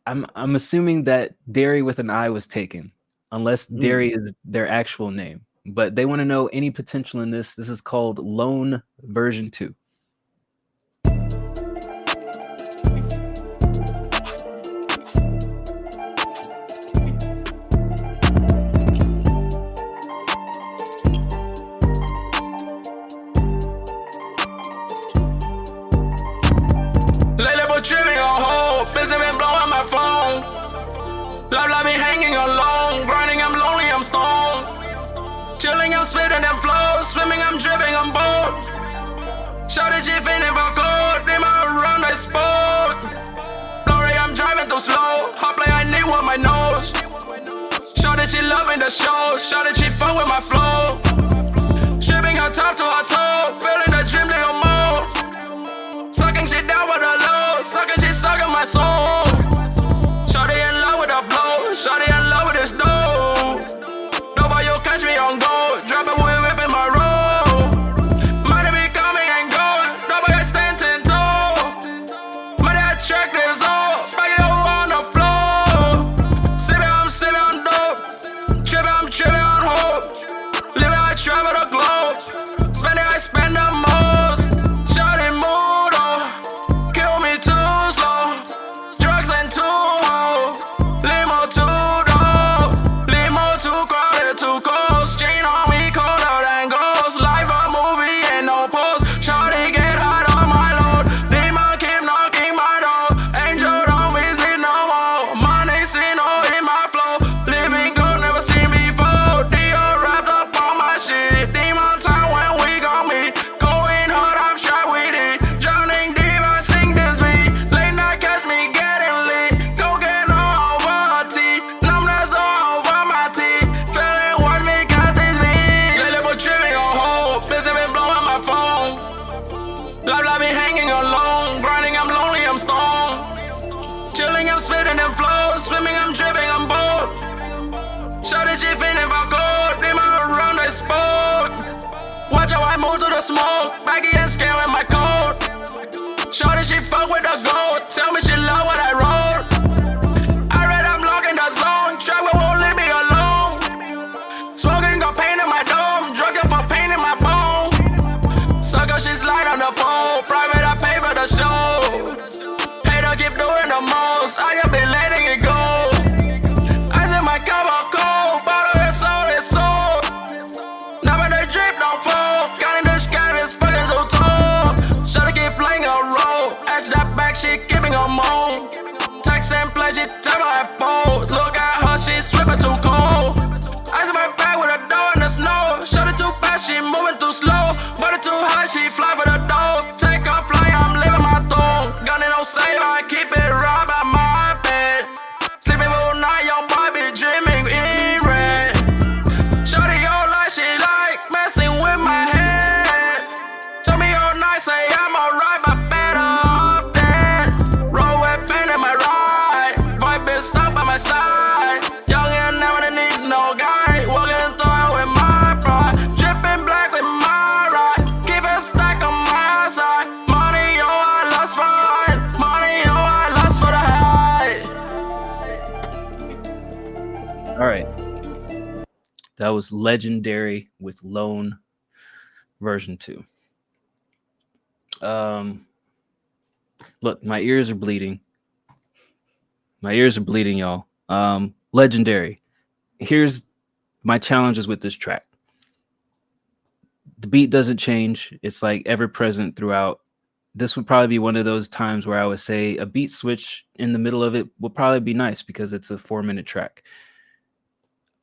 I'm assuming that Dairy with an I was taken, unless Dairy is their actual name. But they want to know any potential in this. This is called Lone version 2. Tripping on hold, busy been blowing my phone. Love been hanging alone, grinding, I'm lonely, I'm stoned. Chilling, I'm spitting them flows, swimming, I'm dripping, I'm bold. Shouted she feeling for cold, they might run the sport. Glory, I'm driving too slow, hot play, I need one my nose. Shouted she loving the show, shouted she fuck with my flow. Shipping her top to her toe, feeling the dream little more. Sucking shit down with a low, sucking shit sucking my soul. Shawty in love with a blow, shawty in love with this dough. Nobody you catch me on gold, dropping wood, whipping my roll. Money be coming and going, nobody stand 10 toe. Money I check this off, back it over on the floor. Sipping on dope, tripping on hope. Living I travel the globe, spending I spend the most. Shawty move. Swimming, I'm dripping, I'm bold. Shouted she feeling for cold, they might run the sport. Watch how I move through the smoke, baggy and scared with my coat. Shouted she fuck with the gold, tell me she love what I wrote. I read I'm locking the zone, travel won't leave me alone. Smoking got pain in my dome, drugging for pain in my bone. Sucker, she's light on the pole, private I pay for the show. Hater keep doing the most, I have been letting it go. I said my cup of cold, bottle is sold. Now when the drip don't fall, counting the sky is fucking so tall. Shawty keep playing a role, edge that back, she keeping her moan. Text and pledge it, tell my pose. Look at her, she's slipping too cold. I said my bag with a door in the snow. Shawty too fast, she moving too slow. Body too high, she fly for the dough. Take a fly, I'm living my throne. Gun it no save, I keep it right by my bed. Sleeping all night, young boy be dreaming in red. Shawty all night, she like messing with my head. Tell me all night, say I'm alright, but better off dead. Roll with pen in my ride, vibe is stuck by my side. Young and never need no guy, walking through it with my pride. Dripping black with my ride, keep it stack on my side. Money, oh I lost for it. Money, oh I lost for the high. All right. That was Legendary with Lone version 2. Look, my ears are bleeding. My ears are bleeding, y'all. Legendary. here's my challenges with this track. The beat doesn't change. It's like ever present throughout. This would probably be one of those times where I would say a beat switch in the middle of it will probably be nice because it's a 4-minute track.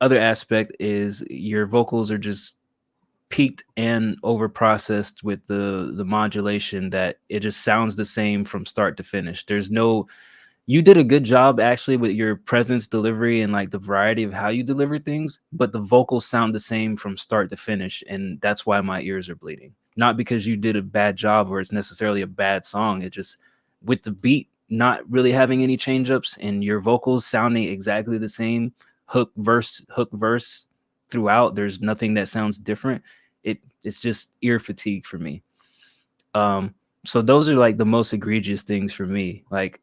Other aspect is your vocals are just peaked and over processed with the modulation that it just sounds the same from start to finish. There's no, you did a good job actually with your presence, delivery, and like the variety of how you deliver things, but the vocals sound the same from start to finish, and that's why my ears are bleeding. Not because you did a bad job or it's necessarily a bad song. It just, with the beat not really having any change ups and your vocals sounding exactly the same, hook verse throughout, there's nothing that sounds different. It's just ear fatigue for me. So those are like the most egregious things for me. Like,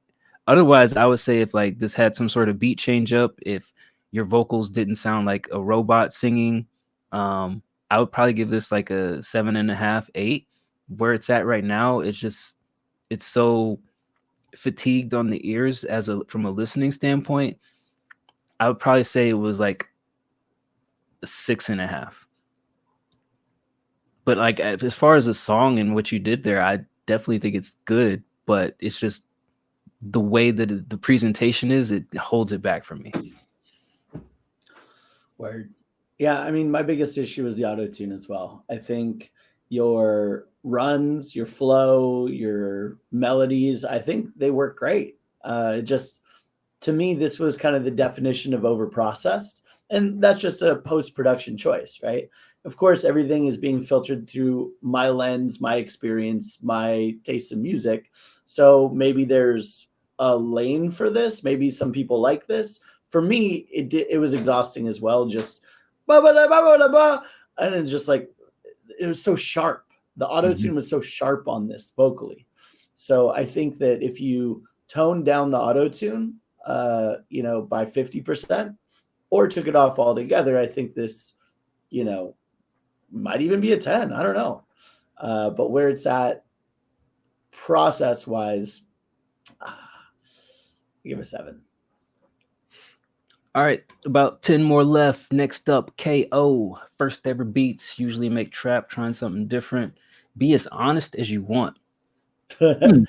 otherwise, I would say if like this had some sort of beat change up, if your vocals didn't sound like a robot singing, I would probably give this like a 7.5, 8. Where it's at right now, it's so fatigued on the ears from a listening standpoint. I would probably say it was like a 6.5. But like as far as the song and what you did there, I definitely think it's good. But it's just the way that the presentation is, it holds it back for me. Word. Yeah, I mean, my biggest issue is the auto tune as well. I think your runs, your flow, your melodies, I think they work great. Just to me, this was kind of the definition of over processed, and that's just a post production choice, right? Of course, everything is being filtered through my lens, my experience, my taste in music. So maybe there's a lane for this. Maybe some people like this. For me, it was exhausting as well. Just and then just like it was so sharp. The auto tune was so sharp on this vocally. So I think that if you tone down the auto tune, by 50% or took it off altogether, I think this, might even be a 10. I don't know. But where it's at process wise, I give it a 7. All right, about 10 more left. Next up, KO. First ever beats. Usually make trap, trying something different. Be as honest as you want. Well,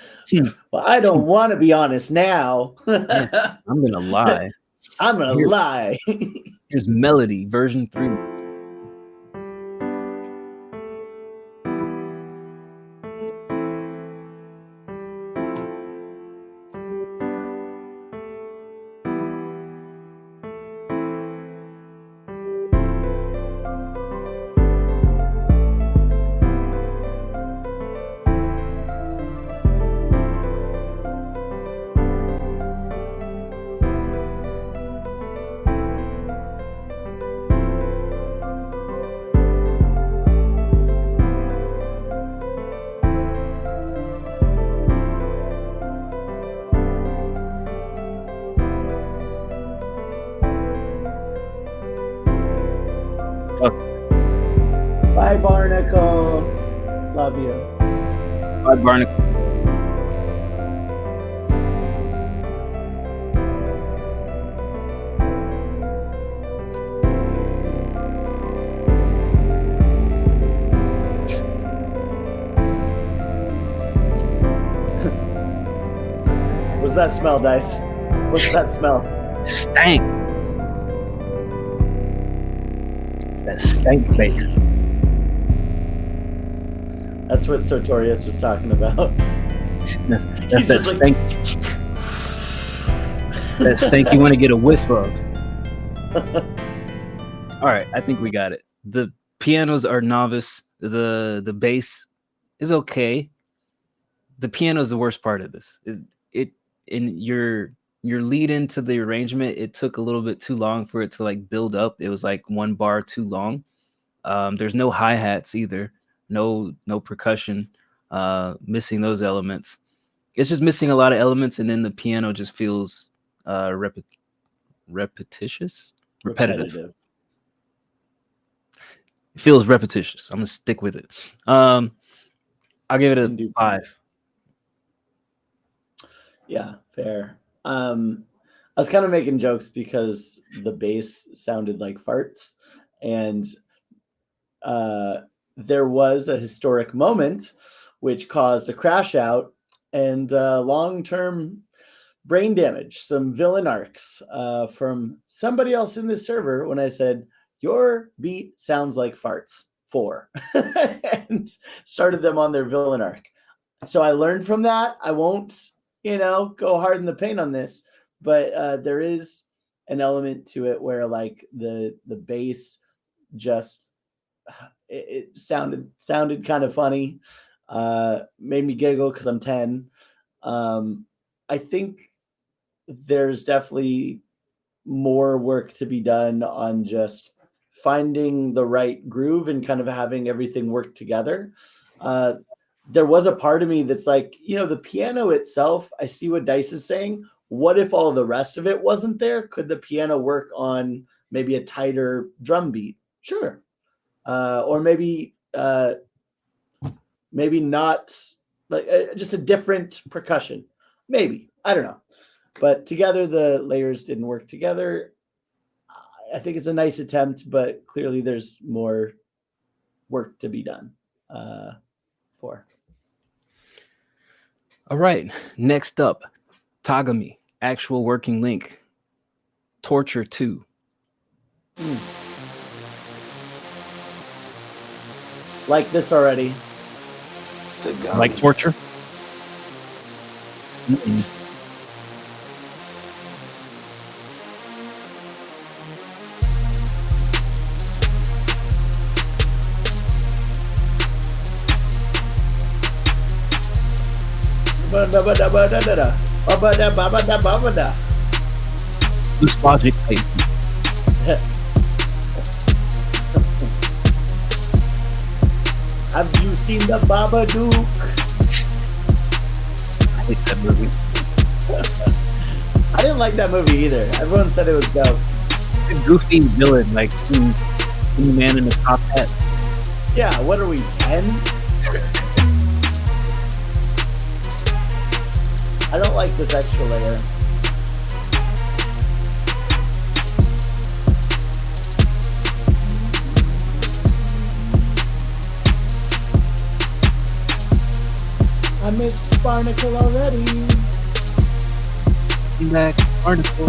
I don't want to be honest now. Yeah, I'm going to lie. I'm going to lie. Here's Melody, version 3. Bye, Barnacle. Love you. Bye, Barnacle. What's that smell, Dice? What's that smell? Stank. It's that stank face. That's what Sartorius was talking about. That's that stank. That stank you want to get a whiff of. All right, I think we got it. The pianos are novice. The bass is okay. The piano is the worst part of this. It in your lead into the arrangement, it took a little bit too long for it to like build up. It was like one bar too long. There's no hi-hats either. No percussion, missing those elements. It's just missing a lot of elements, and then the piano just feels repetitious. Repetitive. It feels repetitious. I'm gonna stick with it. I'll give it a 5. Yeah, fair. I was kind of making jokes because the bass sounded like farts, and there was a historic moment which caused a crash out and long-term brain damage, some villain arcs from somebody else in this server when I said, your beat sounds like farts 4, and started them on their villain arc. So I learned from that. I won't, go hard in the paint on this, but there is an element to it where like the bass just it sounded kind of funny, made me giggle because I'm 10. I think there's definitely more work to be done on just finding the right groove and kind of having everything work together. There was a part of me that's like, the piano itself, I see what Dice is saying. What if all the rest of it wasn't there? Could the piano work on maybe a tighter drum beat? Sure. Or maybe not, like just a different percussion. Maybe. I don't know. But together, the layers didn't work together. I think it's a nice attempt, but clearly there's more work to be done for. All right. Next up, Tagami, actual working link. Torture 2. Like this already. Like Torture? Mm-mm. Loose Logic. Have you seen the Babadook? I hate that movie. I didn't like that movie either. Everyone said it was dope. A goofy villain, like the man in the top hat. Yeah, what are we, 10? I don't like this extra layer. I missed Barnacle already. Back, Barnacle.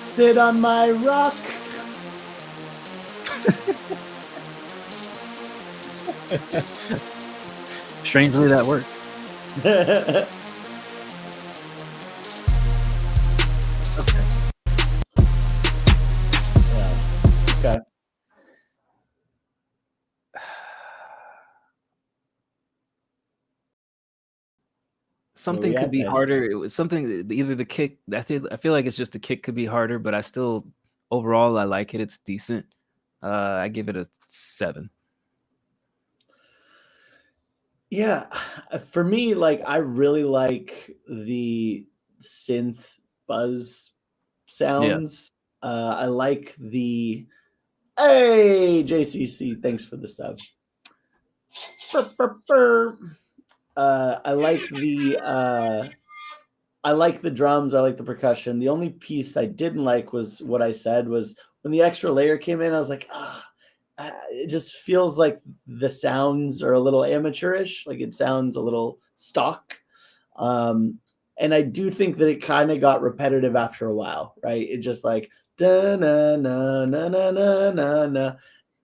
Sit on my rock. Strangely, that works. Okay. Yeah. Okay. Something could be harder. It was something, either the kick. I feel like it's just the kick could be harder, but I still, overall, I like it. It's decent. I give it a 7. Yeah, for me, like I really like the synth buzz sounds. I like the hey JCC, thanks for the sub. I like the drums. I like the percussion. The only piece I didn't like was what I said was when the extra layer came in. I was like, it just feels like the sounds are a little amateurish. Like it sounds a little stock. And I do think that it kind of got repetitive after a while, right? It just like, da na na na na na na na.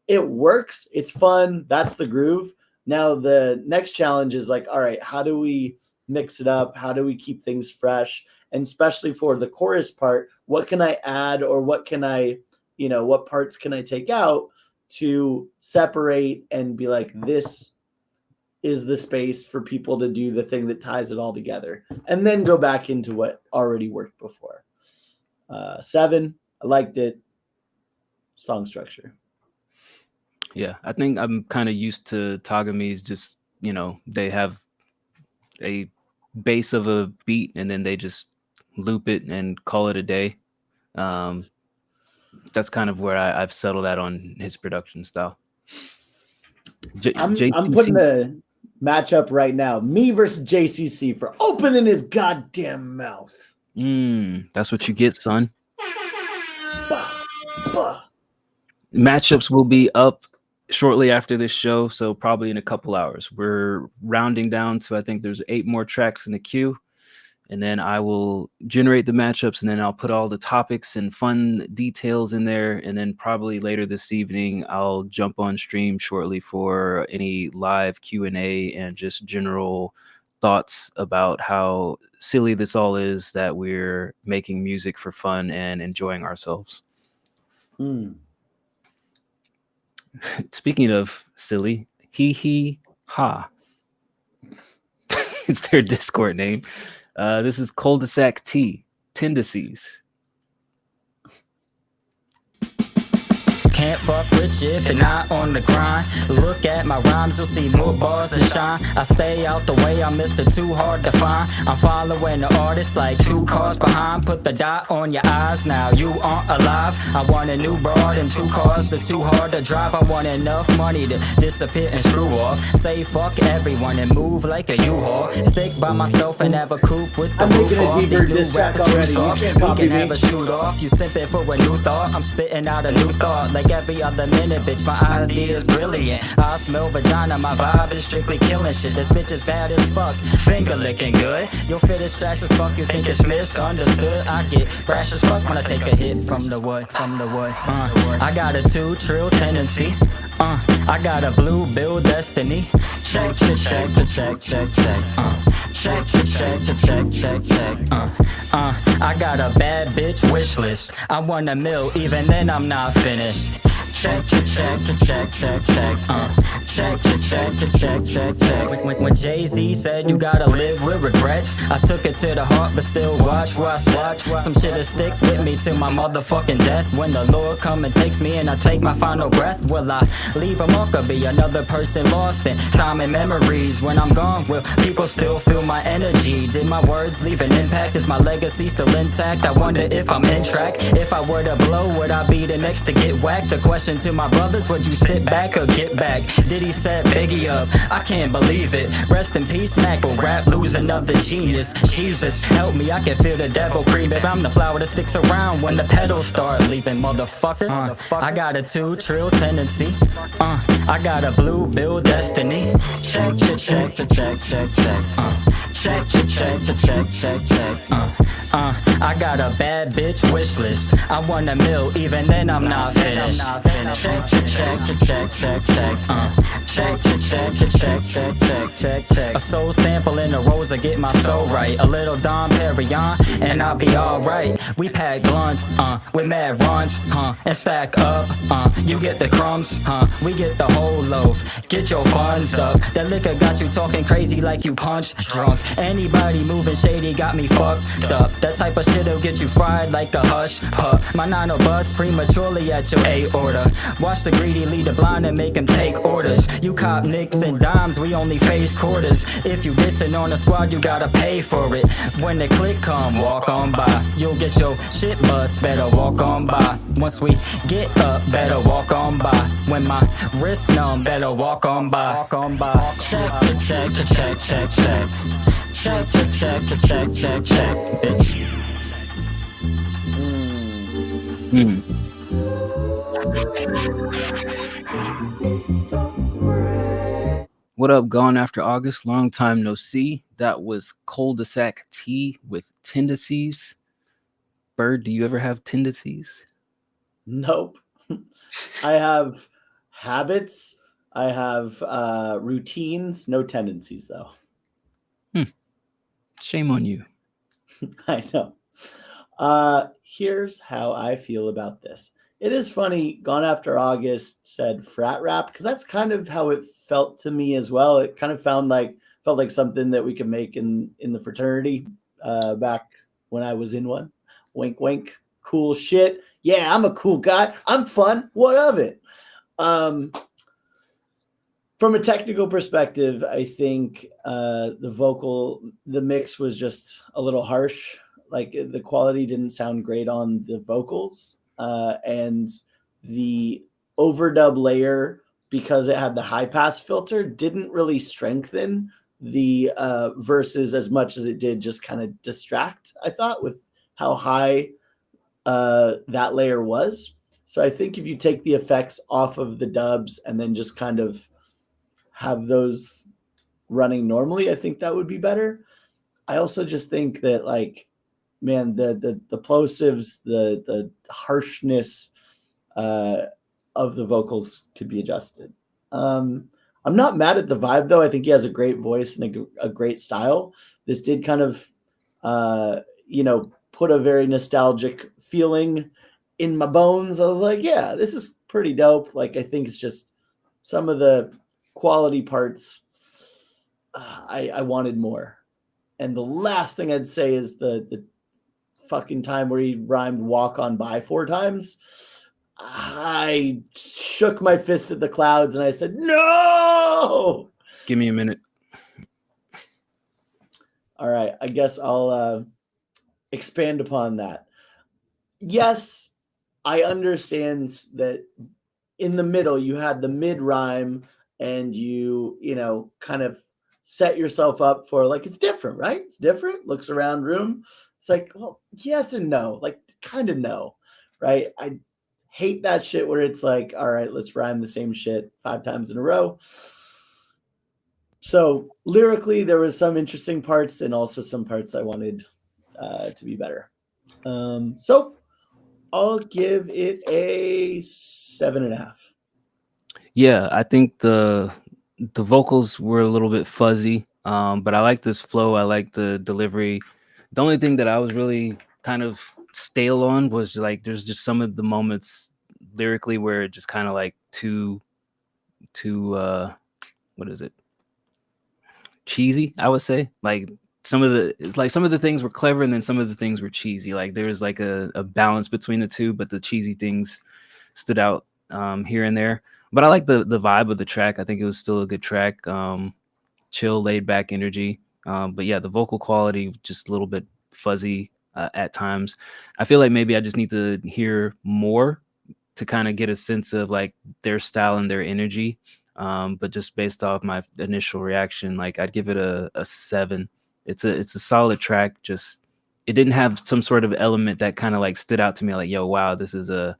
It works. It's fun. That's the groove. Now the next challenge is like, all right, how do we mix it up? How do we keep things fresh? And especially for the chorus part, what can I add or what can I, what parts can I take out to separate and be like, this is the space for people to do the thing that ties it all together, and then go back into what already worked before. 7, I liked it. Song structure. Yeah, I think I'm kind of used to Tagami's. Just they have a base of a beat and then they just loop it and call it a day. That's kind of where I've settled at on his production style. I'm putting the matchup right now. Me versus JCC for opening his goddamn mouth. That's what you get, son. Bah, bah. Matchups will be up shortly after this show, so probably in a couple hours. We're rounding down to, I think there's 8 more tracks in the queue, and then I will generate the matchups, and then I'll put all the topics and fun details in there, and then probably later this evening I'll jump on stream shortly for any live Q&A and just general thoughts about how silly this all is, that we're making music for fun and enjoying ourselves. Speaking of silly, hee hee ha. It's their Discord name. This is Cul-de-sac T, Tendencies. Can't fuck with you if you're not on the grind. Look at my rhymes, you'll see more bars than shine. I stay out the way, I'm Mr. Too Hard to Find. I'm following the artist like 2 cars behind. Put the dot on your eyes, now you aren't alive. I want a new broad and 2 cars that's too hard to drive. I want enough money to disappear and screw off. Say fuck everyone and move like a U-Haul. Stick by myself and have a coupe with the roof off. These new rappers too soft, we can have a shoot off. You simping for a new thought, I'm spitting out a new thought. Like every other minute, bitch, my idea is brilliant. I smell vagina, my vibe is strictly killing shit. This bitch is bad as fuck, finger licking good. Your fit is trash as fuck, you think it's misunderstood. I get brash as fuck when I take a hit from the wood, I got a 2 trill tendency. I got a blue bill destiny. Check to check to check check check. Check to check to check check check. I got a bad bitch wish list. I want a mill, even then I'm not finished. Check to check to check check check. Check to check to check check check. When Jay-Z said you gotta live with regrets, I took it to the heart, but still watch where I step. Some shit'll stick with me till my motherfucking death. When the Lord come and takes me and I take my final breath, will I leave a mark or be another person lost in time and memories? When I'm gone, will people still feel my energy? Did my words leave an impact? Is my legacy still intact? I wonder if I'm in track. If I were to blow, would I be the next to get whacked? The question to my brothers, would you sit back or get back? Did he set Biggie up? I can't believe it. Rest in peace, Mac, will rap lose another genius. Jesus, help me, I can feel the devil creeping. I'm the flower that sticks around when the petals start leaving, motherfucker. I got a 2 trill tendency. I got a blue bill destiny. Check to check to check check check. Check to check to check check check. I got a bad bitch wish list. I want a mill, even then I'm not finished. Check to check to check check check. Check to check to check check check check check. A soul sample in a rose to get my soul right. A little Dom Perignon and I'll be alright. We pack blunts, with mad runs, and stack up, you get the crumbs, we get the whole loaf. Get your funds up. That liquor got you talking crazy like you punch drunk. Anybody moving shady got me fucked up. That type of shit'll get you fried like a hush pup. My 9 will bust prematurely at your aorta. Watch the greedy lead the blind and make them take orders. You cop nicks and dimes, we only face quarters. If you dissing on a squad, you gotta pay for it. When the click come, walk on by. You'll get your shit bust, better walk on by. Once we get up, better walk on by. When my wrist numb, better walk on by. Check to check to check check check. Check to check to check check check, bitch. What up, Gone After August? Long time no see. That was Cul-de-sac T with Tendencies. Bird, do you ever have tendencies? Nope. I have habits. I have routines. No tendencies, though. Shame on you. I know. Here's how I feel about this. It is funny. Gone After August said frat rap because that's kind of how it felt to me as well. It kind of felt like something that we could make in the fraternity back when I was in one. Wink, wink. Cool shit. Yeah, I'm a cool guy. I'm fun. What of it? From a technical perspective, I think the mix was just a little harsh. Like the quality didn't sound great on the vocals, and the overdub layer because it had the high pass filter, didn't really strengthen the verses as much as it did just kind of distract, I thought, with how high that layer was. So I think if you take the effects off of the dubs and then just kind of have those running normally, I think that would be better. I also just think that, like, man, the plosives, the harshness of the vocals could be adjusted. I'm not mad at the vibe though. I think he has a great voice and a great style. This did kind of, put a very nostalgic feeling in my bones. I was like, yeah, this is pretty dope. Like, I think it's just some of the quality parts I wanted more. And the last thing I'd say is the fucking time where he rhymed walk on by 4 times. I shook my fist at the clouds and I said, no! Give me a minute. All right. I guess I'll expand upon that. Yes, I understand that in the middle you had the mid rhyme and you kind of set yourself up for, like, it's different, right? It's different. Looks around room. It's like, well, yes and no, like kind of no, right? I hate that shit where it's like, all right, let's rhyme the same shit 5 times in a row. So lyrically, there was some interesting parts and also some parts I wanted to be better. So I'll give it a 7.5. Yeah, I think the vocals were a little bit fuzzy, but I like this flow. I like the delivery. The only thing that I was really kind of stale on was, like, there's just some of the moments lyrically where it just kind of like too what is it? Cheesy, I would say. Like some of the things were clever and then some of the things were cheesy. Like there's like a balance between the two, but the cheesy things stood out here and there. But I like the vibe of the track. I think it was still a good track. Chill, laid back energy. But yeah, the vocal quality just a little bit fuzzy at times. I feel like maybe I just need to hear more to kind of get a sense of like their style and their energy. But just based off my initial reaction, like I'd give it a 7. It's a solid track. Just it didn't have some sort of element that kind of like stood out to me like, yo, wow, this is a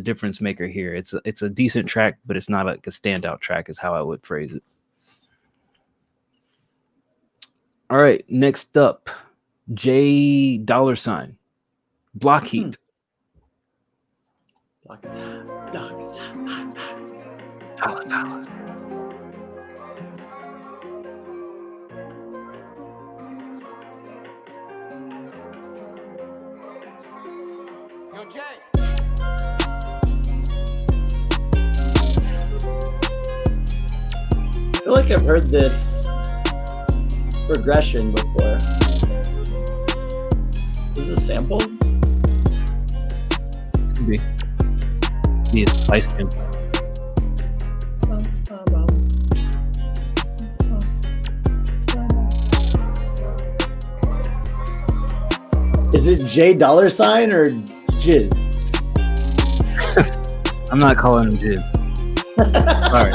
difference maker here. It's a decent track, but it's not like a standout track is how I would phrase it. All right, next up, J $, Block Heat. Block Heat. $. Yo, Jay. I feel like I've heard this progression before. Is this a sample? Could be. Be a spice sample. Is it J $, or Jizz? I'm not calling him Jizz. Sorry.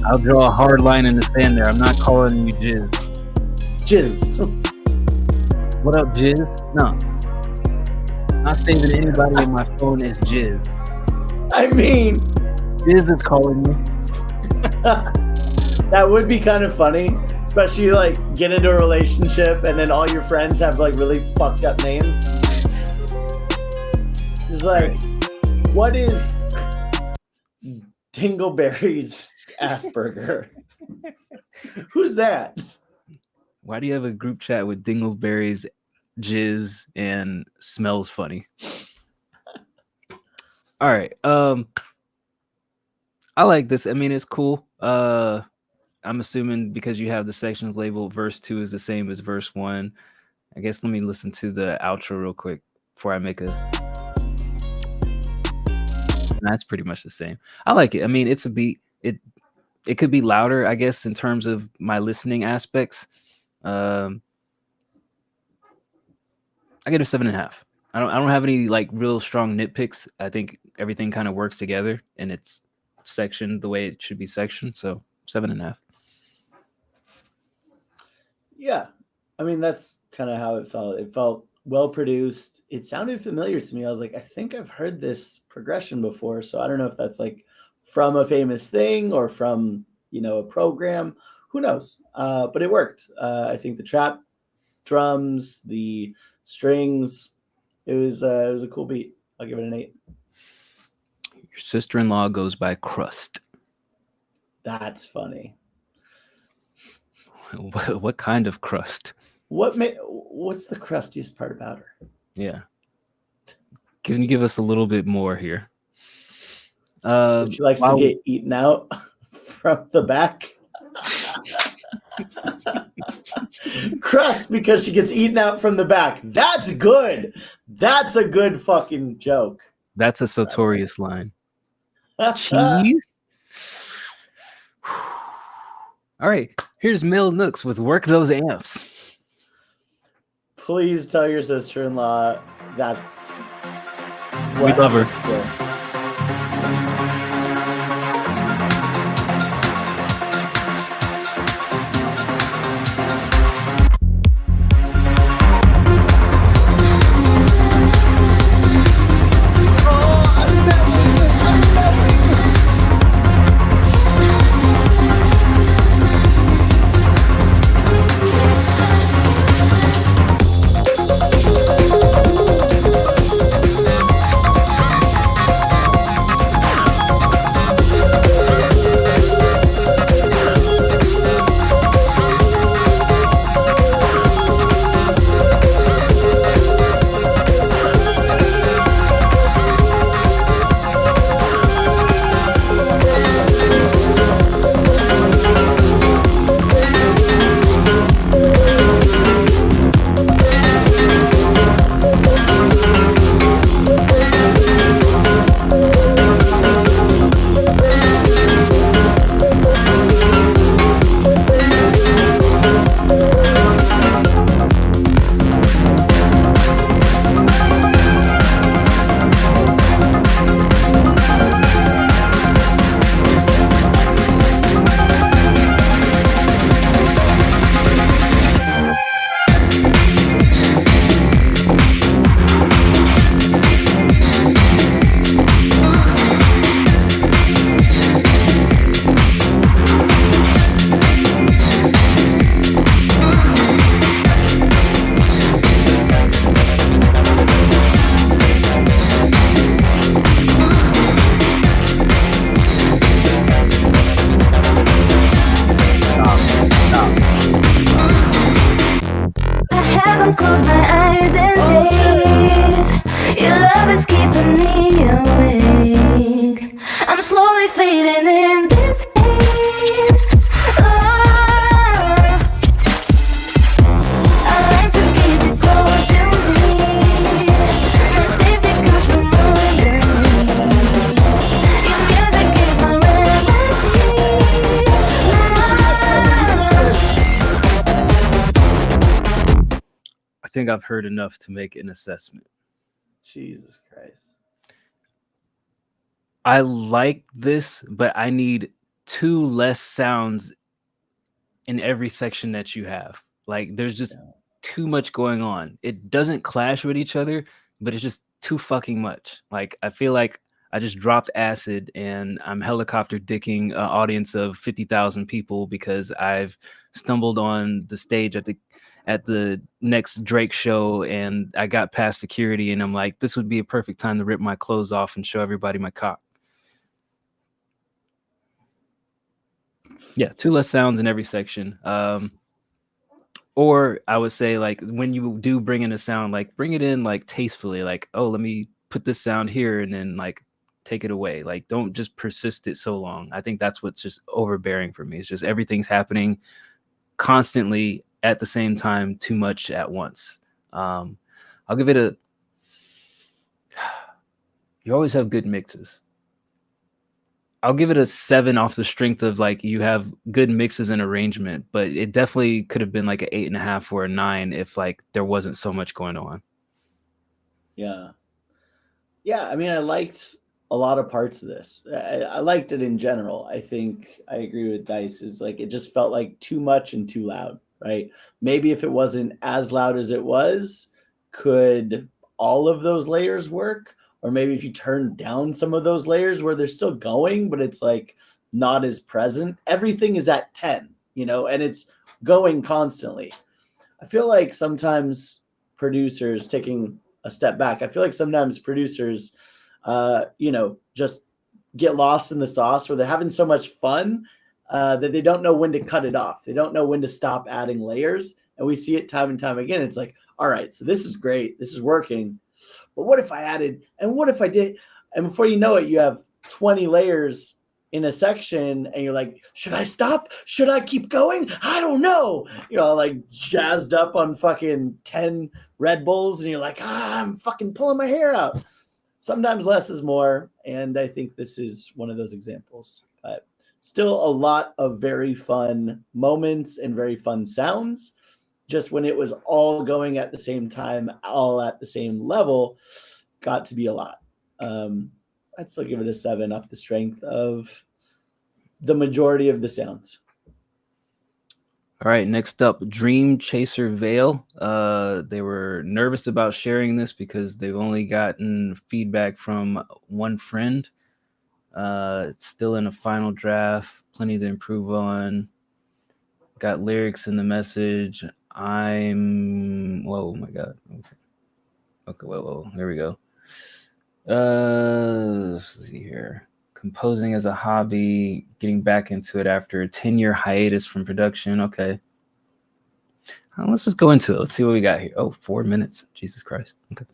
I'll draw a hard line in the sand there. I'm not calling you Jizz. Jizz. What up, Jizz? No. Not saying that anybody in my phone is Jizz. I mean, Jizz is calling me. That would be kind of funny. Especially like get into a relationship and then all your friends have like really fucked up names. It's like, what is Dingleberry's Asperger? Who's that? Why do you have a group chat with Dingleberry's Jizz and Smells Funny? All right. I like this. I mean, it's cool. I'm assuming because you have the sections labeled verse 2 is the same as verse 1. I guess let me listen to the outro real quick before I make a... That's pretty much the same. I like it. I mean, it's a beat. It could be louder, I guess, in terms of my listening aspects. I get a 7.5. I don't have any like real strong nitpicks. I think everything kind of works together and it's sectioned the way it should be sectioned. So 7.5. Yeah, I mean that's kind of how it felt. It felt well produced. It sounded familiar to me. I was like, I think I've heard this progression before. So I don't know if that's like from a famous thing or from a program. Who knows? But it worked. I think the trap, drums, the strings, it was a cool beat. I'll give it an 8. Your sister-in-law goes by Crust. That's funny. What kind of crust? What's the crustiest part about her? Yeah. Can you give us a little bit more here? She likes to get eaten out from the back. Crust because she gets eaten out from the back. That's good. That's a good fucking joke. That's a Sartorius line. Cheese? All right, here's Mel Nooks with Work Those Amps. Please tell your sister-in-law that's we love her. I think I've heard enough to make an assessment. Jesus Christ. I like this, but I need 2 less sounds in every section that you have. Like there's just too much going on. It doesn't clash with each other, but it's just too fucking much. Like I feel like I just dropped acid and I'm helicopter dicking an audience of 50,000 people because I've stumbled on the stage at the next Drake show and I got past security and I'm like, this would be a perfect time to rip my clothes off and show everybody my cock. Yeah, 2 less sounds in every section. Or I would say like when you do bring in a sound, like bring it in like tastefully, like, oh, let me put this sound here and then like take it away. Like don't just persist it so long. I think that's what's just overbearing for me. It's just everything's happening constantly at the same time, too much at once. I'll give it a... You always have good mixes. I'll give it a 7 off the strength of like you have good mixes and arrangement, but it definitely could have been like an 8.5 or a 9 if like there wasn't so much going on. Yeah. I mean, I liked a lot of parts of this. I liked it in general. I think I agree with Dice. Is like it just felt like too much and too loud, right? Maybe if it wasn't as loud as it was, could all of those layers work? Or maybe if you turn down some of those layers where they're still going, but it's like not as present. Everything is at 10, you know, and it's going constantly. I feel like sometimes producers, taking a step back, I feel like sometimes producers, you know, just get lost in the sauce where they're having so much fun that they don't know when to cut it off. They don't know when to stop adding layers. And we see it time and time again. It's like, all right, so this is great. This is working. But what if I added, and what if I did? And before you know it, you have 20 layers in a section and you're like, should I stop? Should I keep going? I don't know. You know, like jazzed up on fucking 10 Red Bulls and you're like, I'm fucking pulling my hair out. Sometimes less is more. And I think this is one of those examples. But still a lot of very fun moments and very fun sounds. Just when it was all going at the same time, all at the same level, got to be a lot. I'd still give it a 7 off the strength of the majority of the sounds. All right, next up, Dream Chaser Veil. They were nervous about sharing this because they've only gotten feedback from one friend. It's still in a final draft, plenty to improve on. Got lyrics in the message. Whoa, my God. Okay, whoa, there we go. Let's see here. Composing as a hobby, getting back into it after a 10-year hiatus from production. Okay. Let's just go into it. Let's see what we got here. Oh, 4 minutes. Jesus Christ. Okay.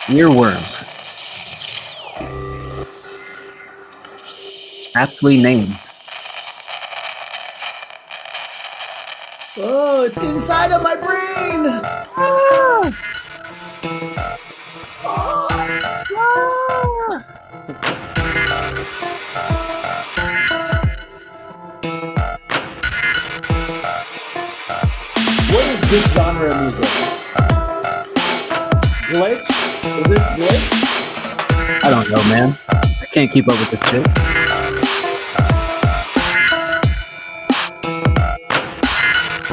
Earworms. Aptly named. Oh, it's inside of my brain. What is this genre of music? Glitch? Is this glitch? I don't know, man. I can't keep up with this shit.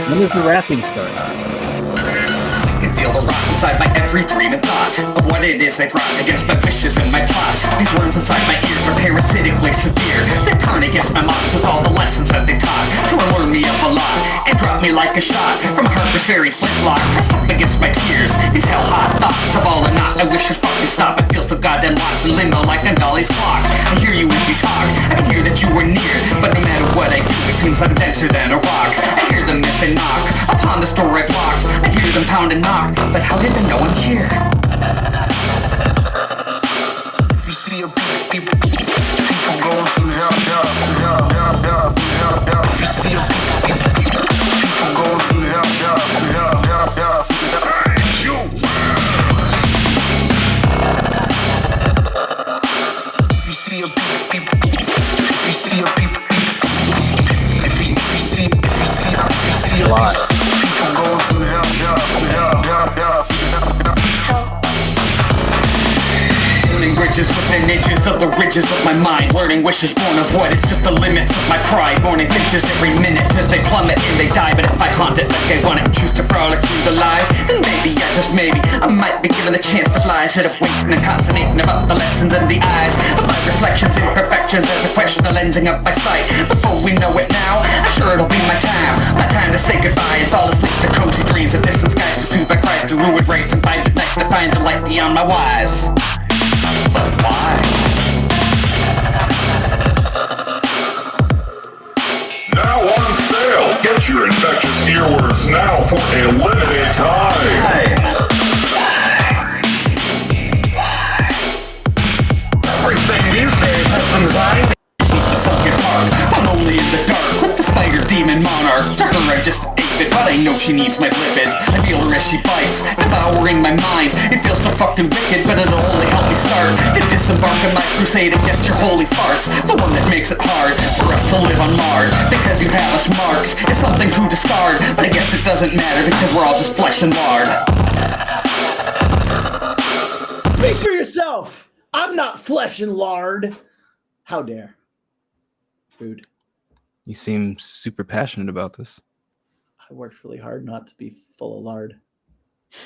When does the rapping start? I can feel the rot inside my every dream and thought of what it is they brought against my wishes and my plots. These words inside my ears are parasitically severe. They turn against my minds with all the lessons that they taught to unlearn me up a lot and drop me like a shot from a Harper's Ferry flintlock pressed up against my tears. These hell-hot thoughts of all or not. I wish I'd fucking stop. I feel so goddamn lost in limbo like on Dolly's clock. I hear you as you talk. I can hear that you were near, but no matter what I do, it seems I'm denser than a rock. I hear them if they knock upon the door I've locked. I hear them pound and knock, but how did they know I'm here? If you see a people going through hell. If you see a people going through hell. If you see a people, if you see a people, if you see a lot people going through hell. Burning bridges within inches of the ridges of my mind. Learning wishes born of what is just the limits of my pride. Morning pictures every minute as they plummet and they die. But if I haunt it like I want it, choose to frolic through the lies, then maybe, yeah, just maybe, I might be given the chance to fly instead of waiting and consternating about the lessons and the eyes of my reflections, imperfections as a question of lensing up my sight. Before we know it now, I'm sure it'll be my time to say goodbye and fall asleep to cozy dreams of distant skies to soothe my cries to ruin race and find at night to find the light beyond my wise. But why? Now on sale! Get your infectious earworms now for a limited time! Everything these days has been designed to keep the sunken park, found only in the dark with the spider demon monarch. To her I'm just an live it, but I know she needs my lipids. I feel her as she bites, devouring my mind. It feels so fucking wicked, but it'll only help me start to disembark on my crusade against your holy farce. The one that makes it hard for us to live unmarred. Because you have us marked, it's something to discard. But I guess it doesn't matter because we're all just flesh and lard. Speak for yourself. I'm not flesh and lard. How dare. Rude. You seem super passionate about this. I worked really hard not to be full of lard. I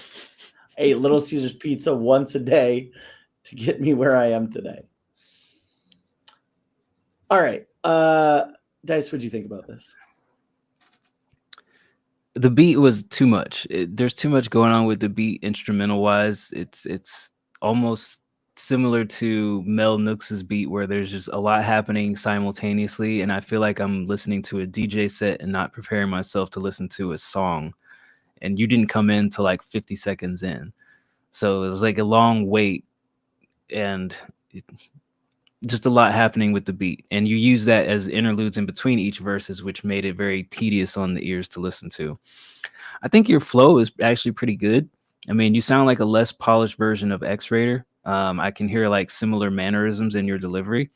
ate Little Caesars pizza once a day to get me where I am today. All right. Dice, what do you think about this? The beat was too much. There's too much going on with the beat instrumental wise. It's almost similar to Mel Nooks's beat where there's just a lot happening simultaneously, and I feel like I'm listening to a DJ set and not preparing myself to listen to a song. And you didn't come in till like 50 seconds in, so it was like a long wait and just a lot happening with the beat. And you use that as interludes in between each verses, which made it very tedious on the ears to listen to. I think your flow is actually pretty good. I mean, you sound like a less polished version of X-Raider. I can hear like similar mannerisms in your delivery.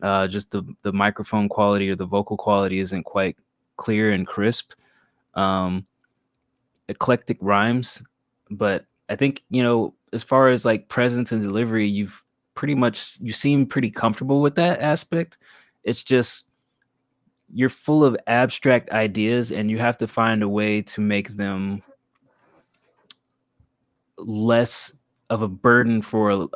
Just the microphone quality or the vocal quality isn't quite clear and crisp. Eclectic rhymes, but I think, you know, as far as like presence and delivery, you seem pretty comfortable with that aspect. It's just you're full of abstract ideas and you have to find a way to make them less of a burden for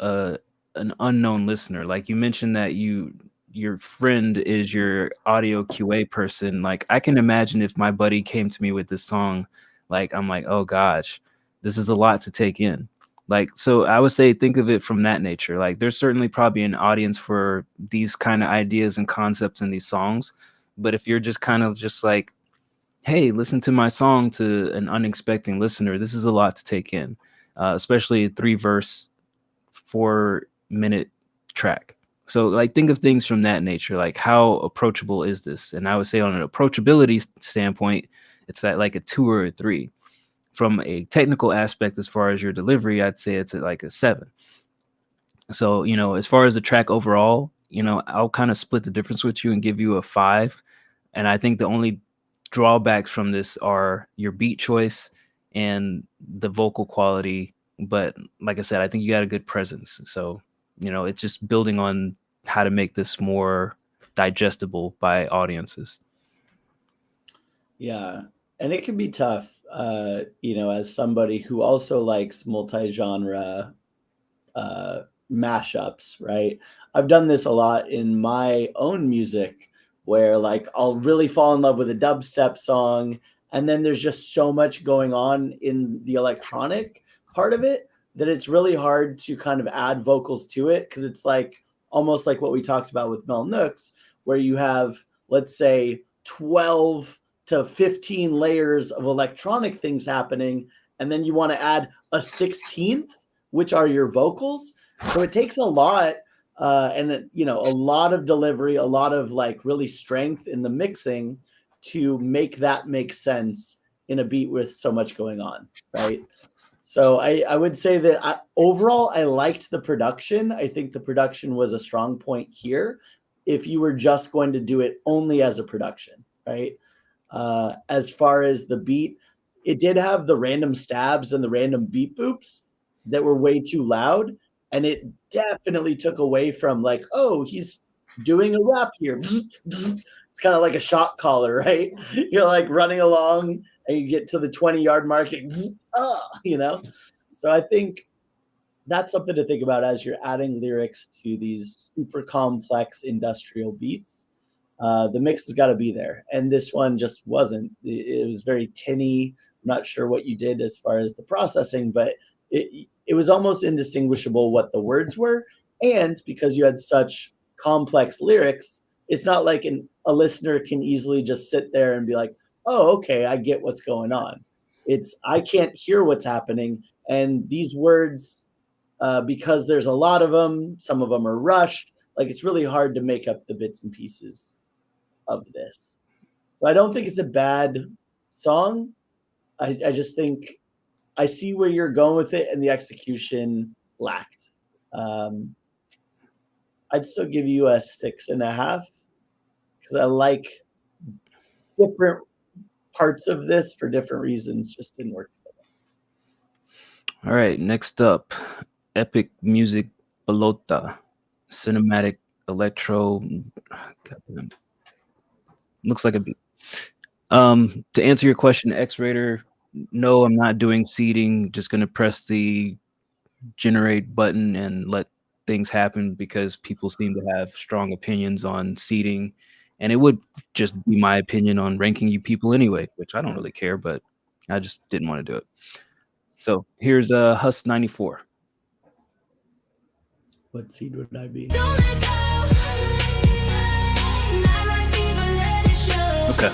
an unknown listener. Like you mentioned that your friend is your audio QA person. Like I can imagine if my buddy came to me with this song, like I'm like, oh gosh, this is a lot to take in. Like, so I would say think of it from that nature. Like there's certainly probably an audience for these kind of ideas and concepts in these songs. But if you're just kind of just like, hey, listen to my song to an unexpected listener, this is a lot to take in. Especially a 3-verse, 4-minute track. So like think of things from that nature, like how approachable is this? And I would say on an approachability standpoint, it's at like a 2 or a 3. From a technical aspect, as far as your delivery, I'd say it's at like a 7. So, you know, as far as the track overall, you know, I'll kind of split the difference with you and give you a 5. And I think the only drawbacks from this are your beat choice and the vocal quality. But like I said, I think you got a good presence. So, you know, it's just building on how to make this more digestible by audiences. Yeah. And it can be tough, you know, as somebody who also likes multi-genre mashups, right? I've done this a lot in my own music where like I'll really fall in love with a dubstep song, and then there's just so much going on in the electronic part of it that it's really hard to kind of add vocals to it, because it's like almost like what we talked about with Mel Nooks, where you have, let's say, 12 to 15 layers of electronic things happening, and then you want to add a 16th, which are your vocals. So it takes a lot, and you know, a lot of delivery, a lot of like really strength in the mixing to make that make sense in a beat with so much going on, right? So I would say that overall, I liked the production. I think the production was a strong point here if you were just going to do it only as a production, right? As far as the beat, it did have the random stabs and the random beat boops that were way too loud. And it definitely took away from like, oh, he's doing a rap here. It's kind of like a shot caller, right? You're like running along and you get to the 20-yard mark, you know? So I think that's something to think about as you're adding lyrics to these super complex industrial beats. The mix has got to be there. And this one just wasn't. It was very tinny. I'm not sure what you did as far as the processing, but it was almost indistinguishable what the words were. And because you had such complex lyrics, it's not like a listener can easily just sit there and be like, oh, okay, I get what's going on. I can't hear what's happening. And these words, because there's a lot of them, some of them are rushed, like it's really hard to make up the bits and pieces of this. So I don't think it's a bad song. I just think I see where you're going with it, and the execution lacked. I'd still give you a 6.5 because I like different parts of this for different reasons. Just didn't work. All right, next up, Epic Music Balota, Cinematic Electro. Goddamn. Looks like a beat. To answer your question, X-Rater, no, I'm not doing seeding. Just going to press the generate button and let things happen because people seem to have strong opinions on seeding. And it would just be my opinion on ranking you people anyway, which I don't really care, but I just didn't want to do it. So here's Hus 94. What seed would I be? Okay.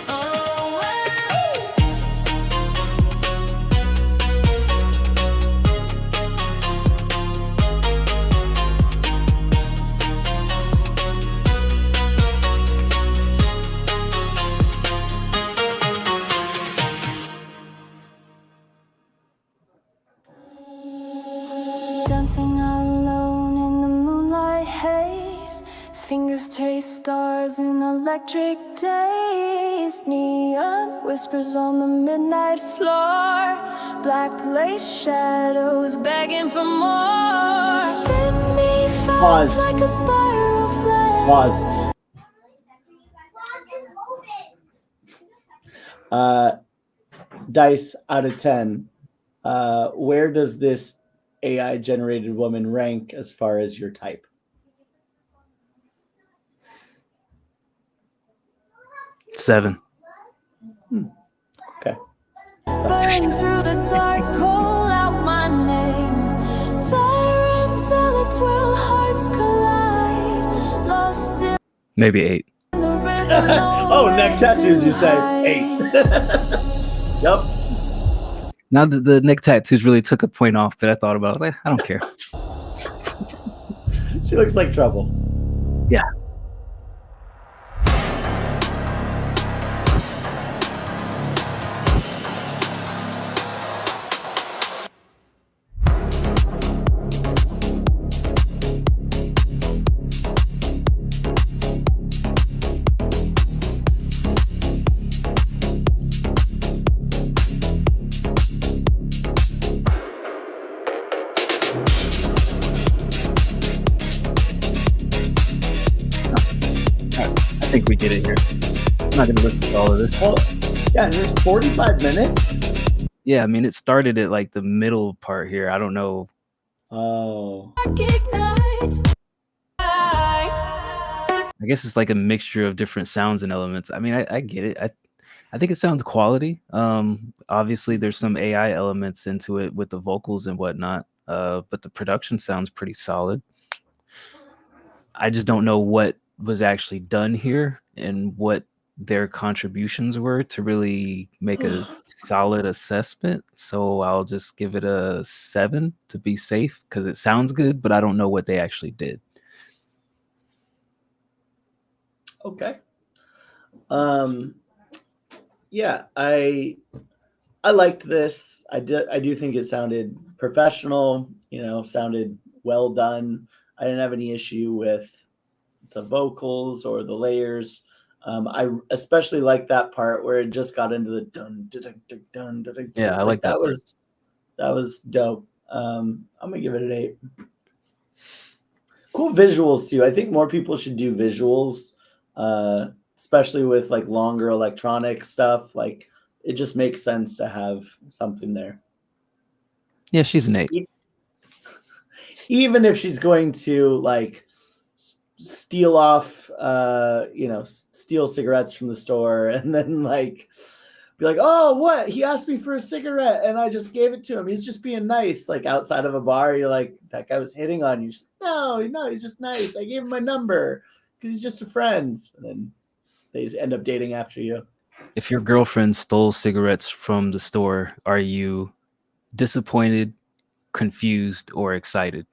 Dancing alone in the moonlight haze, fingers trace stars in electric days. Neon whispers on the midnight floor, black lace shadows begging for more. Spin me fast like a spiral flame. Dice out of 10. Where does this AI generated woman rank as far as your type? Seven. Okay. Burn through the dark, call out my name. Tyrant till the 12 hearts collide. Lost in Maybe 8. the rhythm. Oh, neck tattoos, you say 8. Yep. Now that the neck tattoos really took a point off that I thought about, I was like, I don't care. She looks like trouble. Yeah. I think we get it here. I'm not gonna listen to all of this. Well, yeah, there's 45 minutes. Yeah, I mean, it started at like the middle part here. I don't know. Oh. I guess it's like a mixture of different sounds and elements. I mean, I get it. I think it sounds quality. Obviously, there's some AI elements into it with the vocals and whatnot. But the production sounds pretty solid. I just don't know what was actually done here and what their contributions were to really make a solid assessment. So I'll just give it a 7 to be safe because it sounds good, but I don't know what they actually did. Okay. Yeah, I liked this. I do think it sounded professional, sounded well done. I didn't have any issue with the vocals or the layers. I especially like that part where it just got into the dun dun dun dun dun dun. Dun. Yeah, I like that. That was dope. I'm gonna give it an 8. Cool visuals too. I think more people should do visuals, especially with like longer electronic stuff. Like it just makes sense to have something there. Yeah, she's an 8. Even if she's going to like steal off, steal cigarettes from the store and then like be like, oh, what? He asked me for a cigarette and I just gave it to him. He's just being nice. Like outside of a bar, you're like, that guy was hitting on you. No, he's just nice. I gave him my number because he's just a friend. And then they just end up dating after you. If your girlfriend stole cigarettes from the store, are you disappointed, confused, or excited?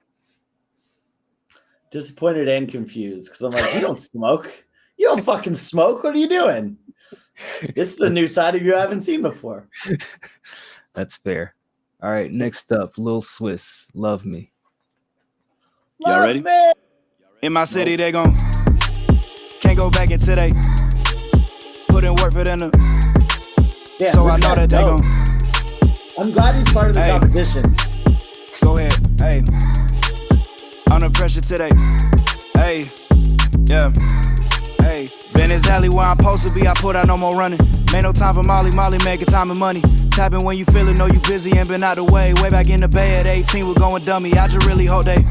Disappointed and confused because I'm like, you don't smoke. You don't fucking smoke. What are you doing? This is a new side of you I haven't seen before. That's fair. All right, next up, Lil Swiss, Love Me. Y'all ready? In my city, they gon' can't go back into they put in work for them to, Damn, so I this know guy's that they dope. gon' I'm glad he's part of the Hey. competition. go ahead, hey. Under pressure today, hey, yeah, hey. Been his alley where I'm supposed to be, I put out no more running. Made no time for Molly, making time and money. Tapping when you feel it, know you busy and been out the way. Way back in the Bay at 18, we're going dummy. I just really hope they,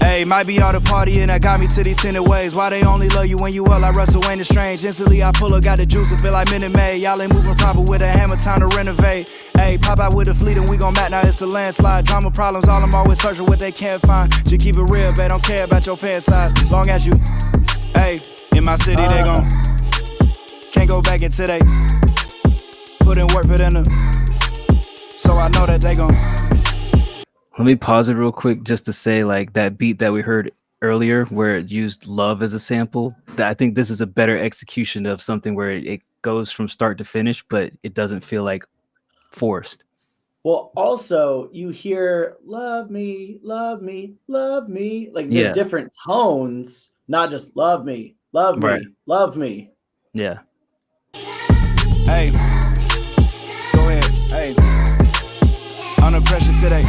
hey, might be all the party and that got me to these tinted ways. Why they only love you when you up like Russell Wayne is strange. Instantly I pull up, got the juice and feel like Minute Maid. Y'all ain't moving proper with a hammer, time to renovate. Hey, pop out with the fleet and we gon' mat, now it's a landslide. Drama problems, all I'm always searching what they can't find. Just keep it real, babe, don't care about your pants size. Long as you, hey, in my city they gon' can't go back into they put in work for them to, so I know that they gon' Let me pause it real quick just to say, like, that beat that we heard earlier where it used love as a sample, that I think this is a better execution of something where it goes from start to finish, but it doesn't feel like forced. Well, also you hear love me, love me, love me. Like Yeah. there's different tones, not just love me, love me, Right. love me. Yeah. hey, go ahead, hey. Under pressure today.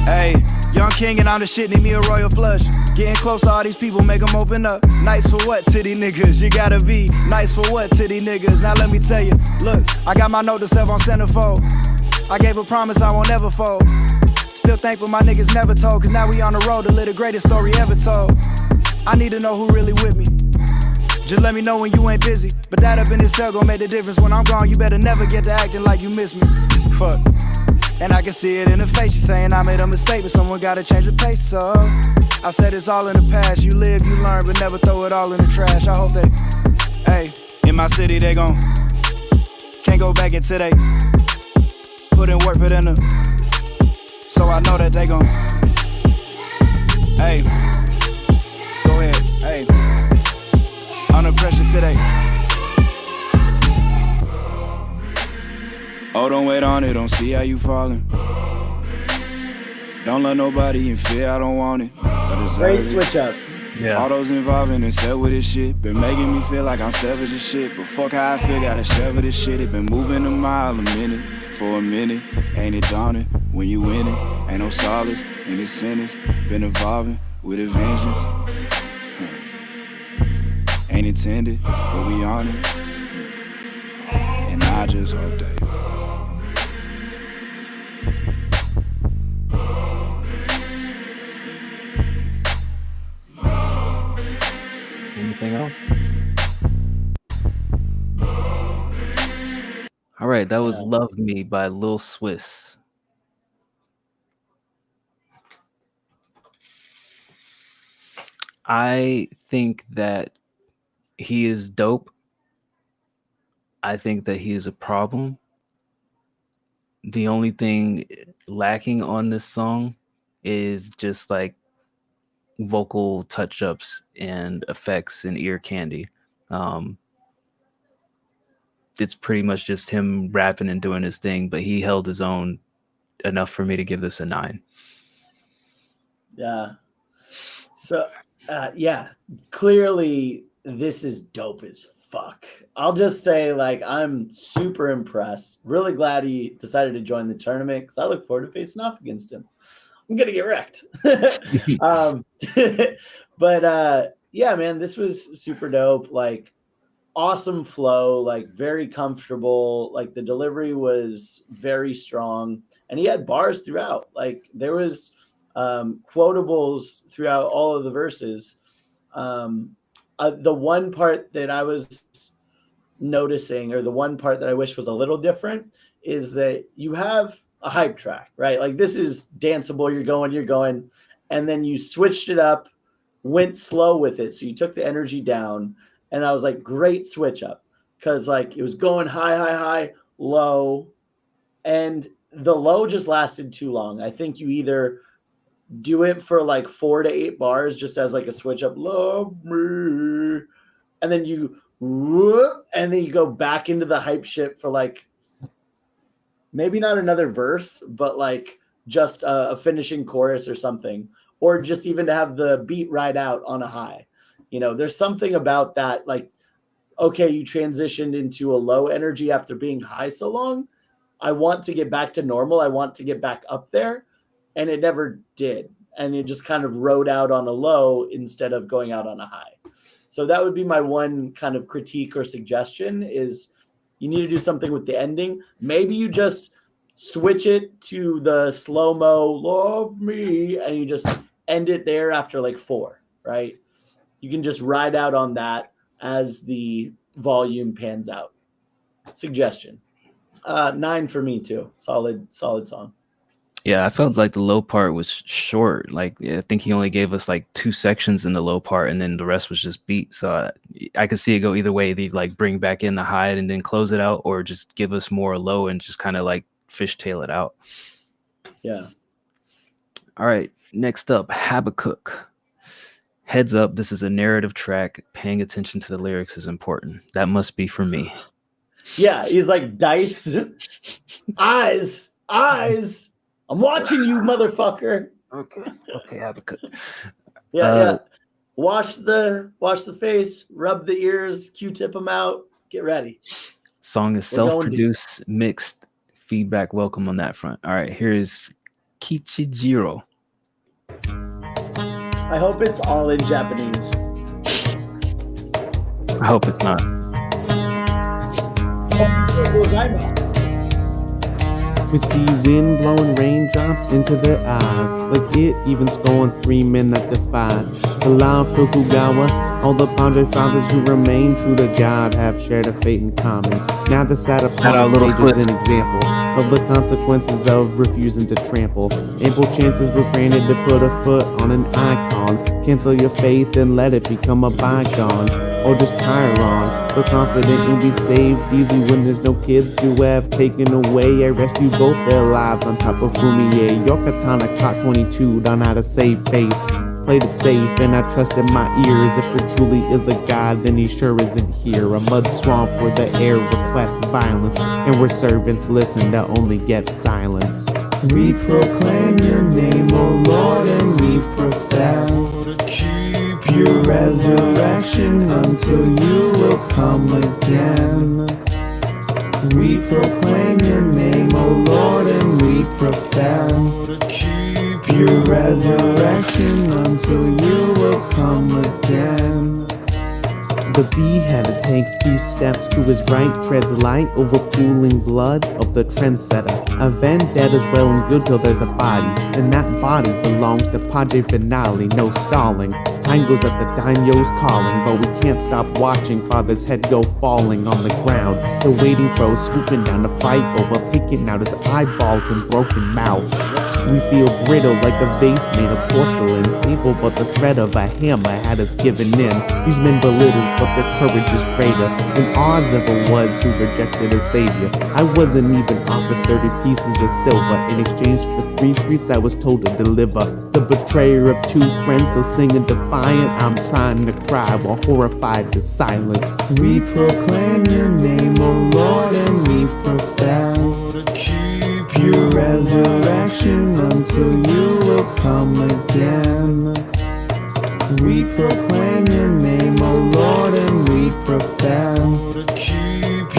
Hey, young king and I'm the shit, need me a royal flush. Getting close to all these people, make them open up. Nice for what to these niggas? You gotta be nice for what to these niggas? Now let me tell you, look, I got my note to self on centerfold. I gave a promise I won't ever fold. Still thankful my niggas never told, cause now we on the road to live the greatest story ever told. I need to know who really with me. Just let me know when you ain't busy. But that up in itself gon' make the difference. When I'm gone, you better never get to acting like you miss me. Fuck. And I can see it in her face. She saying I made a mistake, but someone gotta change the pace. So I said it's all in the past. You live, you learn, but never throw it all in the trash. I hope they, hey, in my city they gon' can't go back into they put in work for them to, so I know that they gon' hey, go ahead, hey. Under pressure today. Oh, don't wait on it, don't see how you falling. Don't let nobody in fear, I don't want it. Great switch up. Yeah. All those involving and set with this shit been making me feel like I'm savage as shit. But fuck how I feel, gotta share with this shit. It been moving a mile a minute, for a minute. Ain't it daunting when you win it? Ain't no solace in this sentence. Been evolving with a vengeance. Ain't intended, but we on it. And I just hope that Anything else? All right, that was Love Me by Lil Swiss. I think that he is dope. I think that he is a problem. The only thing lacking on this song is just like vocal touch-ups and effects and ear candy. It's pretty much just him rapping and doing his thing, but he held his own enough for me to give this a 9. Yeah. So, yeah, clearly this is dope as fuck. I'll just say, like, I'm super impressed. Really glad he decided to join the tournament because I look forward to facing off against him. I'm gonna get wrecked. But yeah, man, this was super dope. Like, awesome flow, like very comfortable. Like the delivery was very strong, and he had bars throughout. Like there was quotables throughout all of the verses. The one part that I was noticing, or the one part that I wish was a little different, is that you have a hype track, right? Like this is danceable. You're going, and then you switched it up, went slow with it. So you took the energy down, and I was like, great switch up, because like it was going high, low, and the low just lasted too long. I think you either do it for like 4 to 8 bars just as like a switch up, love me, and then you whoop, and then you go back into the hype shit for like maybe not another verse, but like just a finishing chorus or something, or just even to have the beat ride out on a high. You know, there's something about that, like, okay, you transitioned into a low energy after being high so long. I want to get back to normal. I want to get back up there. And it never did. And it just kind of rode out on a low instead of going out on a high. So that would be my one kind of critique or suggestion is you need to do something with the ending. Maybe you just switch it to the slow-mo love me and you just end it there after like 4, right? You can just ride out on that as the volume pans out. Suggestion. 9 for me too. Solid song. Yeah, I felt like the low part was short. Like, I think he only gave us like 2 sections in the low part, and then the rest was just beat. So I could see it go either way. They like bring back in the high and then close it out, or just give us more low and just kind of like fishtail it out. Yeah. All right. Next up, Habakkuk. Heads up, this is a narrative track. Paying attention to the lyrics is important. That must be for me. Yeah, he's like, Dice, eyes. I'm watching you, motherfucker. Okay, Habakkuk. Yeah. Wash the face, rub the ears, Q-tip them out, get ready. Song is self-produced, mixed, feedback welcome on that front. All right, here's Kichijiro. I hope it's all in Japanese. I hope it's not. We see wind blowing raindrops into their eyes, like it even scorns 3 men that defy the law of Tokugawa. All the Padre fathers who remain true to God have shared a fate in common. Now the sat upon the stage is an example of the consequences of refusing to trample. Ample chances were granted to put a foot on an icon. Cancel your faith and let it become a bygone, or just tire on. So confident you'll be saved easy when there's no kids to have taken away. I rescued both their lives on top of Fumie. Your katana caught 22, done how to save face. Played it safe and I trusted my ears. If there truly is a God, then he sure isn't here. A mud swamp where the air requests violence, and where servants listen to only get silence. We proclaim your name, O Lord, and we profess your resurrection until you will come again. We proclaim your name, O Lord, and we profess your resurrection until you will come again. The beheaded takes 2 steps to his right, treads light over pooling blood of the trendsetter. A vendetta's well and good till there's a body, and that body belongs to Padre Finale, no stalling. Time goes at the daimyo's calling, but we can't stop watching Father's head go falling on the ground. The waiting crows swooping down to fight over, picking out his eyeballs and broken mouth. We feel brittle like a vase made of porcelain, feeble but the threat of a hammer had us given in. These men belittled, but their courage is greater than ours ever was who rejected a savior. I wasn't even offered 30 pieces of silver in exchange for 3 priests I was told to deliver. The betrayer of 2 friends still singing defiant. I'm trying to cry while horrified to silence. We proclaim your name, O Lord, and we profess your resurrection until you will come again. We proclaim your name, O Lord, and we profess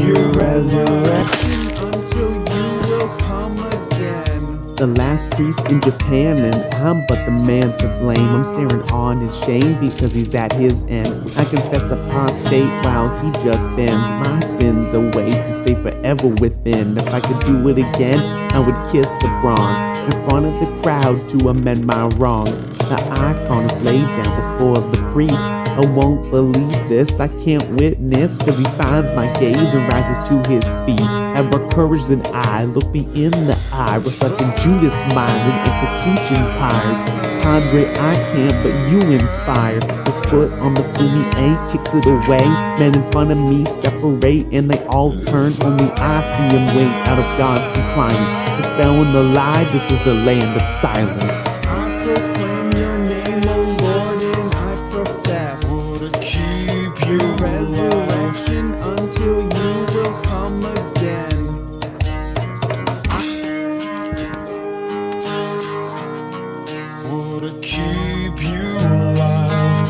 your resurrection until you will come again. The last priest in Japan, and I'm but the man to blame. I'm staring on in shame because he's at his end. I confess apostate while he just bends my sins away to stay forever within. If I could do it again, I would kiss the bronze in front of the crowd to amend my wrong. The icon is laid down before the priest. I won't believe this, I can't witness, cause he finds my gaze and rises to his feet. Have more courage than I, look me in the eye, reflecting Judas' mind in execution pyres. Padre, I can't, but you inspire. His foot on the Fumi kicks it away. Men in front of me separate and they all turn. Only I see him wink out of God's compliance. The spell and the lie, this is the land of silence. I proclaim your name, O Lord, and I profess your resurrection come again. Would keep you alive.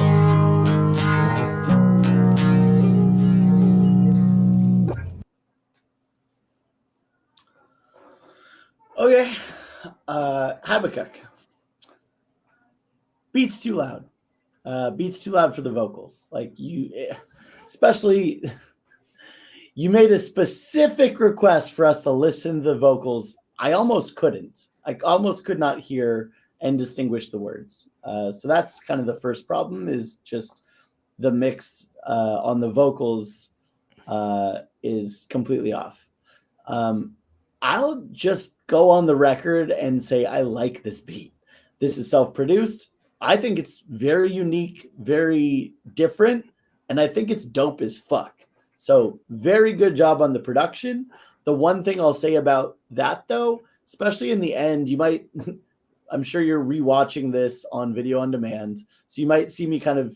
Okay. Habakkuk. Beats too loud. Beats too loud for the vocals. Like especially, you made a specific request for us to listen to the vocals. I almost couldn't. I almost could not hear and distinguish the words. So that's kind of the first problem, is just the mix on the vocals is completely off. I'll just go on the record and say I like this beat. This is self-produced. I think it's very unique, very different, and I think it's dope as fuck. So very good job on the production. The one thing I'll say about that, though, especially in the end, you might, I'm sure you're rewatching this on video on demand, so you might see me kind of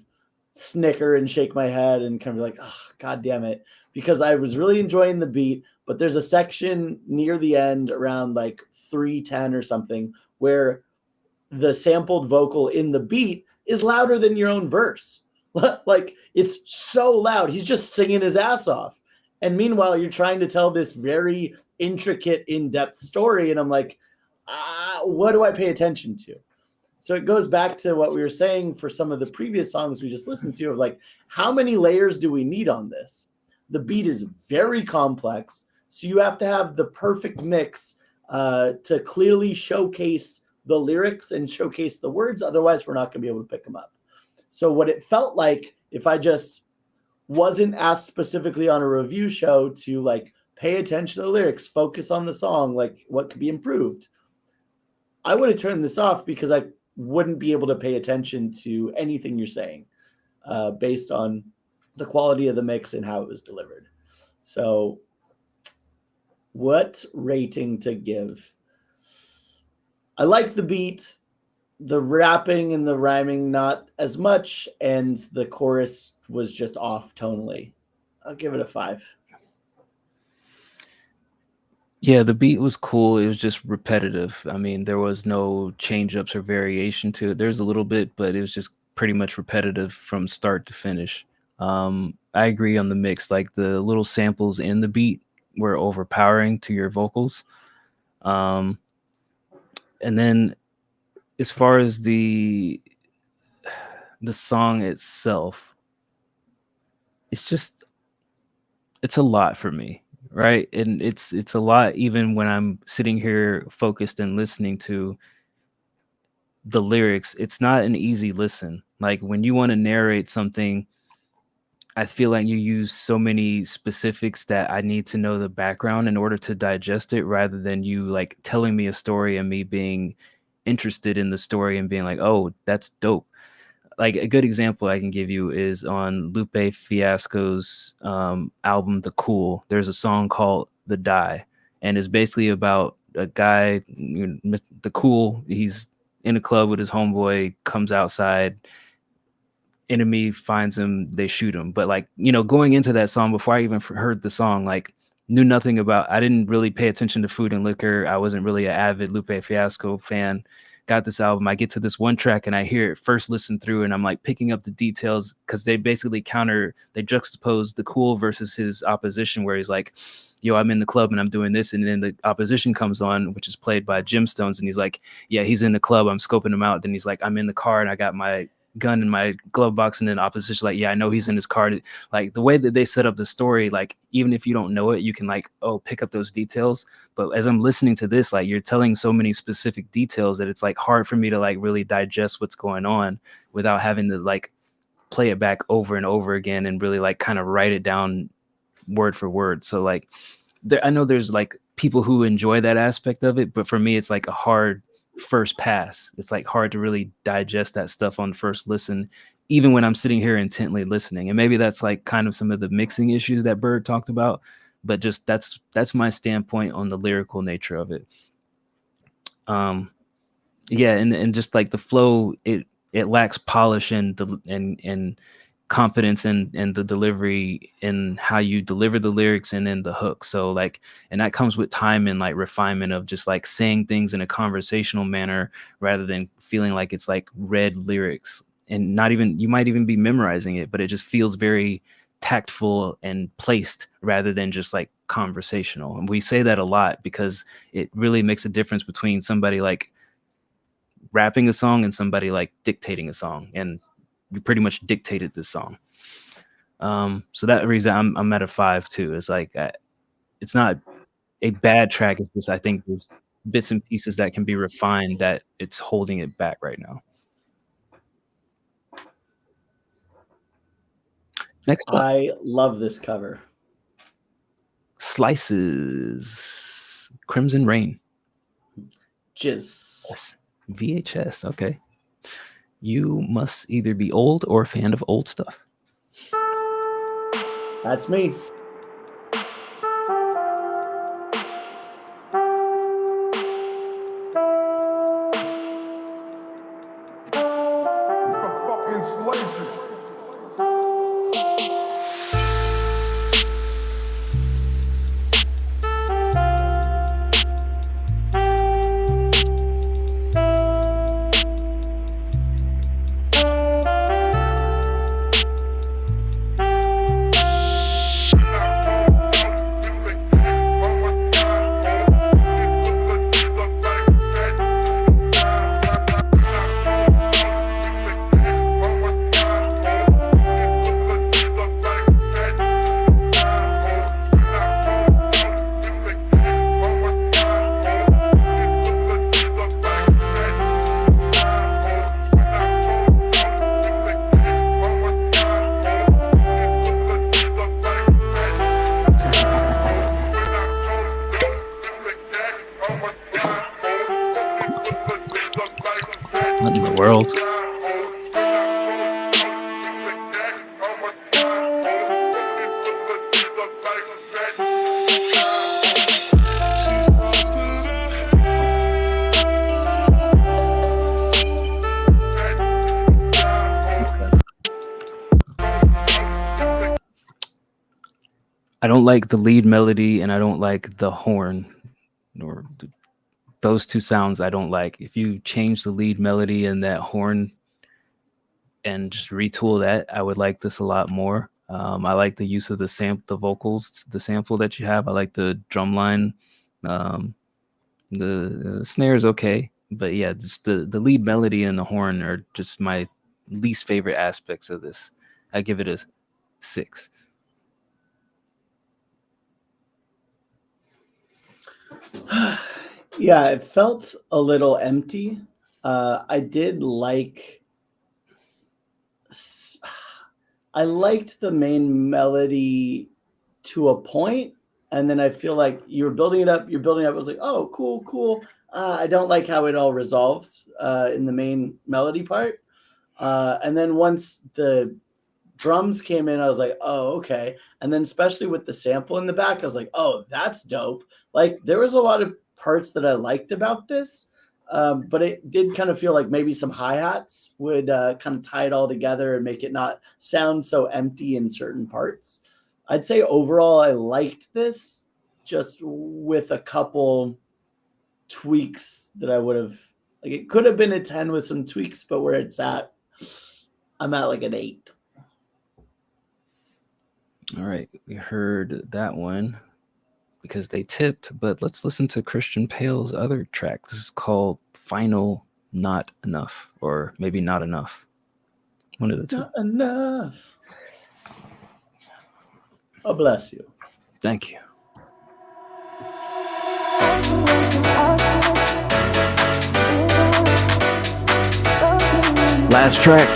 snicker and shake my head and kind of be like, oh, God damn it, because I was really enjoying the beat, but there's a section near the end around like 3:10 or something where the sampled vocal in the beat is louder than your own verse. Like, it's so loud. He's just singing his ass off. And meanwhile, you're trying to tell this very intricate, in-depth story. And I'm like, what do I pay attention to? So it goes back to what we were saying for some of the previous songs we just listened to, of like, how many layers do we need on this? The beat is very complex. So you have to have the perfect mix to clearly showcase the lyrics and showcase the words. Otherwise, we're not going to be able to pick them up. So what it felt like, if I just wasn't asked specifically on a review show to like pay attention to the lyrics, focus on the song, like what could be improved, I would have turned this off, because I wouldn't be able to pay attention to anything you're saying based on the quality of the mix and how it was delivered. So what rating to give? I like the beat, the rapping and the rhyming not as much, and the chorus was just off tonally. I'll give it a 5. Yeah, the beat was cool. It was just repetitive. I mean, there was no change ups or variation to it. There's a little bit, but it was just pretty much repetitive from start to finish. I agree on the mix. Like, the little samples in the beat were overpowering to your vocals. And then as far as the song itself, it's a lot for me, right? And it's a lot even when I'm sitting here focused and listening to the lyrics. It's not an easy listen. Like, when you want to narrate something, I feel like you use so many specifics that I need to know the background in order to digest it, rather than you like telling me a story and me being interested in the story and being like, oh, that's dope. Like, a good example I can give you is on Lupe Fiasco's album The Cool. There's a song called The Die, and it's basically about a guy, The Cool. He's in a club with his homeboy, comes outside, enemy finds him, they shoot him. But like, going into that song, before I even heard the song, like, knew nothing about, I didn't really pay attention to Food and Liquor. I wasn't really an avid Lupe Fiasco fan. Got this album, I get to this one track and I hear it first listen through, and I'm like picking up the details, because they basically they juxtapose The Cool versus his opposition, where he's like, yo, I'm in the club and I'm doing this, and then the opposition comes on, which is played by Gemstones, and he's like, yeah, he's in the club, I'm scoping him out. Then he's like, I'm in the car and I got my gun in my glove box, and then opposition like, yeah, I know he's in his car. Like, the way that they set up the story, like, even if you don't know it, you can like, oh, pick up those details. But as I'm listening to this, like, you're telling so many specific details that it's like hard for me to like really digest what's going on without having to like play it back over and over again and really like kind of write it down word for word. So like, I know there's like people who enjoy that aspect of it, but for me, it's like a hard first pass. It's like hard to really digest that stuff on first listen, even when I'm sitting here intently listening. And maybe that's like kind of some of the mixing issues that Bird talked about, but just that's my standpoint on the lyrical nature of it. Yeah, and just like the flow, it lacks polish and confidence in the delivery and how you deliver the lyrics and then the hook. So like, and that comes with time and like refinement of just like saying things in a conversational manner rather than feeling like it's like read lyrics, and not even, you might even be memorizing it, but it just feels very tactful and placed rather than just like conversational. And we say that a lot because it really makes a difference between somebody like rapping a song and somebody like dictating a song. And you pretty much dictated this song. So that reason I'm at a 5 too. It's like, it's not a bad track. It's just, I think there's bits and pieces that can be refined that it's holding it back right now. Next up, I love this cover. Slices, Crimson Rain. Jizz. Yes. VHS, okay. You must either be old or a fan of old stuff. That's me. What in the world? I don't like the lead melody and I don't like the horn, or those two sounds I don't like. If you change the lead melody and that horn and just retool that, I would like this a lot more. I like the use of the vocals, the sample that you have. I like the drum line. The snare is okay, but yeah, just the lead melody and the horn are just my least favorite aspects of this. I give it a 6. Yeah, it felt a little empty. I liked the main melody to a point, and then I feel like you're building it up. I was like, oh, cool. I don't like how it all resolved in the main melody part. And then once the drums came in, I was like, oh, okay. And then especially with the sample in the back, I was like, oh, that's dope. Like, there was a lot of parts that I liked about this, but it did kind of feel like maybe some hi-hats would kind of tie it all together and make it not sound so empty in certain parts. I'd say overall I liked this, just with a couple tweaks that I would have, like, it could have been a 10 with some tweaks, but where it's at, I'm at like an 8. All right, we heard that one because they tipped, but let's listen to Christian Pale's other track. This is called Final Not Enough, or maybe Not Enough. One of the two. Not enough. Oh, bless you. Thank you. Last track.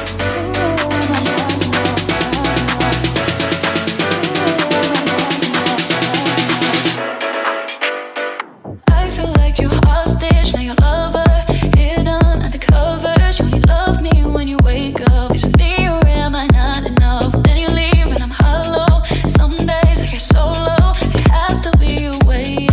Way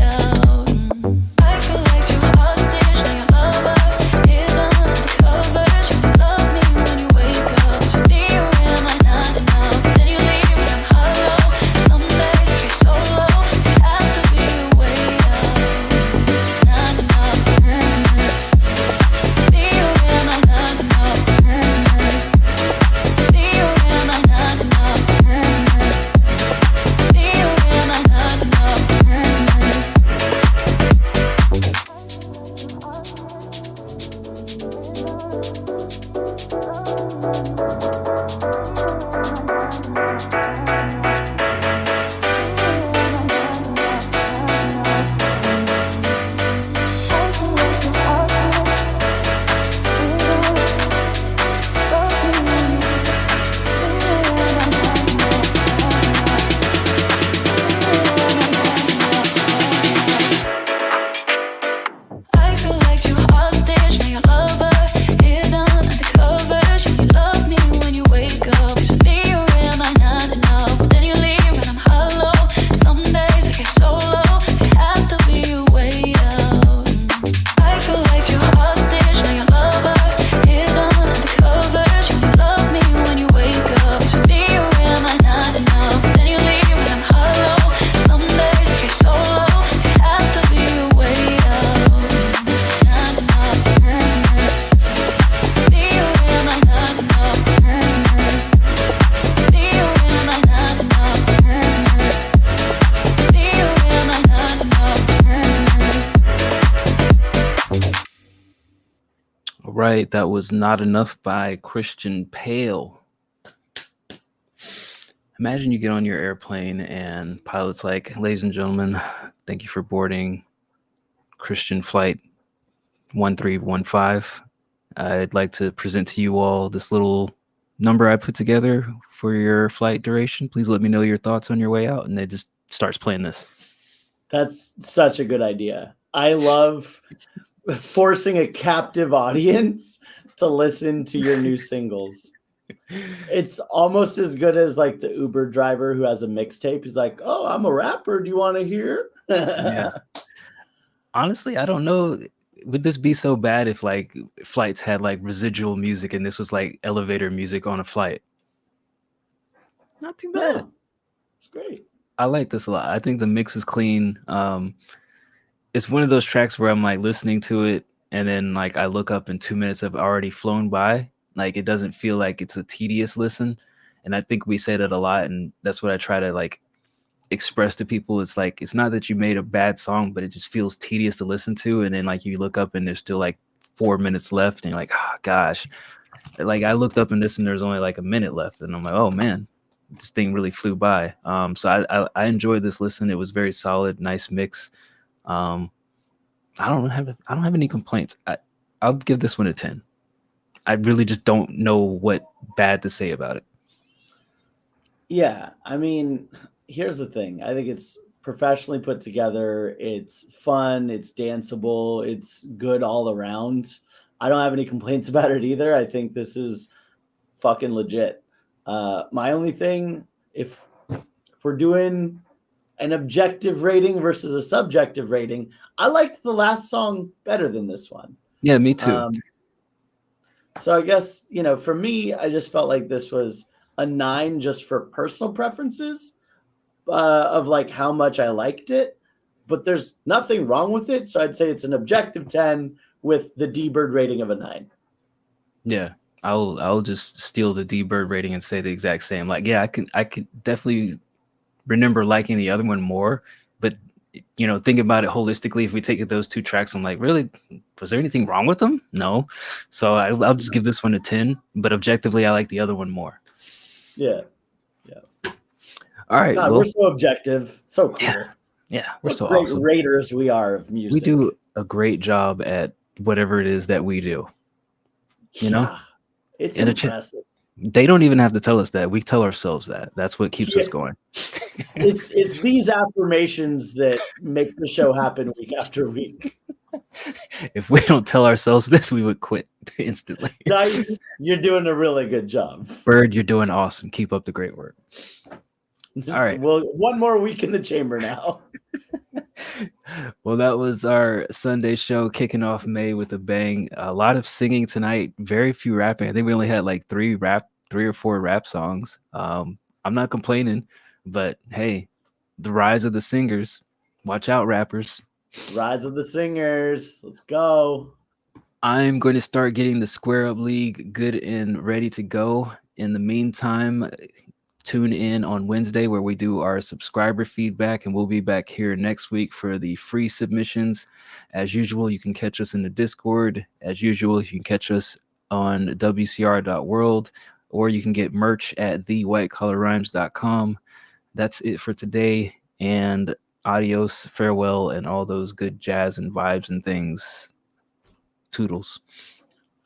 right, that was Not Enough by Christian Pale. Imagine you get on your airplane and pilot's like, ladies and gentlemen, thank you for boarding Christian Flight 1315. I'd like to present to you all this little number I put together for your flight duration. Please let me know your thoughts on your way out. And they just starts playing this. That's such a good idea. I love forcing a captive audience to listen to your new singles. It's almost as good as like the Uber driver who has a mixtape. He's like, "Oh, I'm a rapper. Do you want to hear?" Yeah. Honestly, I don't know. Would this be so bad if like flights had like residual music and this was like elevator music on a flight? Not too bad. Yeah, it's great. I like this a lot. I think the mix is clean. It's one of those tracks where I'm like listening to it and then like I look up and 2 minutes have already flown by. Like it doesn't feel like it's a tedious listen. And I think we say that a lot, and that's what I try to like express to people. It's like it's not that you made a bad song, but it just feels tedious to listen to. And then like you look up and there's still like 4 minutes left, and you're like, oh gosh. Like I looked up and this and there's only like a minute left, and I'm like, oh man, this thing really flew by. So I enjoyed this listen. It was very solid, nice mix. I don't have any complaints. I'll give this one a 10. I really just don't know what bad to say about it. Yeah, I mean, here's the thing. I think it's professionally put together. It's fun. It's danceable. It's good all around. I don't have any complaints about it either. I think this is fucking legit. My only thing, if we're doing an objective rating versus a subjective rating, I liked the last song better than this one. Yeah, me too. So I guess, for me, I just felt like this was a 9 just for personal preferences of like how much I liked it, but there's nothing wrong with it. So I'd say it's an objective 10 with the D-Bird rating of a 9. Yeah, I'll just steal the D-Bird rating and say the exact same. Like, yeah, I could definitely remember liking the other one more, but think about it holistically. If we take those two tracks, I'm like, really, was there anything wrong with them? No. So I'll just give this one a 10, but objectively, I like the other one more. Yeah. All right. God, we're so objective. So cool. Yeah, we're what so great awesome. raters we are of music. We do a great job at whatever it is that we do. It's And impressive. They don't even have to tell us that. We tell ourselves that. That's what keeps us going. It's these affirmations that make the show happen week after week. If we don't tell ourselves this, we would quit instantly. Dice, you're doing a really good job. Bird, you're doing awesome. Keep up the great work. All right. Well, one more week in the chamber now. Well, that was our Sunday show, kicking off May with a bang. A lot of singing tonight, very few rapping. I think we only had like 3 or 4 rap songs. I'm not complaining, but hey, the rise of the singers. Watch out, rappers. Rise of the singers. Let's go. I'm going to start getting the Square Up League good and ready to go. In the meantime, tune in on Wednesday where we do our subscriber feedback, and we'll be back here next week for the free submissions. As usual, you can catch us in the Discord. As usual, you can catch us on wcr.world, or you can get merch at thewhitecollarrhymes.com. That's it for today, and adios, farewell, and all those good jazz and vibes and things. Toodles.